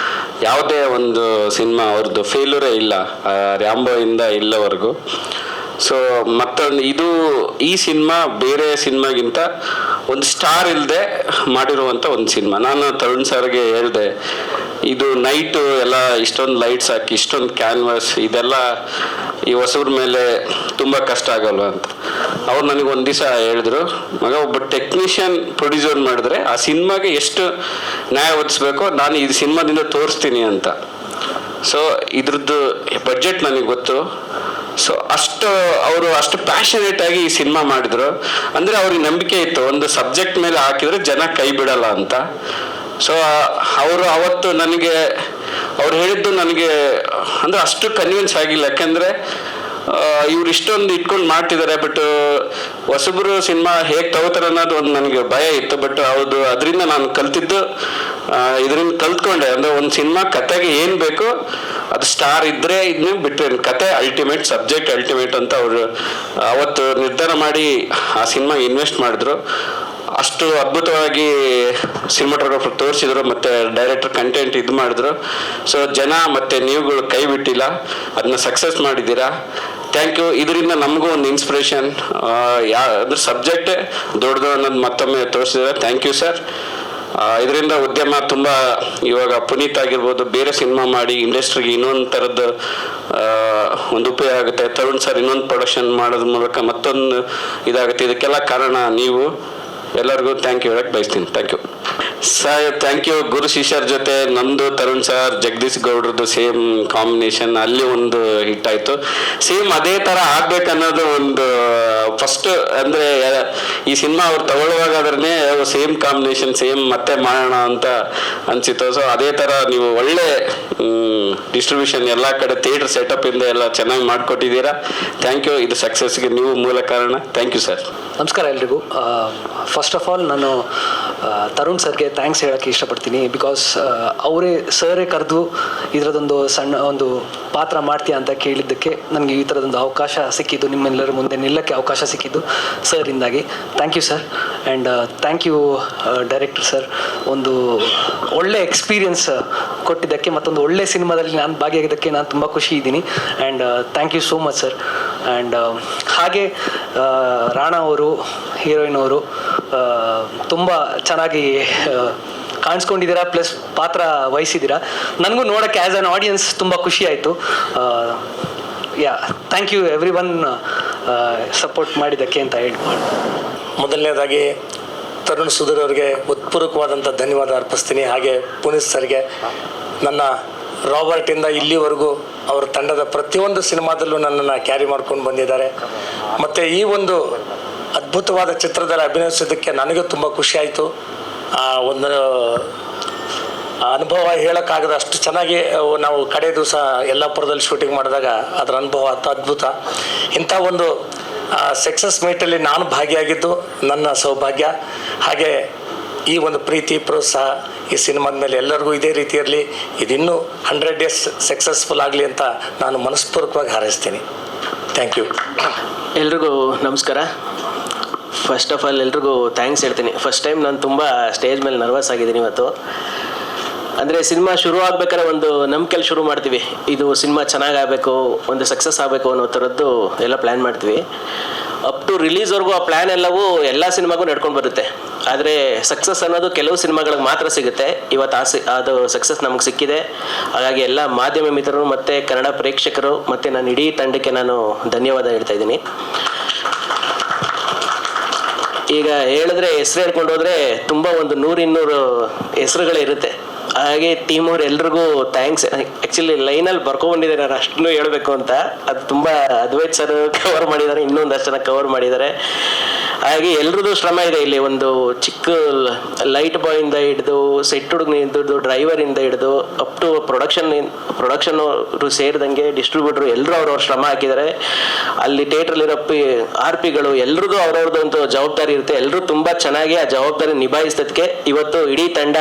ಯಾವುದೇ ಒಂದು ಸಿನಿಮಾ ಅವ್ರದ್ದು ಫೇಲ್ಯೂರೇ ಇಲ್ಲ, ರ್ಯಾಂಬೋಯಿಂದ ಇಲ್ಲವರೆಗೂ. ಸೊ ಮತ್ತೊಂದು ಈ ಸಿನಿಮಾ ಬೇರೆ ಸಿನಿಮಾಗಿಂತ ಒಂದು ಸ್ಟಾರ್ ಇಲ್ಲದೆ ಮಾಡಿರುವಂಥ ಒಂದು ಸಿನಿಮಾ. ನಾನು ತರುಣ್ ಸರ್ಗೆ ಹೇಳಿದೆ, ಇದು ನೈಟು ಎಲ್ಲ ಇಷ್ಟೊಂದು ಲೈಟ್ಸ್ ಹಾಕಿ ಇಷ್ಟೊಂದು ಕ್ಯಾನ್ವಾಸ್ ಇದೆಲ್ಲ ಈ ಹೊಸಬ್ರ ಮೇಲೆ ತುಂಬ ಕಷ್ಟ ಆಗಲ್ವ ಅಂತ. ಅವ್ರು ನನಗೆ ಒಂದು ದಿವಸ ಹೇಳಿದ್ರು, ಮಗ ಒಬ್ಬ ಟೆಕ್ನಿಷಿಯನ್ ಪ್ರೊಡ್ಯೂಸರ್ ಮಾಡಿದ್ರೆ ಆ ಸಿನಿಮಾಗೆ ಎಷ್ಟು ನ್ಯಾಯ ಒದಿಸ್ಬೇಕೋ ನಾನು ಈ ಸಿನಿಮಾದಿಂದ ತೋರಿಸ್ತೀನಿ ಅಂತ. ಸೊ ಇದ್ರದ್ದು ಬಡ್ಜೆಟ್ ನನಗೆ ಗೊತ್ತು. ಸೊ ಅವರು ಅಷ್ಟು ಪ್ಯಾಷನೇಟ್ ಆಗಿ ಈ ಸಿನಿಮಾ ಮಾಡಿದ್ರು. ಅಂದರೆ ಅವ್ರಿಗೆ ನಂಬಿಕೆ ಇತ್ತು, ಒಂದು ಸಬ್ಜೆಕ್ಟ್ ಮೇಲೆ ಹಾಕಿದ್ರೆ ಜನ ಕೈ ಬಿಡಲ್ಲ ಅಂತ. ಸೊ ಅವರು ಅವತ್ತು ಅವ್ರು ಹೇಳಿದ್ದು ನನಗೆ ಅಂದರೆ ಅಷ್ಟು ಕನ್ವಿನ್ಸ್ ಆಗಿಲ್ಲ. ಯಾಕೆಂದರೆ ಇವ್ರು ಇಷ್ಟೊಂದು ಇಟ್ಕೊಂಡು ಮಾಡ್ತಿದ್ದಾರೆ, ಬಟ್ ಹೊಸಬ್ರು ಸಿನಿಮಾ ಹೇಗೆ ತಗೋತಾರೆ ಅನ್ನೋದು ಒಂದು ನನಗೆ ಭಯ ಇತ್ತು. ಬಟ್ ಅದರಿಂದ ನಾನು ಕಲ್ತಿದ್ದು, ಇದರಿಂದ ಕಲ್ತ್ಕೊಂಡೆ. ಅಂದರೆ ಒಂದು ಸಿನಿಮಾ ಕತೆಗೆ ಏನು ಬೇಕು ಅದು ಸ್ಟಾರ್ ಇದ್ದರೆ ಇದನ್ನೇ ಬಿಟ್ಟರೆ ಕತೆ ಅಲ್ಟಿಮೇಟ್, ಸಬ್ಜೆಕ್ಟ್ ಅಲ್ಟಿಮೇಟ್ ಅಂತ ಅವರು ಅವತ್ತು ನಿರ್ಧಾರ ಮಾಡಿ ಆ ಸಿನಿಮಾ ಇನ್ವೆಸ್ಟ್ ಮಾಡಿದ್ರು. ಅಷ್ಟು ಅದ್ಭುತವಾಗಿ ಸಿನಿಮಾಟೋಗ್ರಾಫರ್ ತೋರಿಸಿದ್ರು, ಮತ್ತು ಡೈರೆಕ್ಟರ್ ಕಂಟೆಂಟ್ ಇದು ಮಾಡಿದ್ರು. ಸೊ ಜನ ಮತ್ತು ನೀವುಗಳು ಕೈ ಬಿಟ್ಟಿಲ್ಲ, ಅದನ್ನ ಸಕ್ಸಸ್ ಮಾಡಿದ್ದೀರಾ, ಥ್ಯಾಂಕ್ ಯು. ಇದರಿಂದ ನಮಗೂ ಒಂದು ಇನ್ಸ್ಪಿರೇಷನ್, ಅದ್ರ ಸಬ್ಜೆಕ್ಟೇ ದೊಡ್ಡದು ಅನ್ನೋದು ಮತ್ತೊಮ್ಮೆ ತೋರಿಸಿದ್ದಾರೆ. Thank you sir. ಇದರಿಂದ ಉದ್ಯಮ ತುಂಬ ಇವಾಗ ಪುನೀತ್ ಆಗಿರ್ಬೋದು, ಬೇರೆ ಸಿನಿಮಾ ಮಾಡಿ ಇಂಡಸ್ಟ್ರಿಗೆ ಇನ್ನೊಂದು ಥರದ್ದು ಒಂದು ಉಪಯೋಗ ಆಗುತ್ತೆ. ತರುಣ್ ಸರ್ ಇನ್ನೊಂದು ಪ್ರೊಡಕ್ಷನ್ ಮಾಡೋದ್ರ ಮೂಲಕ ಮತ್ತೊಂದು ಇದಾಗುತ್ತೆ. ಇದಕ್ಕೆಲ್ಲ ಕಾರಣ ನೀವು. ಎಲ್ಲರಿಗೂ ಥ್ಯಾಂಕ್ ಯು ಹೇಳಕ್ಕೆ ಬಯಸ್ತೀನಿ. Thank you sir. Thank you. ಗುರು ಶಿಷ್ಯರ ಜೊತೆ ನಮ್ಮದು ತರುಣ್ ಸರ್, ಜಗದೀಶ್ ಗೌಡ್ರದ್ದು ಸೇಮ್ ಕಾಂಬಿನೇಷನ್, ಅಲ್ಲಿ ಒಂದು ಹಿಟ್ ಆಯಿತು. ಸೇಮ್ ಅದೇ ಥರ ಆಗ್ಬೇಕನ್ನೋದು ಒಂದು ಫಸ್ಟ್, ಅಂದರೆ ಈ ಸಿನಿಮಾ ಅವ್ರು ತಗೊಳ್ಳುವಾಗ ಅದನ್ನೇ ಸೇಮ್ ಕಾಂಬಿನೇಷನ್, ಸೇಮ್ ಮತ್ತೆ ಮಾಡೋಣ ಅಂತ ಅನಿಸಿತ್ತು. ಸೊ ಅದೇ ಥರ ನೀವು ಒಳ್ಳೆ ಡಿಸ್ಟ್ರಿಬ್ಯೂಷನ್ ಎಲ್ಲ ಕಡೆ ಥಿಯೇಟರ್ ಸೆಟಪಿಂದ ಎಲ್ಲ ಚೆನ್ನಾಗಿ ಮಾಡಿಕೊಟ್ಟಿದ್ದೀರಾ. Thank you. ಇದು ಸಕ್ಸಸ್ಗೆ ನೀವು ಮೂಲ ಕಾರಣ. Thank you sir. ನಮಸ್ಕಾರ ಎಲ್ರಿಗೂ. ಫಸ್ಟ್ ಆಫ್ ಆಲ್ ನಾನು ತರುಣ್ ಸರ್ಗೆ ಥ್ಯಾಂಕ್ಸ್ ಹೇಳೋಕ್ಕೆ ಇಷ್ಟಪಡ್ತೀನಿ. ಬಿಕಾಸ್ ಸರೇ ಕರೆದು ಇದರದೊಂದು ಸಣ್ಣ ಒಂದು ಪಾತ್ರ ಮಾಡ್ತೀಯ ಅಂತ ಕೇಳಿದ್ದಕ್ಕೆ ನನಗೆ ಈ ಥರದೊಂದು ಅವಕಾಶ ಸಿಕ್ಕಿದ್ದು, ನಿಮ್ಮೆಲ್ಲರ ಮುಂದೆ ನಿಲ್ಲಕ್ಕೆ ಅವಕಾಶ ಸಿಕ್ಕಿದ್ದು ಸರಿಂದಾಗಿ. Thank you sir. And thank you director sir, ಒಂದು ಒಳ್ಳೆ ಎಕ್ಸ್ಪೀರಿಯನ್ಸ್ ಕೊಟ್ಟಿದ್ದಕ್ಕೆ, ಮತ್ತೊಂದು ಒಳ್ಳೆ ಸಿನಿಮಾದಲ್ಲಿ ನಾನು ಭಾಗಿಯಾಗಿದ್ದಕ್ಕೆ ನಾನು ತುಂಬ ಖುಷಿ ಇದ್ದೀನಿ. And thank you so much sir. And ಹಾಗೆ ರಾಣಾ ಅವರು, ಹೀರೋಯಿನ್ ಅವರು ತುಂಬ ಚೆನ್ನಾಗಿ ಕಾಣಿಸ್ಕೊಂಡಿದ್ದೀರಾ, ಪ್ಲಸ್ ಪಾತ್ರ ವಹಿಸಿದ್ದೀರಾ. ನನಗೂ ನೋಡೋಕ್ಕೆ ಆ್ಯಸ್ ಆನ್ ಆಡಿಯನ್ಸ್ ತುಂಬ ಖುಷಿ ಆಯಿತು. Thank you everyone support ಮಾಡಿದ್ದಕ್ಕೆ ಅಂತ ಹೇಳ್ಬೋದು. ಮೊದಲನೇದಾಗಿ ತರುಣ್ ಸುಧೀರ್ ಅವರಿಗೆ ಉತ್ಪೂರ್ವಕವಾದಂಥ ಧನ್ಯವಾದ ಅರ್ಪಿಸ್ತೀನಿ. ಹಾಗೆ ಪುನೀತ್ ಸರ್ಗೆ, ನನ್ನ ರಾಬರ್ಟಿಂದ ಇಲ್ಲಿವರೆಗೂ ಅವರ ತಂಡದ ಪ್ರತಿಯೊಂದು ಸಿನಿಮಾದಲ್ಲೂ ನನ್ನನ್ನು ಕ್ಯಾರಿ ಮಾಡ್ಕೊಂಡು ಬಂದಿದ್ದಾರೆ. ಮತ್ತು ಈ ಒಂದು ಅದ್ಭುತವಾದ ಚಿತ್ರದಲ್ಲಿ ಅಭಿನಯಿಸೋದಕ್ಕೆ ನನಗೆ ತುಂಬ ಖುಷಿ ಆಯಿತು. ಒಂದು ಅನುಭವ ಹೇಳೋಕ್ಕಾಗದ ಅಷ್ಟು ಚೆನ್ನಾಗಿ ನಾವು ಕಡೆ ದಿವಸ ಯಲ್ಲಾಪುರದಲ್ಲಿ ಶೂಟಿಂಗ್ ಮಾಡಿದಾಗ ಅದರ ಅನುಭವ ಅದ್ಭುತ. ಇಂಥ ಒಂದು ಸಕ್ಸಸ್ ಮೀಟಲ್ಲಿ ನಾನು ಭಾಗಿಯಾಗಿದ್ದು ನನ್ನ ಸೌಭಾಗ್ಯ. ಹಾಗೆ ಈ ಒಂದು ಪ್ರೀತಿ ಪ್ರೋತ್ಸಾಹ ಈ ಸಿನಿಮಾದ ಮೇಲೆ ಎಲ್ಲರಿಗೂ ಇದೇ ರೀತಿ ಇರಲಿ, ಇದಿನ್ನೂ 100 days ಸಕ್ಸಸ್ಫುಲ್ ಆಗಲಿ ಅಂತ ನಾನು ಮನಸ್ಪೂರ್ವಕವಾಗಿ ಹಾರೈಸ್ತೀನಿ. Thank you. ಎಲ್ರಿಗೂ ನಮಸ್ಕಾರ. ಫಸ್ಟ್ ಆಫ್ ಆಲ್ ಎಲ್ರಿಗೂ ಥ್ಯಾಂಕ್ಸ್ ಹೇಳ್ತೀನಿ. ಫಸ್ಟ್ ಟೈಮ್ ನಾನು ತುಂಬ ಸ್ಟೇಜ್ ಮೇಲೆ ನರ್ವಸ್ ಆಗಿದ್ದೀನಿ ಇವತ್ತು. ಅಂದರೆ ಸಿನಿಮಾ ಶುರು ಆಗ್ಬೇಕಾದ್ರೆ ಒಂದು ನಂಬಿಕೆಯಲ್ಲಿ ಶುರು ಮಾಡ್ತೀವಿ, ಇದು ಸಿನಿಮಾ ಚೆನ್ನಾಗಾಗಬೇಕು, ಒಂದು ಸಕ್ಸಸ್ ಆಗಬೇಕು ಅನ್ನೋ ಥರದ್ದು ಎಲ್ಲ ಪ್ಲ್ಯಾನ್ ಮಾಡ್ತೀವಿ. ಅಪ್ ಟು ರಿಲೀಸ್ವರೆಗೂ ಆ ಪ್ಲ್ಯಾನ್ ಎಲ್ಲವೂ ಎಲ್ಲ ಸಿನಿಮಾಗೂ ನಡ್ಕೊಂಡು ಬರುತ್ತೆ. ಆದರೆ ಸಕ್ಸಸ್ ಅನ್ನೋದು ಕೆಲವು ಸಿನಿಮಾಗಳಿಗೆ ಮಾತ್ರ ಸಿಗುತ್ತೆ. ಇವತ್ತು ಅದು ಸಕ್ಸಸ್ ನಮಗೆ ಸಿಕ್ಕಿದೆ. ಹಾಗಾಗಿ ಎಲ್ಲ ಮಾಧ್ಯಮ ಮಿತ್ರರು ಮತ್ತು ಕನ್ನಡ ಪ್ರೇಕ್ಷಕರು ಮತ್ತು ನನ್ನ ಇಡೀ ತಂಡಕ್ಕೆ ನಾನು ಧನ್ಯವಾದ ಹೇಳ್ತಾ ಇದ್ದೀನಿ. ಈಗ ಹೇಳಿದ್ರೆ ಹೆಸರು ಹೇಳ್ಕೊಂಡು ಹೋದರೆ ತುಂಬ ಒಂದು 100-200 ಹೆಸರುಗಳೇ ಇರುತ್ತೆ. ಹಾಗೆ ಟೀಮ್ ಅವ್ರು ಎಲ್ರಿಗೂ ಥ್ಯಾಂಕ್ಸ್. ಆ್ಯಕ್ಚುಲಿ ಲೈನಲ್ಲಿ ಬರ್ಕೊಂಡ್ಬಂದಿದೆ, ನಾನು ಅಷ್ಟನ್ನು ಹೇಳಬೇಕು ಅಂತ. ಅದು ತುಂಬ ಅದ್ವೈತ್ ಸರ್ ಕವರ್ ಮಾಡಿದ್ದಾರೆ, ಇನ್ನೊಂದಷ್ಟು ಜನ ಕವರ್ ಮಾಡಿದ್ದಾರೆ. ಹಾಗೆ ಎಲ್ರದ್ದು ಶ್ರಮ ಇದೆ ಇಲ್ಲಿ. ಒಂದು ಚಿಕ್ಕ ಲೈಟ್ ಬಾಯಿಂದ ಹಿಡಿದು ಸೆಟ್ ಹುಡುಗನಿಂದ ಹಿಡಿದು ಡ್ರೈವರಿಂದ ಹಿಡಿದು ಅಪ್ ಟು ಪ್ರೊಡಕ್ಷನ್ ಸೇರಿದಂಗೆ ಡಿಸ್ಟ್ರಿಬ್ಯೂಟ್ರು ಎಲ್ಲರೂ ಅವ್ರವ್ರ ಶ್ರಮ ಹಾಕಿದ್ದಾರೆ. ಅಲ್ಲಿ ಥಿಯೇಟ್ರಲ್ಲಿರೋ RPಗಳು ಎಲ್ರಿಗೂ ಅವ್ರವ್ರದ್ದು ಜವಾಬ್ದಾರಿ ಇರುತ್ತೆ. ಎಲ್ಲರೂ ತುಂಬ ಚೆನ್ನಾಗಿ ಆ ಜವಾಬ್ದಾರಿ ನಿಭಾಯಿಸೋದಕ್ಕೆ ಇವತ್ತು ಇಡೀ ತಂಡ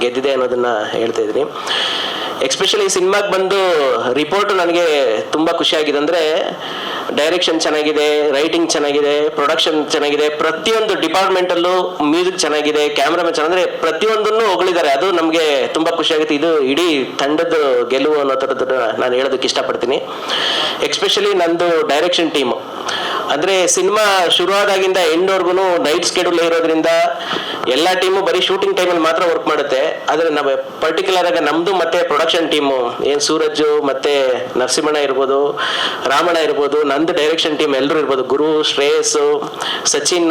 ಗೆದ್ದಿದೆ ಅನ್ನೋದನ್ನ ಹೇಳ್ತಾ ಇದ್ದೀನಿ. ಎಸ್ಪೆಷಲಿ ಈ ಸಿನಿಮಾಗೆ ಬಂದು ರಿಪೋರ್ಟ್ ನನಗೆ ತುಂಬ ಖುಷಿಯಾಗಿದೆ. ಅಂದರೆ ಡೈರೆಕ್ಷನ್ ಚೆನ್ನಾಗಿದೆ, ರೈಟಿಂಗ್ ಚೆನ್ನಾಗಿದೆ, ಪ್ರೊಡಕ್ಷನ್ ಚೆನ್ನಾಗಿದೆ, ಪ್ರತಿಯೊಂದು ಡಿಪಾರ್ಟ್ಮೆಂಟಲ್ಲೂ ಮ್ಯೂಸಿಕ್ ಚೆನ್ನಾಗಿದೆ, ಕ್ಯಾಮ್ರಾಮನ್ ಚೆನ್ನಾಗಿ, ಅಂದರೆ ಪ್ರತಿಯೊಂದನ್ನು ಹೊಗಳಿದ್ದಾರೆ. ಅದು ನಮಗೆ ತುಂಬ ಖುಷಿಯಾಗುತ್ತೆ. ಇದು ಇಡೀ ತಂಡದ ಗೆಲುವು ಅನ್ನೋ ಥರದ್ದು ನಾನು ಹೇಳೋದಕ್ಕೆ ಇಷ್ಟಪಡ್ತೀನಿ. ಎಸ್ಪೆಷಲಿ ನಂದು ಡೈರೆಕ್ಷನ್ ಟೀಮು. ಅಂದರೆ ಸಿನಿಮಾ ಶುರುವಾದಾಗಿಂದ ಎಂಡ್ವರೆಗೂ ನೈಟ್ ಸ್ಕೆಡ್ಯೂಲ್ ಇರೋದ್ರಿಂದ ಎಲ್ಲ ಟೀಮು ಬರೀ ಶೂಟಿಂಗ್ ಟೈಮಲ್ಲಿ ಮಾತ್ರ ವರ್ಕ್ ಮಾಡುತ್ತೆ. ಆದರೆ ನಾವು ಪರ್ಟಿಕ್ಯುಲರ್ ಆಗಿ ನಮ್ಮದು ಮತ್ತು ಪ್ರೊಡಕ್ಷನ್ ಟೀಮು ಏನು ಸೂರಜು ಮತ್ತು ನರಸಿಂಹಣ್ಣ ಇರ್ಬೋದು, ರಾಮಣ್ಣ ಇರ್ಬೋದು, ನಂದು ಡೈರೆಕ್ಷನ್ ಟೀಮ್ ಎಲ್ಲರೂ ಇರ್ಬೋದು, ಗುರು, ಶ್ರೇಯಸ್ಸು, ಸಚಿನ್,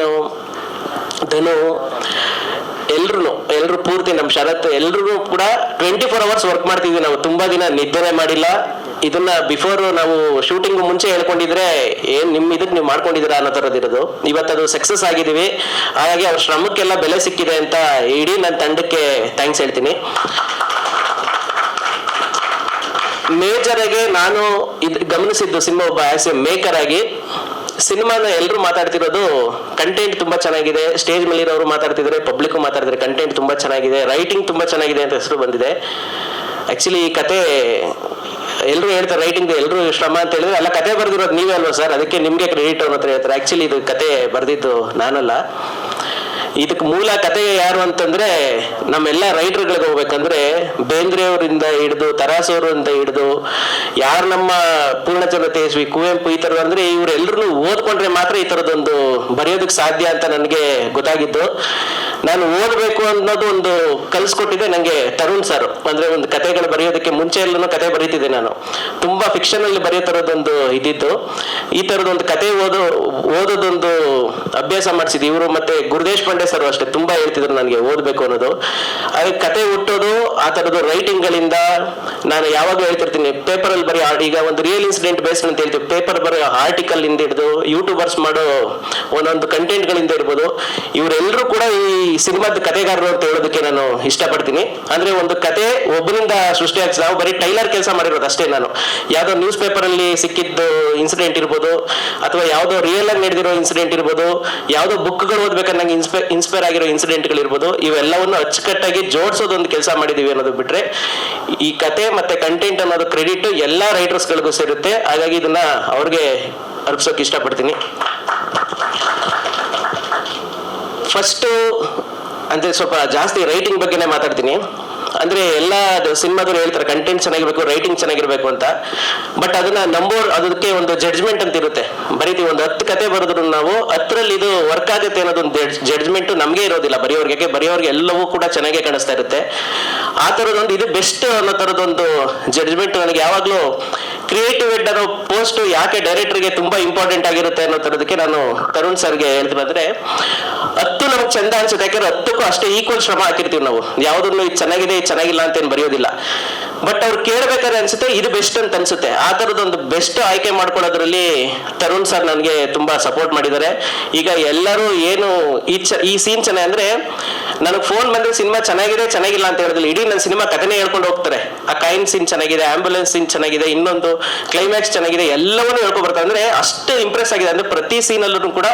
ಧನು, ಎಲ್ಲರೂ ಪೂರ್ತಿ ನಮ್ಮ ಶರತ್ ಎಲ್ಲರೂ ಕೂಡ 24 hours ವರ್ಕ್ ಮಾಡ್ತಿದ್ವಿ. ನಾವು ತುಂಬ ದಿನ ನಿದ್ದೆ ಮಾಡಿಲ್ಲ. ಇದನ್ನ ಬಿಫೋರ್ ನಾವು ಶೂಟಿಂಗ್ ಮುಂಚೆ ಹೇಳ್ಕೊಂಡಿದ್ರೆ ಏನ್ ಇದಕ್ಕೆ ನೀವು ಮಾಡ್ಕೊಂಡಿದ್ದೀರಾ ಅನ್ನೋ ಥರದಿರೋದು. ಇವತ್ತದು ಸಕ್ಸಸ್ ಆಗಿದ್ದೀವಿ. ಹಾಗಾಗಿ ಅವ್ರ ಶ್ರಮಕ್ಕೆಲ್ಲ ಬೆಲೆ ಸಿಕ್ಕಿದೆ ಅಂತ ಇಡೀ ನನ್ನ ತಂಡಕ್ಕೆ ಥ್ಯಾಂಕ್ಸ್ ಹೇಳ್ತೀನಿ. ಮೇಜರ್ ಆಗಿ ನಾನು ಗಮನಿಸಿದ್ದು ಸಿನಿಮಾ ಒಬ್ಬ ಆಸ್ ಎ ಮೇಕರ್ ಆಗಿ ಸಿನಿಮಾನ ಎಲ್ಲರೂ ಮಾತಾಡ್ತಿರೋದು ಕಂಟೆಂಟ್ ತುಂಬಾ ಚೆನ್ನಾಗಿದೆ. ಸ್ಟೇಜ್ ಮೇಲಿರೋರು ಮಾತಾಡ್ತಿದ್ದಾರೆ, ಪಬ್ಲಿಕ್ ಮಾತಾಡ್ತಿದ್ದಾರೆ, ಕಂಟೆಂಟ್ ತುಂಬಾ ಚೆನ್ನಾಗಿದೆ, ರೈಟಿಂಗ್ ತುಂಬಾ ಚೆನ್ನಾಗಿದೆ ಅಂತ ಹೆಸರು ಬಂದಿದೆ. ಆಕ್ಚುಲಿ ಈ ಕತೆ ಎಲ್ಲರೂ ಹೇಳ್ತಾರೆ ರೈಟಿಂಗ್ ಎಲ್ಲರೂ ಶ್ರಮ ಅಂತ ಹೇಳಿದ್ರೆ, ಅಲ್ಲ ಕತೆ ಬರೆದಿರೋದು ನೀವೇ ಅಲ್ವಾ ಸರ್, ಅದಕ್ಕೆ ನಿಮಗೆ ಕ್ರೆಡಿಟ್ ಅನ್ನೋ ಹತ್ರ ಹೇಳ್ತಾರೆ. ಆಕ್ಚುಲಿ ಇದು ಕತೆ ಬರೆದಿದ್ದು ನಾನಲ್ಲ. ಇದಕ್ಕೆ ಮೂಲ ಕತೆ ಯಾರು ಅಂತಂದ್ರೆ ನಮ್ಮೆಲ್ಲ ರೈಟರ್ಗಳಿಗೆ ಹೋಗ್ಬೇಕಂದ್ರೆ ಬೇಂದ್ರೆಯವರಿಂದ ಹಿಡಿದು ತರಾಸವರಿಂದ ಹಿಡಿದು ಯಾರು ನಮ್ಮ ಪೂರ್ಣಚಂದ್ರ ತೇಜಸ್ವಿ, ಕುವೆಂಪು ಈ ಥರ ಅಂದ್ರೆ ಇವರೆಲ್ಲರೂ ಓದ್ಕೊಂಡ್ರೆ ಮಾತ್ರ ಈ ಥರದೊಂದು ಬರೆಯೋದಕ್ಕೆ ಸಾಧ್ಯ ಅಂತ ನನಗೆ ಗೊತ್ತಾಗಿದ್ದು. ನಾನು ಓದಬೇಕು ಅನ್ನೋದು ಒಂದು ಕಲಿಸ್ಕೊಟ್ಟಿದ್ದೆ ನನಗೆ ತರುಣ್ ಸರ್. ಅಂದ್ರೆ ಒಂದು ಕತೆಗಳು ಬರೆಯೋದಕ್ಕೆ ಮುಂಚೆ ಎಲ್ಲೂ ಕತೆ ಬರೀತಿದ್ದೆ ನಾನು. ತುಂಬಾ ಫಿಕ್ಷನ್ ಅಲ್ಲಿ ಬರೆಯೋ ಥರದೊಂದು ಇದ್ದಿದ್ದು. ಈ ಥರದೊಂದು ಕತೆ ಓದೋದೊಂದು ಅಭ್ಯಾಸ ಮಾಡಿಸಿದ್ದು ಇವರು. ಮತ್ತೆ ಗುರುದೇಶ್ ಪಾಂಡೆ ಸರ್ ಅಷ್ಟೇ ತುಂಬಾ ಹೇಳ್ತಿದ್ರು ನನಗೆ ಓದಬೇಕು ಅನ್ನೋದು. ಹಾಗೆ ಕತೆ ಹುಟ್ಟೋದು ಆ ಥರದ್ದು ರೈಟಿಂಗ್ಗಳಿಂದ. ನಾನು ಯಾವಾಗಲೂ ಹೇಳ್ತಿರ್ತೀನಿ, ಪೇಪರಲ್ಲಿ ಬರೀ ಈಗ ಒಂದು ರಿಯಲ್ ಇನ್ಸಿಡೆಂಟ್ ಬೇಸ್ಡ್ ಅಂತ ಹೇಳ್ತೀವಿ, ಪೇಪರ್ ಬರೋ ಆರ್ಟಿಕಲ್ ಇಂದ ಹಿಡಿದು ಯೂಟ್ಯೂಬರ್ಸ್ ಮಾಡೋ ಒಂದೊಂದು ಕಂಟೆಂಟ್ಗಳಿಂದ ಇರ್ಬೋದು, ಇವರೆಲ್ಲರೂ ಕೂಡ ಈ ಸಿನಿಮಾದ ಕತೆಗಾರರು ಅಂತ ಹೇಳೋದಕ್ಕೆ ನಾನು ಇಷ್ಟಪಡ್ತೀನಿ. ಅಂದ್ರೆ ಒಂದು ಕತೆ ಒಬ್ಬನಿಂದ ಸೃಷ್ಟಿ ಆಗ್ತದೆ. ನಾವು ಬರೀ ಟೈಲರ್ ಕೆಲಸ ಮಾಡಿರೋದು ಅಷ್ಟೇ. ನಾನು ಯಾವುದೋ ನ್ಯೂಸ್ ಪೇಪರ್ ಅಲ್ಲಿ ಸಿಕ್ಕಿದ್ದು ಇನ್ಸಿಡೆಂಟ್ ಇರ್ಬೋದು, ಅಥವಾ ಯಾವುದೋ ರಿಯಲ್ ಆಗಿ ನಡೆದಿರೋ ಇನ್ಸಿಡೆಂಟ್ ಇರ್ಬೋದು, ಯಾವುದೋ ಬುಕ್ಗಳು ಓದ್ಬೇಕಂದಂಗೆ ಇನ್ಸ್ಪೈರ್ ಆಗಿರೋ ಇನ್ಸಿಡೆಂಟ್ಗಳು ಇರ್ಬೋದು, ಇವೆಲ್ಲವನ್ನು ಅಚ್ಚುಕಟ್ಟಾಗಿ ಜೋಡಿಸೋದೊಂದು ಕೆಲಸ ಮಾಡಿದೀವಿ ಅನ್ನೋದು ಬಿಟ್ರೆ ಈ ಕತೆ ಮತ್ತೆ ಕಂಟೆಂಟ್ ಅನ್ನೋದು ಕ್ರೆಡಿಟ್ ಎಲ್ಲ ರೈಟರ್ಸ್ಗಳಿಗೂ ಸೇರುತ್ತೆ. ಹಾಗಾಗಿ ಇದನ್ನ ಅವ್ರಿಗೆ ಅರ್ಪಿಸೋಕೆ ಇಷ್ಟಪಡ್ತೀನಿ. ಫಸ್ಟು ಅಂದ್ರೆ ಸ್ವಲ್ಪ ಜಾಸ್ತಿ ರೈಟಿಂಗ್ ಬಗ್ಗೆನೇ ಮಾತಾಡ್ತೀನಿ. ಅಂದ್ರೆ ಎಲ್ಲ ಸಿನಿಮಾದವ್ರು ಹೇಳ್ತಾರೆ ಕಂಟೆಂಟ್ ಚೆನ್ನಾಗಿರ್ಬೇಕು, ರೈಟಿಂಗ್ ಚೆನ್ನಾಗಿರ್ಬೇಕು ಅಂತ. ಬಟ್ ಅದನ್ನ ಅದಕ್ಕೆ ಒಂದು ಜಡ್ಜ್ಮೆಂಟ್ ಅಂತ ಇರುತ್ತೆ. ಬರೀತೀವಿ ಒಂದು 10 ಕತೆ ಬರೆದ್ರು ನಾವು 10ರಲ್ಲಿ ಇದು ವರ್ಕ್ ಆಗುತ್ತೆ ಅನ್ನೋದೊಂದು ಜಡ್ಜ್ಮೆಂಟ್ ನಮಗೆ ಇರೋದಿಲ್ಲ ಬರೆಯೋರ್ಗೆ. ಬರೆಯೋರ್ಗೆ ಎಲ್ಲವೂ ಕೂಡ ಚೆನ್ನಾಗೇ ಕಾಣಿಸ್ತಾ ಇರುತ್ತೆ. ಆ ಥರದೊಂದು ಇದು ಬೆಸ್ಟ್ ಅನ್ನೋ ಥರದೊಂದು ಜಡ್ಜ್ಮೆಂಟ್ ನನಗೆ ಯಾವಾಗಲೂ ಕ್ರಿಯೇಟಿವ್ ಹೆಡ್ ಅನ್ನೋ ಪೋಸ್ಟ್ ಯಾಕೆ ಡೈರೆಕ್ಟರ್ಗೆ ತುಂಬಾ ಇಂಪಾರ್ಟೆಂಟ್ ಆಗಿರುತ್ತೆ ಅನ್ನೋ ಥರದಕ್ಕೆ ನಾನು ತರುಣ್ ಸರ್ಗೆ ಹೇಳ್ತೀನಿ. ಅಂದ್ರೆ 10 ನಮ್ಗೆ ಚಂದ ಅನ್ಸುತ್ತೆ, ಯಾಕಂದ್ರೆ 10ಕ್ಕೂ ಅಷ್ಟೇ ಈಕ್ವಲ್ ಶ್ರಮ ಹಾಕಿರ್ತೀವಿ ನಾವು. ಯಾವುದನ್ನು ಇದು ಚೆನ್ನಾಗಿದೆ ಚೆನ್ನಾಗಿಲ್ಲ ಅಂತ ಏನು ಬರೆಯೋದಿಲ್ಲ. ಬಟ್ ಅವ್ರು ಕೇಳ್ಬೇಕಾದ್ರೆ ಅನ್ಸುತ್ತೆ ಇದು ಬೆಸ್ಟ್ ಅಂತ ಅನ್ಸುತ್ತೆ. ಆ ಥರದೊಂದು ಬೆಸ್ಟ್ ಆಯ್ಕೆ ಮಾಡ್ಕೊಳ್ಳೋದ್ರಲ್ಲಿ ತರುಣ್ ಸರ್ ನನಗೆ ತುಂಬ ಸಪೋರ್ಟ್ ಮಾಡಿದ್ದಾರೆ. ಈಗ ಎಲ್ಲರೂ ಏನು ಈ ಸೀನ್ ಚೆನ್ನಾಗಿ ಅಂದರೆ ನನಗೆ ಫೋನ್ ಬಂದರೆ ಸಿನಿಮಾ ಚೆನ್ನಾಗಿಲ್ಲ ಅಂತ ಹೇಳಿದ್ರೆ ಇಡೀ ನನ್ನ ಸಿನಿಮಾ ಕಥೆನೇ ಹೇಳ್ಕೊಂಡು ಹೋಗ್ತಾರೆ. ಆ ಕಾಯಿನ್ ಸೀನ್ ಚೆನ್ನಾಗಿದೆ, ಆಂಬ್ಯುಲೆನ್ಸ್ ಸೀನ್ ಚೆನ್ನಾಗಿದೆ, ಇನ್ನೊಂದು ಕ್ಲೈಮ್ಯಾಕ್ಸ್ ಚೆನ್ನಾಗಿದೆ, ಎಲ್ಲವನ್ನೂ ಹೇಳ್ಕೊಂಡು ಬರ್ತಾರೆ. ಅಂದರೆ ಅಷ್ಟು ಇಂಪ್ರೆಸ್ ಆಗಿದೆ. ಅಂದರೆ ಪ್ರತಿ ಸೀನಲ್ಲೂ ಕೂಡ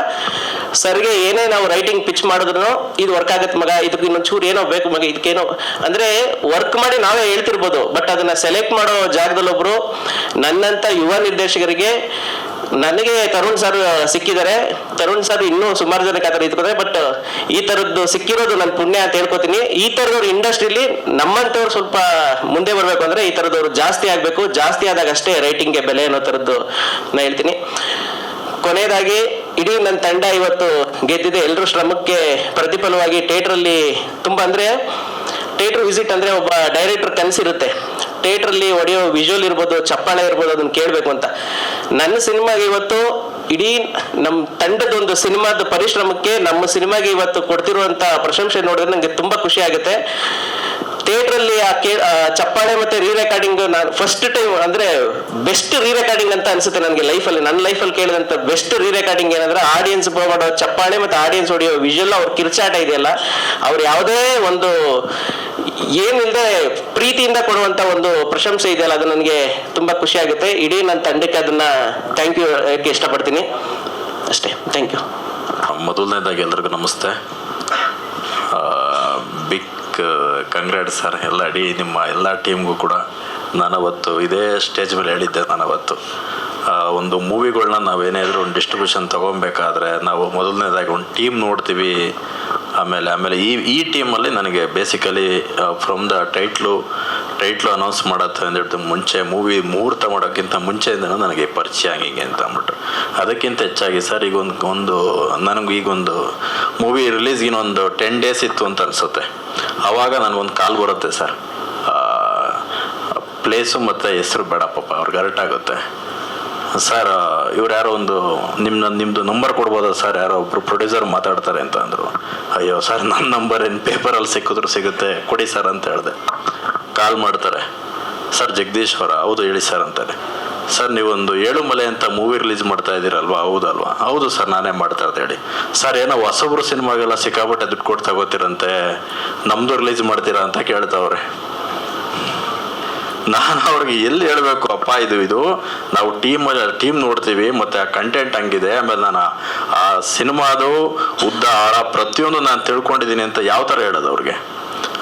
ಸರ್ಗೆ ಏನೇ ನಾವು ರೈಟಿಂಗ್ ಪಿಚ್ ಮಾಡಿದ್ರು ಇದು ವರ್ಕ್ ಆಗತ್ತೆ ಮಗ, ಇದಕ್ಕೆ ಇನ್ನೊಂದು ಚೂರು ಏನೋ ಬೇಕು ಮಗ, ಇದಕ್ಕೇನೋ ಅಂದರೆ ವರ್ಕ್ ಮಾಡಿ ನಾವೇ ಹೇಳ್ತಿರ್ಬೋದು. ಬಟ್ ಅದನ್ನ ಸೆಲೆಕ್ಟ್ ಮಾಡೋ ಜಾಗದಲ್ಲಿ ಒಬ್ರು ನನ್ನಂತ ಯುವ ನಿರ್ದೇಶಕರಿಗೆ ನನಗೆ ತರುಣ್ ಸರ್ ಸಿಕ್ಕಿದ್ದಾರೆ. ತರುಣ್ ಸರ್ ಇನ್ನೂ ಸುಮಾರು ಜನಕ್ಕೆ ಆ ಥರ ಇದ್ಕೋತಾರೆ. ಬಟ್ ಈ ಥರದ್ದು ಸಿಕ್ಕಿರೋದು ನನ್ನ ಪುಣ್ಯ ಅಂತ ಹೇಳ್ಕೊತೀನಿ. ಈ ಥರದವ್ರು ಇಂಡಸ್ಟ್ರಿಲಿ ನಮ್ಮಂಥವ್ರು ಸ್ವಲ್ಪ ಮುಂದೆ ಬರಬೇಕು ಅಂದರೆ ಈ ಥರದವ್ರು ಜಾಸ್ತಿ ಆಗಬೇಕು. ಜಾಸ್ತಿ ಆದಾಗ ಅಷ್ಟೇ ರೈಟಿಂಗ್ಗೆ ಬೆಲೆ ಅನ್ನೋ ಥರದ್ದು ನಾನು ಹೇಳ್ತೀನಿ. ಕೊನೆಯದಾಗಿ ಇಡೀ ನನ್ನ ತಂಡ ಇವತ್ತು ಗೆದ್ದಿದೆ. ಎಲ್ಲರೂ ಶ್ರಮಕ್ಕೆ ಪ್ರತಿಫಲವಾಗಿ ಥಿಯೇಟ್ರಲ್ಲಿ ತುಂಬ ಅಂದರೆ ಥಿಯೇಟ್ರ್ ವಿಸಿಟ್ ಅಂದರೆ ಒಬ್ಬ ಡೈರೆಕ್ಟರ್ ಕನಸಿರುತ್ತೆ. ಥಿಯೇಟ್ರಲ್ಲಿ ಹೊಡೆಯೋ ವಿಜುವಲ್ ಇರ್ಬೋದು, ಚಪ್ಪಾಳೆ ಇರ್ಬೋದು, ಅದನ್ನು ಕೇಳಬೇಕು ಅಂತ. ನನ್ನ ಸಿನಿಮಾಗೆ ಇವತ್ತು ಇಡೀ ನಮ್ಮ ತಂಡದೊಂದು ಸಿನಿಮಾದ ಪರಿಶ್ರಮಕ್ಕೆ ನಮ್ಮ ಸಿನಿಮಾಗೆ ಇವತ್ತು ಕೊಡ್ತಿರುವಂಥ ಪ್ರಶಂಸೆ ನೋಡಿದ್ರೆ ನನಗೆ ತುಂಬ ಖುಷಿ ಆಗುತ್ತೆ. ಥಿಯೇಟ್ರಲ್ಲಿ ಚಪ್ಪಾಳೆ ಮತ್ತೆ ರೀ ರೆಕಾರ್ಡಿಂಗ್ ನಾನು ಫಸ್ಟ್ ಟೈಮ್ ಅಂದರೆ ಬೆಸ್ಟ್ ರೀ ರೆಕಾರ್ಡಿಂಗ್ ಅಂತ ಅನ್ಸುತ್ತೆ ನನಗೆ ಲೈಫಲ್ಲಿ. ನನ್ನ ಲೈಫಲ್ಲಿ ಕೇಳಿದಂಥ ಬೆಸ್ಟ್ ರೀ ರೆಕಾರ್ಡಿಂಗ್ ಏನಂದ್ರೆ ಆಡಿಯನ್ಸ್ ಮಾಡೋ ಚಪ್ಪಾಳೆ ಮತ್ತು ಆಡಿಯನ್ಸ್ ಹೊಡೆಯೋ ವಿಜುವಲ್ ಅವ್ರ ಕಿರ್ಚಾಟ ಇದೆಯಲ್ಲ, ಅವ್ರು ಯಾವುದೇ ಒಂದು ಏನಿಲ್ಲದೆ ಪ್ರೀತಿಯಿಂದ ಕೊಡುವಂಥ ಒಂದು ಪ್ರಶಂಸೆ ಇದೆಯಲ್ಲ, ಅದು ನನಗೆ ತುಂಬ ಖುಷಿ ಆಗುತ್ತೆ. ಇಡೀ ನನ್ನ ತಂಡಕ್ಕೆ ಅದನ್ನು ಥ್ಯಾಂಕ್ ಯು ಹೇಳಕ್ಕೆ ಇಷ್ಟಪಡ್ತೀನಿ. ಅಷ್ಟೇ, ಥ್ಯಾಂಕ್ ಯು. ಮೊದಲನೇದಾಗಿ ಎಲ್ರಿಗೂ ನಮಸ್ತೆ. ಬಿಗ್ ಕಂಗ್ರಾಟ್ಸ್ ಸರ್ ನಿಮ್ಮ ಎಲ್ಲ ಟೀಮ್ಗೂ ಕೂಡ. ನಾನವತ್ತು ಇದೇ ಸ್ಟೇಜ್ ಮೇಲೆ ಹೇಳಿದ್ದೆ, ನಾನವತ್ತು ಒಂದು ಮೂವಿಗಳನ್ನ ನಾವೇನಾದರೂ ಒಂದು ಡಿಸ್ಟ್ರಿಬ್ಯೂಷನ್ ತೊಗೊಬೇಕಾದ್ರೆ ನಾವು ಮೊದಲನೇದಾಗಿ ಒಂದು ಟೀಮ್ ನೋಡ್ತೀವಿ. ಆಮೇಲೆ ಈ ಟೀಮಲ್ಲಿ ನನಗೆ basically from the title announce ಮಾಡತ್ತೆ ಅಂದ್ಬಿಟ್ಟು ಮುಂಚೆ ಮೂವಿ ಮುಹೂರ್ತ ಮಾಡೋಕ್ಕಿಂತ ಮುಂಚೆಯಿಂದನೂ ನನಗೆ ಪರಿಚಯ ಹಿಂಗೆ ಅಂತ ಅಂದ್ಬಿಟ್ಟು, ಅದಕ್ಕಿಂತ ಹೆಚ್ಚಾಗಿ ಸರ್ ಈಗೊಂದು ಮೂವಿ ರಿಲೀಸ್ ಇನ್ನೊಂದು 10 days ಇತ್ತು ಅಂತ ಅನಿಸುತ್ತೆ. ಆವಾಗ ನನಗೊಂದು ಕಾಲ್ ಬರುತ್ತೆ ಸರ್, ಪ್ಲೇಸು ಮತ್ತು ಹೆಸರು ಬೇಡ ಪಾಪ ಅವ್ರಿಗೆ ಅರ್ಟಾಗುತ್ತೆ ಸರ್, ಇವ್ರು ಯಾರೋ ಒಂದು ನಿಮ್ಮದು ನಂಬರ್ ಕೊಡ್ಬೋದಾ ಸರ್, ಯಾರೋ ಒಬ್ಬರು ಪ್ರೊಡ್ಯೂಸರ್ ಮಾತಾಡ್ತಾರೆ ಅಂತ ಅಂದರು. ಅಯ್ಯೋ ಸರ್, ನನ್ನ ನಂಬರ್ ಏನು ಪೇಪರಲ್ಲಿ ಸಿಗುತ್ತೆ, ಕೊಡಿ ಸರ್ ಅಂತ ಹೇಳಿದೆ. ಕಾಲ್ ಮಾಡ್ತಾರೆ, ಸರ್ ಜಗದೀಶ್ ಅವರ? ಹೌದು ಹೇಳಿ ಸರ್ ಅಂತಾರೆ. ಸರ್ ನೀವೊಂದು ಏಳುಮಲೆ ಅಂತ ಮೂವಿ ರಿಲೀಸ್ ಮಾಡ್ತಾ ಇದ್ದೀರಲ್ವಾ? ಹೌದಲ್ವಾ? ಹೌದು ಸರ್ ನಾನೇ ಮಾಡ್ತಾ ಇರ್ತ ಹೇಳಿ. ಸರ್ ಏನೋ ಹೊಸಬ್ರು ಸಿನಿಮಾಗೆಲ್ಲ ಸಿಕ್ಕಾಪಟ್ಟೆ ದುಡ್ಡು ಕೊಟ್ಟು ತಗೋತೀರಂತೆ, ನಮ್ಮದು ರಿಲೀಸ್ ಮಾಡ್ತೀರಾ ಅಂತ ಕೇಳ್ತಾವ್ರೆ. ನಾನು ಅವ್ರಿಗೆ ಎಲ್ಲಿ ಹೇಳಬೇಕು ಅಪ್ಪ, ಇದು ನಾವು ಟೀಮ್ ನೋಡ್ತೀವಿ ಮತ್ತು ಆ ಕಂಟೆಂಟ್ ಹಂಗಿದೆ, ಆಮೇಲೆ ನಾನು ಆ ಸಿನಿಮಾದು ಉದ್ದ ಆಳ ಪ್ರತಿಯೊಂದು ನಾನು ತಿಳ್ಕೊಂಡಿದ್ದೀನಿ ಅಂತ ಯಾವ ಥರ ಹೇಳೋದು ಅವ್ರಿಗೆ?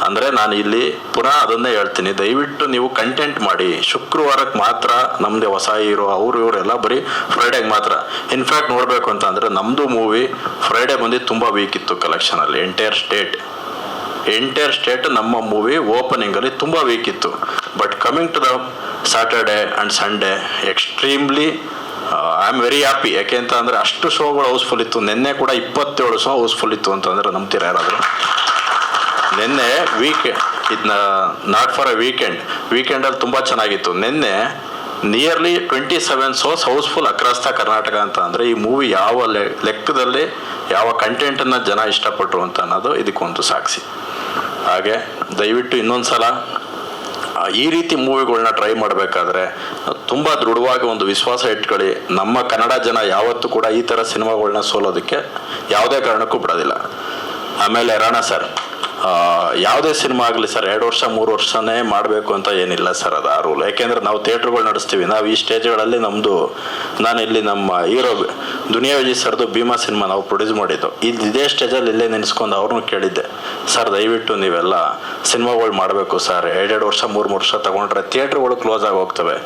ಅಂದರೆ ನಾನು ಇಲ್ಲಿ ಪುನಃ ಅದನ್ನೇ ಹೇಳ್ತೀನಿ, ದಯವಿಟ್ಟು ನೀವು ಕಂಟೆಂಟ್ ಮಾಡಿ. ಶುಕ್ರವಾರಕ್ಕೆ ಮಾತ್ರ ನಮ್ಮದೇ ಹೊಸ ಹೀರೋ ಇವರೆಲ್ಲ ಬರೀ ಫ್ರೈಡೇಗೆ ಮಾತ್ರ. ಇನ್ಫ್ಯಾಕ್ಟ್ ನೋಡಬೇಕು ಅಂತ ಅಂದರೆ ನಮ್ಮದು ಮೂವಿ ಫ್ರೈಡೇ ಬಂದು ತುಂಬ ವೀಕ್ ಇತ್ತು ಕಲೆಕ್ಷನಲ್ಲಿ. ಎಂಟೈರ್ ಸ್ಟೇಟ್ ನಮ್ಮ ಮೂವಿ ಓಪನಿಂಗಲ್ಲಿ ತುಂಬ ವೀಕ್ ಇತ್ತು. But coming to the Saturday and Sunday extremely I am very happy. ಯಾಕೆ ಅಂತ ಅಂದರೆ ಅಷ್ಟು ಶೋಗಳು ಹೌಸ್ಫುಲ್ ಇತ್ತು. ನಿನ್ನೆ ಕೂಡ 27 ಶೋ ಹೌಸ್ಫುಲ್ ಇತ್ತು ಅಂತಂದರೆ ನಂಬ್ತೀರ ಯಾರಾದರೂ? ನಿನ್ನೆ ಇದನ್ನ ನಾಟ್ ಫಾರ್ ಎ ವೀಕೆಂಡಲ್ಲಿ ತುಂಬ ಚೆನ್ನಾಗಿತ್ತು. ನಿನ್ನೆ nearly 27 shows housefull across the Karnataka ಅಂತ ಅಂದರೆ ಈ ಮೂವಿ ಯಾವ ಲೆಕ್ಕದಲ್ಲಿ ಯಾವ ಕಂಟೆಂಟನ್ನು ಜನ ಇಷ್ಟಪಟ್ಟರು ಅಂತ ಅನ್ನೋದು ಇದಕ್ಕೊಂದು ಸಾಕ್ಷಿ. ಹಾಗೆ ದಯವಿಟ್ಟು ಇನ್ನೊಂದು ಸಲ ಈ ರೀತಿ ಮೂವಿಗಳನ್ನ ಟ್ರೈ ಮಾಡಬೇಕಾದ್ರೆ ತುಂಬ ದೃಢವಾಗಿ ಒಂದು ವಿಶ್ವಾಸ ಇಟ್ಕೊಳ್ಳಿ. ನಮ್ಮ ಕನ್ನಡ ಜನ ಯಾವತ್ತೂ ಕೂಡ ಈ ಥರ ಸಿನಿಮಾಗಳನ್ನ ಸೋಲೋದಕ್ಕೆ ಯಾವುದೇ ಕಾರಣಕ್ಕೂ ಬಿಡೋದಿಲ್ಲ. ಆಮೇಲೆ ರಾಣಾ ಸರ್, ಯಾವುದೇ ಸಿನಿಮಾ ಆಗಲಿ ಸರ್ 2 ವರ್ಷ 3 ವರ್ಷನೇ ಮಾಡಬೇಕು ಅಂತ ಏನಿಲ್ಲ ಸರ್, ಅದು ಆ ರೂಲ್. ಯಾಕೆಂದರೆ ನಾವು ಥಿಯೇಟ್ರುಗಳು ನಡೆಸ್ತೀವಿ. ನಾವು ಈ ಸ್ಟೇಜ್ಗಳಲ್ಲಿ ನಾನು ಇಲ್ಲಿ ನಮ್ಮ ಹೀರೋ ದುನಿಯಾ ವಿಜಯ್ ಸರ್ದು ಭೀಮಾ ಸಿನಿಮಾ ನಾವು ಪ್ರೊಡ್ಯೂಸ್ ಮಾಡಿದ್ದು. ಇದೇ ಸ್ಟೇಜಲ್ಲಿ ಇಲ್ಲೇ ನೆನೆಸ್ಕೊಂಡು ಅವ್ರನ್ನೂ ಕೇಳಿದ್ದೆ, ಸರ್ ದಯವಿಟ್ಟು ನೀವೆಲ್ಲ ಸಿನಿಮಾಗಳು ಮಾಡಬೇಕು ಸರ್, 2 ವರ್ಷ 3 ವರ್ಷ ತಗೊಂಡ್ರೆ ಥಿಯೇಟ್ರುಗಳು ಕ್ಲೋಸ್ ಆಗಿ ಹೋಗ್ತವೆ.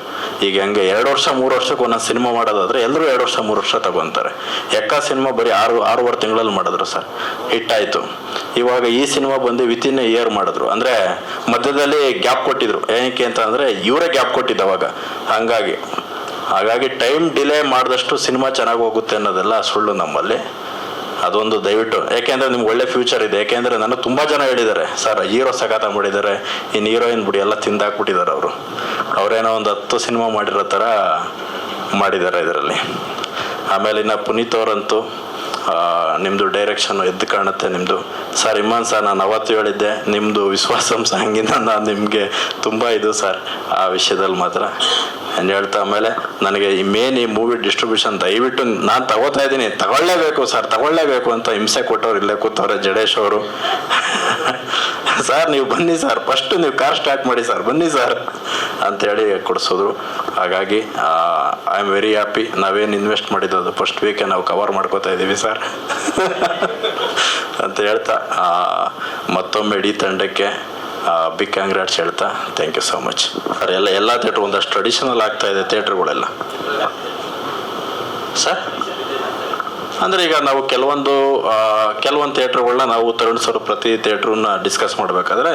ಈಗ ಹಂಗೆ 2 ವರ್ಷ 3 ವರ್ಷಕ್ಕೆ ಒಂದೊಂದು ಸಿನಿಮಾ ಮಾಡೋದಾದರೆ ಎಲ್ಲರೂ 2 ವರ್ಷ 3 ವರ್ಷ ತಗೊತಾರೆ. ಎಕ್ಕ ಸಿನಿಮಾ ಬರೀ 6 ತಿಂಗಳಲ್ಲಿ ಮಾಡಿದ್ರು ಸರ್, ಹಿಟ್ಟಾಯಿತು. ಇವಾಗ ಈ ಸಿನಿಮಾ ಬಂದು ವಿತಿನ್ ಎ ಇಯರ್ ಮಾಡಿದ್ರು. ಅಂದರೆ ಮಧ್ಯದಲ್ಲಿ ಗ್ಯಾಪ್ ಕೊಟ್ಟಿದ್ರು. ಏನಕ್ಕೆ ಅಂತ ಅಂದರೆ ಇವರೇ ಗ್ಯಾಪ್ ಕೊಟ್ಟಿದ್ದು ಅವಾಗ. ಹಾಗಾಗಿ ಟೈಮ್ ಡಿಲೇ ಮಾಡಿದಷ್ಟು ಸಿನಿಮಾ ಚೆನ್ನಾಗಿ ಹೋಗುತ್ತೆ ಅನ್ನೋದೆಲ್ಲ ಸುಳ್ಳು ನಮ್ಮಲ್ಲಿ. ಅದೊಂದು ದಯವಿಟ್ಟು, ಯಾಕೆಂದರೆ ನಿಮ್ಗೆ ಒಳ್ಳೆ ಫ್ಯೂಚರ್ ಇದೆ. ಯಾಕೆಂದರೆ ನನಗೆ ತುಂಬ ಜನ ಹೇಳಿದ್ದಾರೆ, ಸರ್ ಹೀರೋ ಸಗಾತ ಮಾಡಿದ್ದಾರೆ, ಇನ್ನು ಹೀರೋಯಿನ್ ಬಿಡಿ ಎಲ್ಲ ತಿಂದಾಕ್ಬಿಟ್ಟಿದ್ದಾರೆ ಅವರೇನೋ ಒಂದು 10 ಸಿನಿಮಾ ಮಾಡಿರೋ ಥರ ಮಾಡಿದ್ದಾರೆ ಇದರಲ್ಲಿ. ಆಮೇಲೆ ಇನ್ನು ಪುನೀತ್ ಅವರಂತೂ ನಿಮ್ಮದು ಡೈರೆಕ್ಷನ್ ಎದ್ದು ಕಾಣುತ್ತೆ ನಿಮ್ಮದು. ಸರ್ ಇಮ್ಮಾನ್ ಸರ್, ನಾನು ಅವತ್ತು ಹೇಳಿದ್ದೆ ನಿಮ್ಮದು ವಿಶ್ವಾಸಂ ಸಾಂಗಿಂದ ನಾನು ನಿಮಗೆ ತುಂಬ ಇದು ಸರ್ ಆ ವಿಷಯದಲ್ಲಿ ಮಾತ್ರ ಏನು ಹೇಳ್ತಾ. ಆಮೇಲೆ ನನಗೆ ಈ ಮೂವಿ ಡಿಸ್ಟ್ರಿಬ್ಯೂಷನ್ ದಯವಿಟ್ಟು ನಾನು ತಗೋತಾ ಇದ್ದೀನಿ, ತಗೊಳ್ಳೇಬೇಕು ಅಂತ ಹಿಂಸೆ ಕೊಟ್ಟವ್ರು ಇಲ್ಲೇ ಕೂತವ್ರೆ ಜಡೇಶ್ ಅವರು. ಸರ್ ನೀವು ಬನ್ನಿ ಸರ್, ಫಸ್ಟು ನೀವು ಕಾರ್ ಸ್ಟಾರ್ಟ್ ಮಾಡಿ ಸರ್, ಬನ್ನಿ ಸರ್ ಅಂಥೇಳಿ ಕೊಡಿಸೋದ್ರು. ಹಾಗಾಗಿ ಐ ಆಮ್ ವೆರಿ ಹ್ಯಾಪಿ. ನಾವೇನು ಇನ್ವೆಸ್ಟ್ ಮಾಡಿದ್ದು ಫಸ್ಟ್ ವೀಕೆ ನಾವು ಕವರ್ ಮಾಡ್ಕೋತಾ ಇದ್ದೀವಿ ಸರ್ ಅಂತ ಹೇಳ್ತಾ ಮತ್ತೊಮ್ಮೆ ಇಡೀ ತಂಡಕ್ಕೆ ಬಿಗ್ ಕಾಂಗ್ರಾಟ್ಸ್ ಹೇಳ್ತಾ thank you so much sir. ಎಲ್ಲ ಥಿಯೇಟ್ರ್ ಒಂದಷ್ಟು ಟ್ರೆಡಿಷನಲ್ ಆಗ್ತಾ ಇದೆ ಥಿಯೇಟ್ರ್ಗಳೆಲ್ಲ ಸರ್. ಅಂದರೆ ಈಗ ನಾವು ಕೆಲವೊಂದು ಥಿಯೇಟ್ರ್ಗಳನ್ನ ನಾವು ತರುಣ್ ಸರ್ ಪ್ರತಿ ಥಿಯೇಟ್ರನ್ನ ಡಿಸ್ಕಸ್ ಮಾಡಬೇಕಾದ್ರೆ,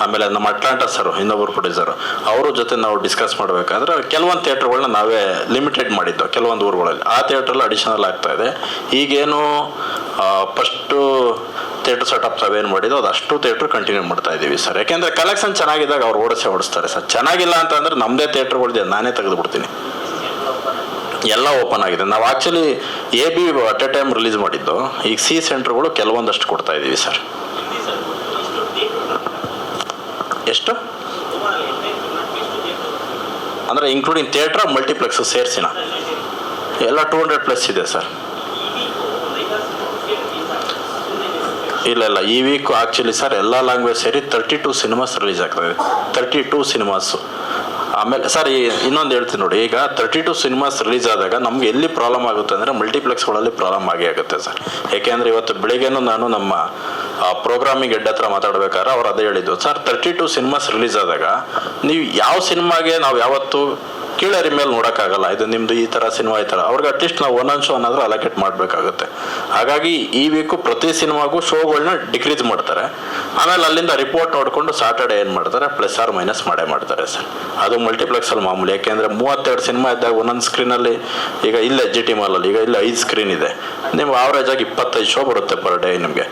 ಆಮೇಲೆ ನಮ್ಮ ಅಟ್ಲಾಂಟಾ ಸರ್ ಇನ್ನೊಬ್ಬರು ಪ್ರೊಡ್ಯೂಸರು ಅವ್ರ ಜೊತೆ ನಾವು ಡಿಸ್ಕಸ್ ಮಾಡಬೇಕಾದ್ರೆ ಕೆಲವೊಂದು ಥಿಯೇಟ್ರ್ಗಳನ್ನ ನಾವೇ ಲಿಮಿಟೆಡ್ ಮಾಡಿದ್ದು ಕೆಲವೊಂದು ಊರುಗಳಲ್ಲಿ. ಆ ಥಿಯೇಟ್ರಲ್ಲಿ ಅಡಿಷನಲ್ ಆಗ್ತಾ ಇದೆ. ಈಗೇನು ಫಸ್ಟು ಥಿಯೇಟ್ರ್ ಸೆಟಪ್ ತಾವೇನು ಮಾಡಿದ್ದು ಅದು ಅಷ್ಟು ಥಿಯೇಟ್ರ್ ಕಂಟಿನ್ಯೂ ಮಾಡ್ತಾ ಇದ್ದೀವಿ ಸರ್. ಯಾಕೆಂದರೆ ಕಲೆಕ್ಷನ್ ಚೆನ್ನಾಗಿದ್ದಾಗ ಅವ್ರು ಓಡಿಸ್ತಾರೆ ಸರ್. ಚೆನ್ನಾಗಿಲ್ಲ ಅಂತಂದರೆ ನಮ್ಮದೇ ಥಿಯೇಟ್ರ್ಗಳಿದೆ, ನಾನೇ ತೆಗೆದುಬಿಡ್ತೀನಿ. ಎಲ್ಲ ಓಪನ್ ಆಗಿದೆ. ನಾವು actually AB at A time release ಮಾಡಿದ್ದು. ಈಗ C ಸೆಂಟ್ರ್ಗಳು ಕೆಲವೊಂದಷ್ಟು ಕೊಡ್ತಾ ಇದ್ದೀವಿ ಸರ್. ಎಷ್ಟು ಅಂದರೆ ಇನ್ಕ್ಲೂಡಿಂಗ್ ಥಿಯೇಟ್ರ್ ಮಲ್ಟಿಪ್ಲೆಕ್ಸ್ ಸೇರಿಸಿನ ಎಲ್ಲ 200+ ಇದೆ ಸರ್. ಇಲ್ಲ ಈ ವೀಕ್ ಆ್ಯಕ್ಚುಲಿ ಸರ್ ಎಲ್ಲ ಲ್ಯಾಂಗ್ವೇಜ್ ಸೇರಿ 32 ಸಿನಿಮಾಸ್ ರಿಲೀಸ್ ಆಗ್ತದೆ. 32 ಸಿನಿಮಾಸು. ಆಮೇಲೆ ಸರ್ ಇನ್ನೊಂದು ಹೇಳ್ತೀನಿ ನೋಡಿ, ಈಗ 32 ಸಿನಿಮಾಸ್ ರಿಲೀಸ್ ಆದಾಗ ನಮ್ಗೆ ಎಲ್ಲಿ ಪ್ರಾಬ್ಲಮ್ ಆಗುತ್ತೆ ಅಂದರೆ ಮಲ್ಟಿಪ್ಲೆಕ್ಸ್ಗಳಲ್ಲಿ ಪ್ರಾಬ್ಲಮ್ ಆಗುತ್ತೆ ಸರ್. ಏಕೆಂದರೆ ಇವತ್ತು ಬೆಳಿಗ್ಗೆನೂ ನಾನು ನಮ್ಮ ಪ್ರೋಗ್ರಾಮಿಂಗ್ ಹೆಡ್ ಹತ್ರ ಮಾತಾಡ್ಬೇಕಾದ್ರೆ ಅವ್ರು ಅದೇ ಹೇಳಿದ್ದು, ಸರ್ 32 ಸಿನಿಮಾಸ್ ರಿಲೀಸ್ ಆದಾಗ ನೀವು ಯಾವ ಸಿನಿಮಾಗೆ ನಾವು ಯಾವತ್ತು ಕೀಳರಿ ಮೇಲೆ ನೋಡೋಕ್ಕಾಗಲ್ಲ. ಇದು ನಿಮ್ಮದು ಈ ಥರ ಸಿನಿಮಾ ಈ ಥರ, ಅವ್ರಿಗೆ ಅಟ್ಲೀಸ್ಟ್ ನಾವು ಒಂದೊಂದು ಶೋ ಏನಾದರೂ ಅಲೋಕೇಟ್ ಮಾಡಬೇಕಾಗುತ್ತೆ. ಹಾಗಾಗಿ ಈ ವೀಕು ಪ್ರತಿ ಸಿನಿಮಾಗೂ ಶೋಗಳನ್ನ ಡಿಕ್ರೀಸ್ ಮಾಡ್ತಾರೆ. ಆಮೇಲೆ ಅಲ್ಲಿಂದ ರಿಪೋರ್ಟ್ ನೋಡಿಕೊಂಡು ಸಾಟರ್ಡೆ ಏನು ಮಾಡ್ತಾರೆ +or- ಮಾಡೇ ಮಾಡ್ತಾರೆ ಸರ್. ಅದು ಮಲ್ಟಿಪ್ಲೆಕ್ಸಲ್ಲಿ ಮಾಮೂಲಿ. ಯಾಕೆಂದರೆ 32 ಸಿನಿಮಾ ಇದ್ದಾಗ ಒಂದೊಂದು ಸ್ಕ್ರೀನಲ್ಲಿ, ಈಗ ಇಲ್ಲೇ GT ಮಾಲಲ್ಲಿ ಈಗ ಇಲ್ಲ 5 ಸ್ಕ್ರೀನ್ ಇದೆ, ನಿಮ್ಗೆ ಆವ್ರೇಜ್ ಆಗಿ 25 ಶೋ ಬರುತ್ತೆ ಪರ್ ಡೇ. ನಿಮಗೆ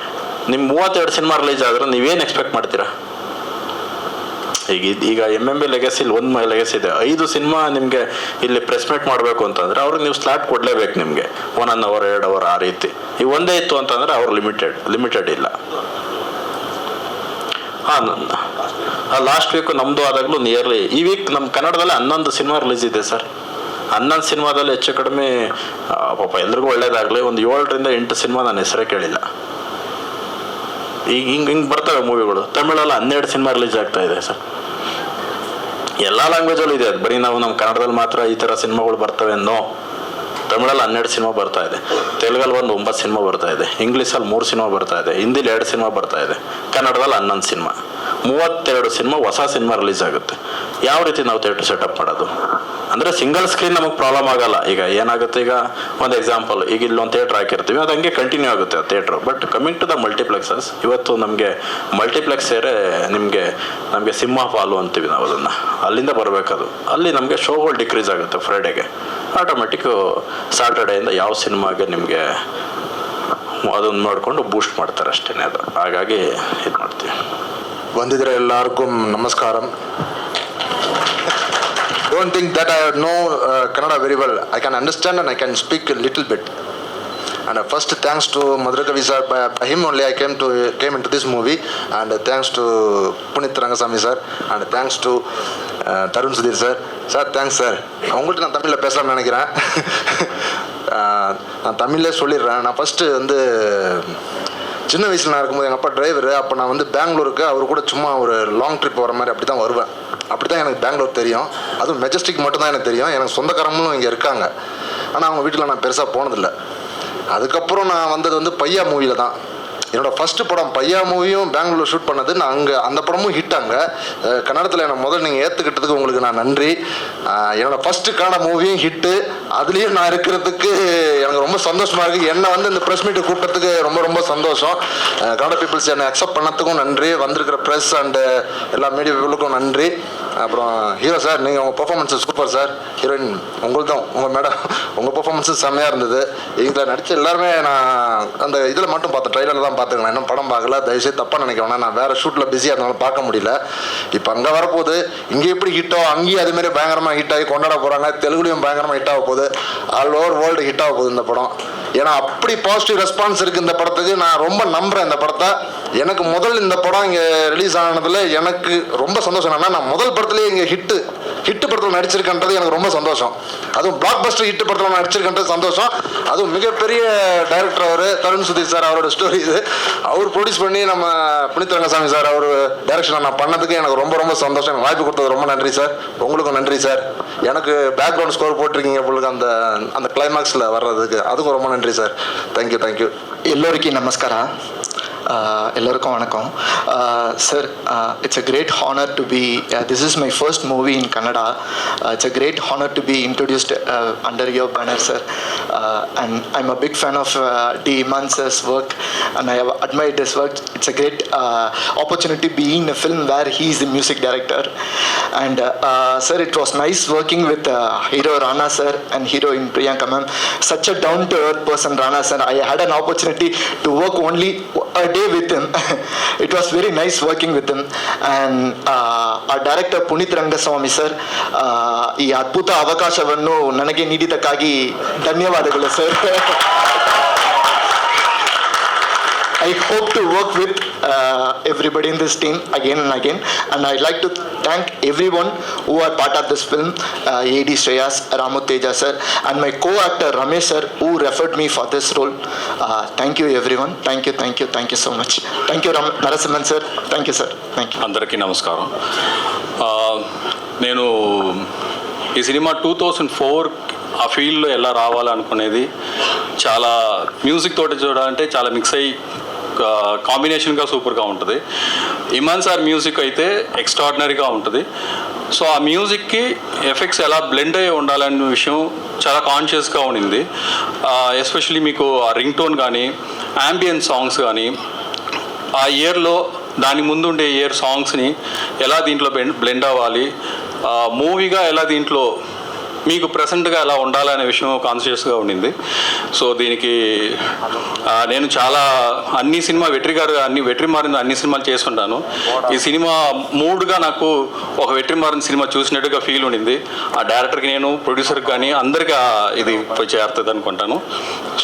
32 ಸಿನಿಮಾ ರಿಲೀಸ್ ಆದರೆ ನೀವೇನು ಎಕ್ಸ್ಪೆಕ್ಟ್ ಮಾಡ್ತೀರಾ? ಈಗ MMB ಲೆಗಸಿಲಿ ಒಂದು ಲೆಗಸಿ ಇದೆ, 5 ಸಿನಿಮಾ ನಿಮಗೆ ಇಲ್ಲಿ ಪ್ರೆಸ್ ಮೀಟ್ ಮಾಡಬೇಕು ಅಂತಂದರೆ ಅವ್ರಿಗೆ ನೀವು ಸ್ಲಾಟ್ ಕೊಡಲೇಬೇಕು ನಿಮಗೆ, 1 hour 2 hour ಆ ರೀತಿ. ಈಗ ಒಂದೇ ಇತ್ತು ಅಂತಂದರೆ ಅವ್ರು ಲಿಮಿಟೆಡ್ ಇಲ್ಲ. ಲಾಸ್ಟ್ ವೀಕು ನಮ್ಮದು ಆದಾಗಲೂ ನಿಯರ್ಲಿ ಈ ವೀಕ್ ನಮ್ಮ ಕನ್ನಡದಲ್ಲಿ 11 ಸಿನಿಮಾ ರಿಲೀಸ್ ಇದೆ ಸರ್. 11 ಸಿನಿಮಾದಲ್ಲಿ ಹೆಚ್ಚು ಕಡಿಮೆ ಪಾಪ ಎಲ್ರಿಗೂ ಒಳ್ಳೇದಾಗಲಿ ಒಂದು 7ರಿಂದ 8 ಸಿನಿಮಾ ನಾನು ಹೆಸರೇ ಕೇಳಿಲ್ಲ. ಈಗ ಹಿಂಗೆ ಬರ್ತವೆ ಮೂವಿಗಳು. ತಮಿಳಲ್ಲಿ 12 ಸಿನಿಮಾ ರಿಲೀಸ್ ಆಗ್ತಾ ಇದೆ ಸರ್. ಎಲ್ಲ ಲ್ಯಾಂಗ್ವೇಜಲ್ಲೂ ಇದೆ, ಅದು ಬರೀ ನಾವು ನಮ್ಮ ಕನ್ನಡದಲ್ಲಿ ಮಾತ್ರ ಈ ಥರ ಸಿನಿಮಾಗಳು ಬರ್ತವೆ ಅನ್ನೋ. ತಮಿಳಲ್ಲಿ 12 ಸಿನಿಮಾ ಬರ್ತಾ ಇದೆ, ತೆಲುಗಲ್ಲಿ ಒಂದು 9 ಸಿನಿಮಾ ಬರ್ತಾ ಇದೆ, ಇಂಗ್ಲೀಷಲ್ಲಿ 3 ಸಿನಿಮಾ ಬರ್ತಾ ಇದೆ, ಹಿಂದಿಲಿ 2 ಸಿನಿಮಾ ಬರ್ತಾ ಇದೆ, ಕನ್ನಡದಲ್ಲಿ 11 ಸಿನಿಮಾ, 32 ಸಿನಿಮಾ ಹೊಸ ಸಿನಿಮಾ ರಿಲೀಸ್ ಆಗುತ್ತೆ. ಯಾವ ರೀತಿ ನಾವು ಥಿಯೇಟ್ರ್ ಸೆಟಪ್ ಮಾಡೋದು ಅಂದರೆ ಸಿಂಗಲ್ ಸ್ಕ್ರೀನ್ ನಮಗೆ ಪ್ರಾಬ್ಲಮ್ ಆಗಲ್ಲ. ಈಗ ಏನಾಗುತ್ತೆ, ಈಗ ಒಂದು ಎಕ್ಸಾಂಪಲ್, ಈಗ ಇಲ್ಲೊಂದು ಥಿಯೇಟ್ರ್ ಹಾಕಿರ್ತೀವಿ, ಅದು ಹಂಗೆ ಕಂಟಿನ್ಯೂ ಆಗುತ್ತೆ ಆ theatre. But coming to the multiplexes, ಇವತ್ತು ನಮಗೆ ಮಲ್ಟಿಪ್ಲೆಕ್ಸ್ ಸೇರೆ ನಮಗೆ ಸಿಂಹ ಫಾಲು ಅಂತೀವಿ ನಾವು ಅದನ್ನು, ಅಲ್ಲಿಂದ ಬರಬೇಕದು. ಅಲ್ಲಿ ನಮಗೆ ಶೋಗಳು ಡಿಕ್ರೀಸ್ ಆಗುತ್ತೆ ಫ್ರೈಡೇಗೆ. ಆಟೋಮೆಟಿಕ್ಕು ಸಾಟರ್ಡೆಯಿಂದ ಯಾವ ಸಿನಿಮಾಗೆ ನಿಮಗೆ ಅದನ್ನು ಮಾಡಿಕೊಂಡು ಬೂಸ್ಟ್ ಮಾಡ್ತಾರೆ ಅಷ್ಟೇ ಅದು. ಹಾಗಾಗಿ ಇದು ಮಾಡ್ತೀವಿ. ಬಂದಿದ್ರೆ ಎಲ್ಲರಿಗೂ ನಮಸ್ಕಾರ. Don't think that I know Kannada very well. I can understand and I can speak a little bit. And first thanks to Madhurakavi sir. By him only I came into this movie. And thanks to Punit Rangasamy sir. And thanks to Tarun Sudhir sir. Sir, thanks sir. அவங்கள்ட்ட நான் தமிழில் பேசலாம்னு நினைக்கிறேன். நான் தமிழ்லே சொல்லிடுறேன். நான் first வந்து சின்ன வயசில் நான் இருக்கும்போது எங்கள் அப்பா டிரைவர். அப்போ நான் வந்து பெங்களூருக்கு அவர் கூட சும்மா ஒரு லாங் ட்ரிப் வர மாதிரி அப்படி தான் வருவேன். அப்படி தான் எனக்கு பெங்களூர் தெரியும். அதுவும் மெஜஸ்டிக் மட்டும்தான் எனக்கு தெரியும். எனக்கு சொந்தக்காரங்களும் இங்கே இருக்காங்க. ஆனால் அவங்க வீட்டில் நான் பெருசாக போனதில்லை. அதுக்கப்புறம் நான் வந்தது வந்து பையா மூவியில் தான். என்னோடய ஃபஸ்ட்டு படம் பையா மூவியும் பெங்களூரில் ஷூட் பண்ணது. நான் அங்கே அந்த படமும் ஹிட்டாங்க. கன்னடத்தில் என்னை முதல்ல நீங்கள் ஏற்றுக்கிட்டதுக்கு உங்களுக்கு நான் நன்றி. என்னோடய ஃபஸ்ட்டு கன்னட மூவியும் ஹிட்டு. அதுலேயும் நான் இருக்கிறதுக்கு எனக்கு ரொம்ப சந்தோஷமாக இருக்குது. என்னை வந்து இந்த ப்ரெஸ் மீட்டு கூப்பிட்டதுக்கு ரொம்ப ரொம்ப சந்தோஷம். கன்னட பீப்புள்ஸ் என்னை அக்செப்ட் பண்ணதுக்கும் நன்றி. வந்திருக்கிற ப்ரெஸ் அண்டு எல்லா மீடியா பீப்புளுக்கும் நன்றி. அப்புறம் ஹீரோ சார், நீங்கள் உங்கள் பர்ஃபார்மன்ஸு சூப்பர் சார். ஹீரோயின் உங்களுக்கும் உங்கள் மேடம் உங்கள் பர்ஃபார்மன்ஸும் செம்மையாக இருந்தது. இதில் நடித்த எல்லாருமே நான் அந்த இதில் மட்டும் பார்த்தேன், ட்ரைலரில் தான் பார்த்துக்கலாம். இன்னும் படம் பார்க்கல, தயவுசெய்து தப்பாக நினைக்கிறேன். நான் வேறு ஷூட்டில் பிஸியாக இருந்தாலும் பார்க்க முடியல. இப்போ அங்கே வரப்போகுது. இங்கே எப்படி ஹிட்டோ அங்கேயும் அதுமாரி பயங்கரமாக ஹிட் ஆகி கொண்டாட போகிறாங்க. தெலுங்குலையும் பயங்கரமாக ஹிட் ஆக போகுது. ஆல் ஓவர் வேர்ல்டு ஹிட் ஆக போகுது இந்த படம். ஏன்னா அப்படி பாசிட்டிவ் ரெஸ்பான்ஸ் இருக்குது இந்த படத்துக்கு. நான் ரொம்ப நம்புகிறேன் இந்த படத்தை. எனக்கு முதல் இந்த படம் இங்கே ரிலீஸ் ஆனதில் எனக்கு ரொம்ப சந்தோஷம் என்னன்னா, நான் முதல் படத்துலேயே இங்கே ஹிட்டு படத்தில் நடிச்சிருக்கன்றது எனக்கு ரொம்ப சந்தோஷம். அதுவும் பிளாக் பஸ்டர் ஹிட் படத்தில் நடிச்சிருக்கன்றது சந்தோஷம். அதுவும் மிகப்பெரிய டைரக்டர் அவர் தருண் சுதீர் சார், அவரோட ஸ்டோரி இது. அவர் ப்ரொடியூஸ் பண்ணி நம்ம புனித் ரங்கசாமி சார் அவர் டைரக்ஷன் நான் பண்ணதுக்கு எனக்கு ரொம்ப ரொம்ப சந்தோஷம். எனக்கு வாய்ப்பு கொடுத்தது ரொம்ப நன்றி சார். உங்களுக்கும் நன்றி சார். எனக்கு பேக்ரவுண்ட் ஸ்கோர் போட்டிருக்கீங்க உங்களுக்கு அந்த கிளைமாக்ஸில் வர்றதுக்கு, அதுக்கும் ரொம்ப நன்றி சார். தேங்க்யூ. எல்லோருக்கும் நமஸ்கார. எல்லோருக்கும் வணக்கம் sir. It's a great honour to be this is my first movie in Kannada. It's a great honour to be introduced under your banner sir. And I am a big fan of D Imman sir's work and I have admired this work. It's a great opportunity to be in a film where he is the music director. And sir, it was nice working with hero Rana sir and heroine Priyanka ma'am. Such a down to earth person Rana sir. I had an opportunity to work only a day with him. It was very nice working with him. And our director Punith Rangaswamy sir, ಈ ಅದ್ಭುತ ಅವಕಾಶವನ್ನು ನನಗೆ ನೀಡಿದ್ದಕ್ಕಾಗಿ ಧನ್ಯವಾದಗಳು sir. I hope to work with everybody in this team again and again, and I'd like to thank everyone who are part of this film, AD Shreyas, Ramu Teja sir, and my co-actor Ramesh sir who referred me for this role. Thank you everyone. Thank you so much. Thank you Narasimhan sir. Thank you sir. Thank you. అందరికీ నమస్కారం. నేను ఈ cinema 2004 ఆ ఫీల్డ్లో ఎలా రావాలనుకునేది. చాలా music తోటి చూడాలంటే చాలా మిక్స్ అయ్యి కాంబినేషన్గా సూపర్గా ఉంటుంది. ఇమాన్ సార్ మ్యూజిక్ అయితే ఎక్స్ట్రాడినరీగా ఉంటుంది. సో ఆ మ్యూజిక్కి ఎఫెక్ట్స్ ఎలా బ్లెండ్ అయ్యి ఉండాలనే విషయం చాలా కాన్షియస్గా ఉండింది. ఎస్పెషలీ మీకు ఆ రింగ్ టోన్ కానీ యాంబియన్ సాంగ్స్ కానీ ఆ ఇయర్లో దాని ముందు ఉండే ఇయర్ సాంగ్స్ని ఎలా దీంట్లో బ్లెండ్ అవ్వాలి, మూవీగా ఎలా దీంట్లో మీకు ప్రెసెంట్గా ఎలా ఉండాలనే విషయం కాన్షియస్గా ఉండింది. సో దీనికి నేను చాలా అన్ని సినిమా వెట్రిమారిన అన్ని సినిమాలు చేసుకుంటాను. ఈ సినిమా మూడ్గా నాకు ఒక వెట్రిమారిన సినిమా చూసినట్టుగా ఫీల్ ఉండింది. ఆ డైరెక్టర్కి నేను ప్రొడ్యూసర్కి కానీ అందరికీ ఇది చేరుతుంది అనుకుంటాను.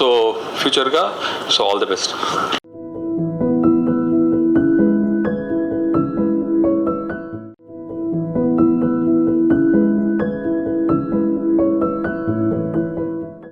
సో ఫ్యూచర్గా ఆల్ ది బెస్ట్.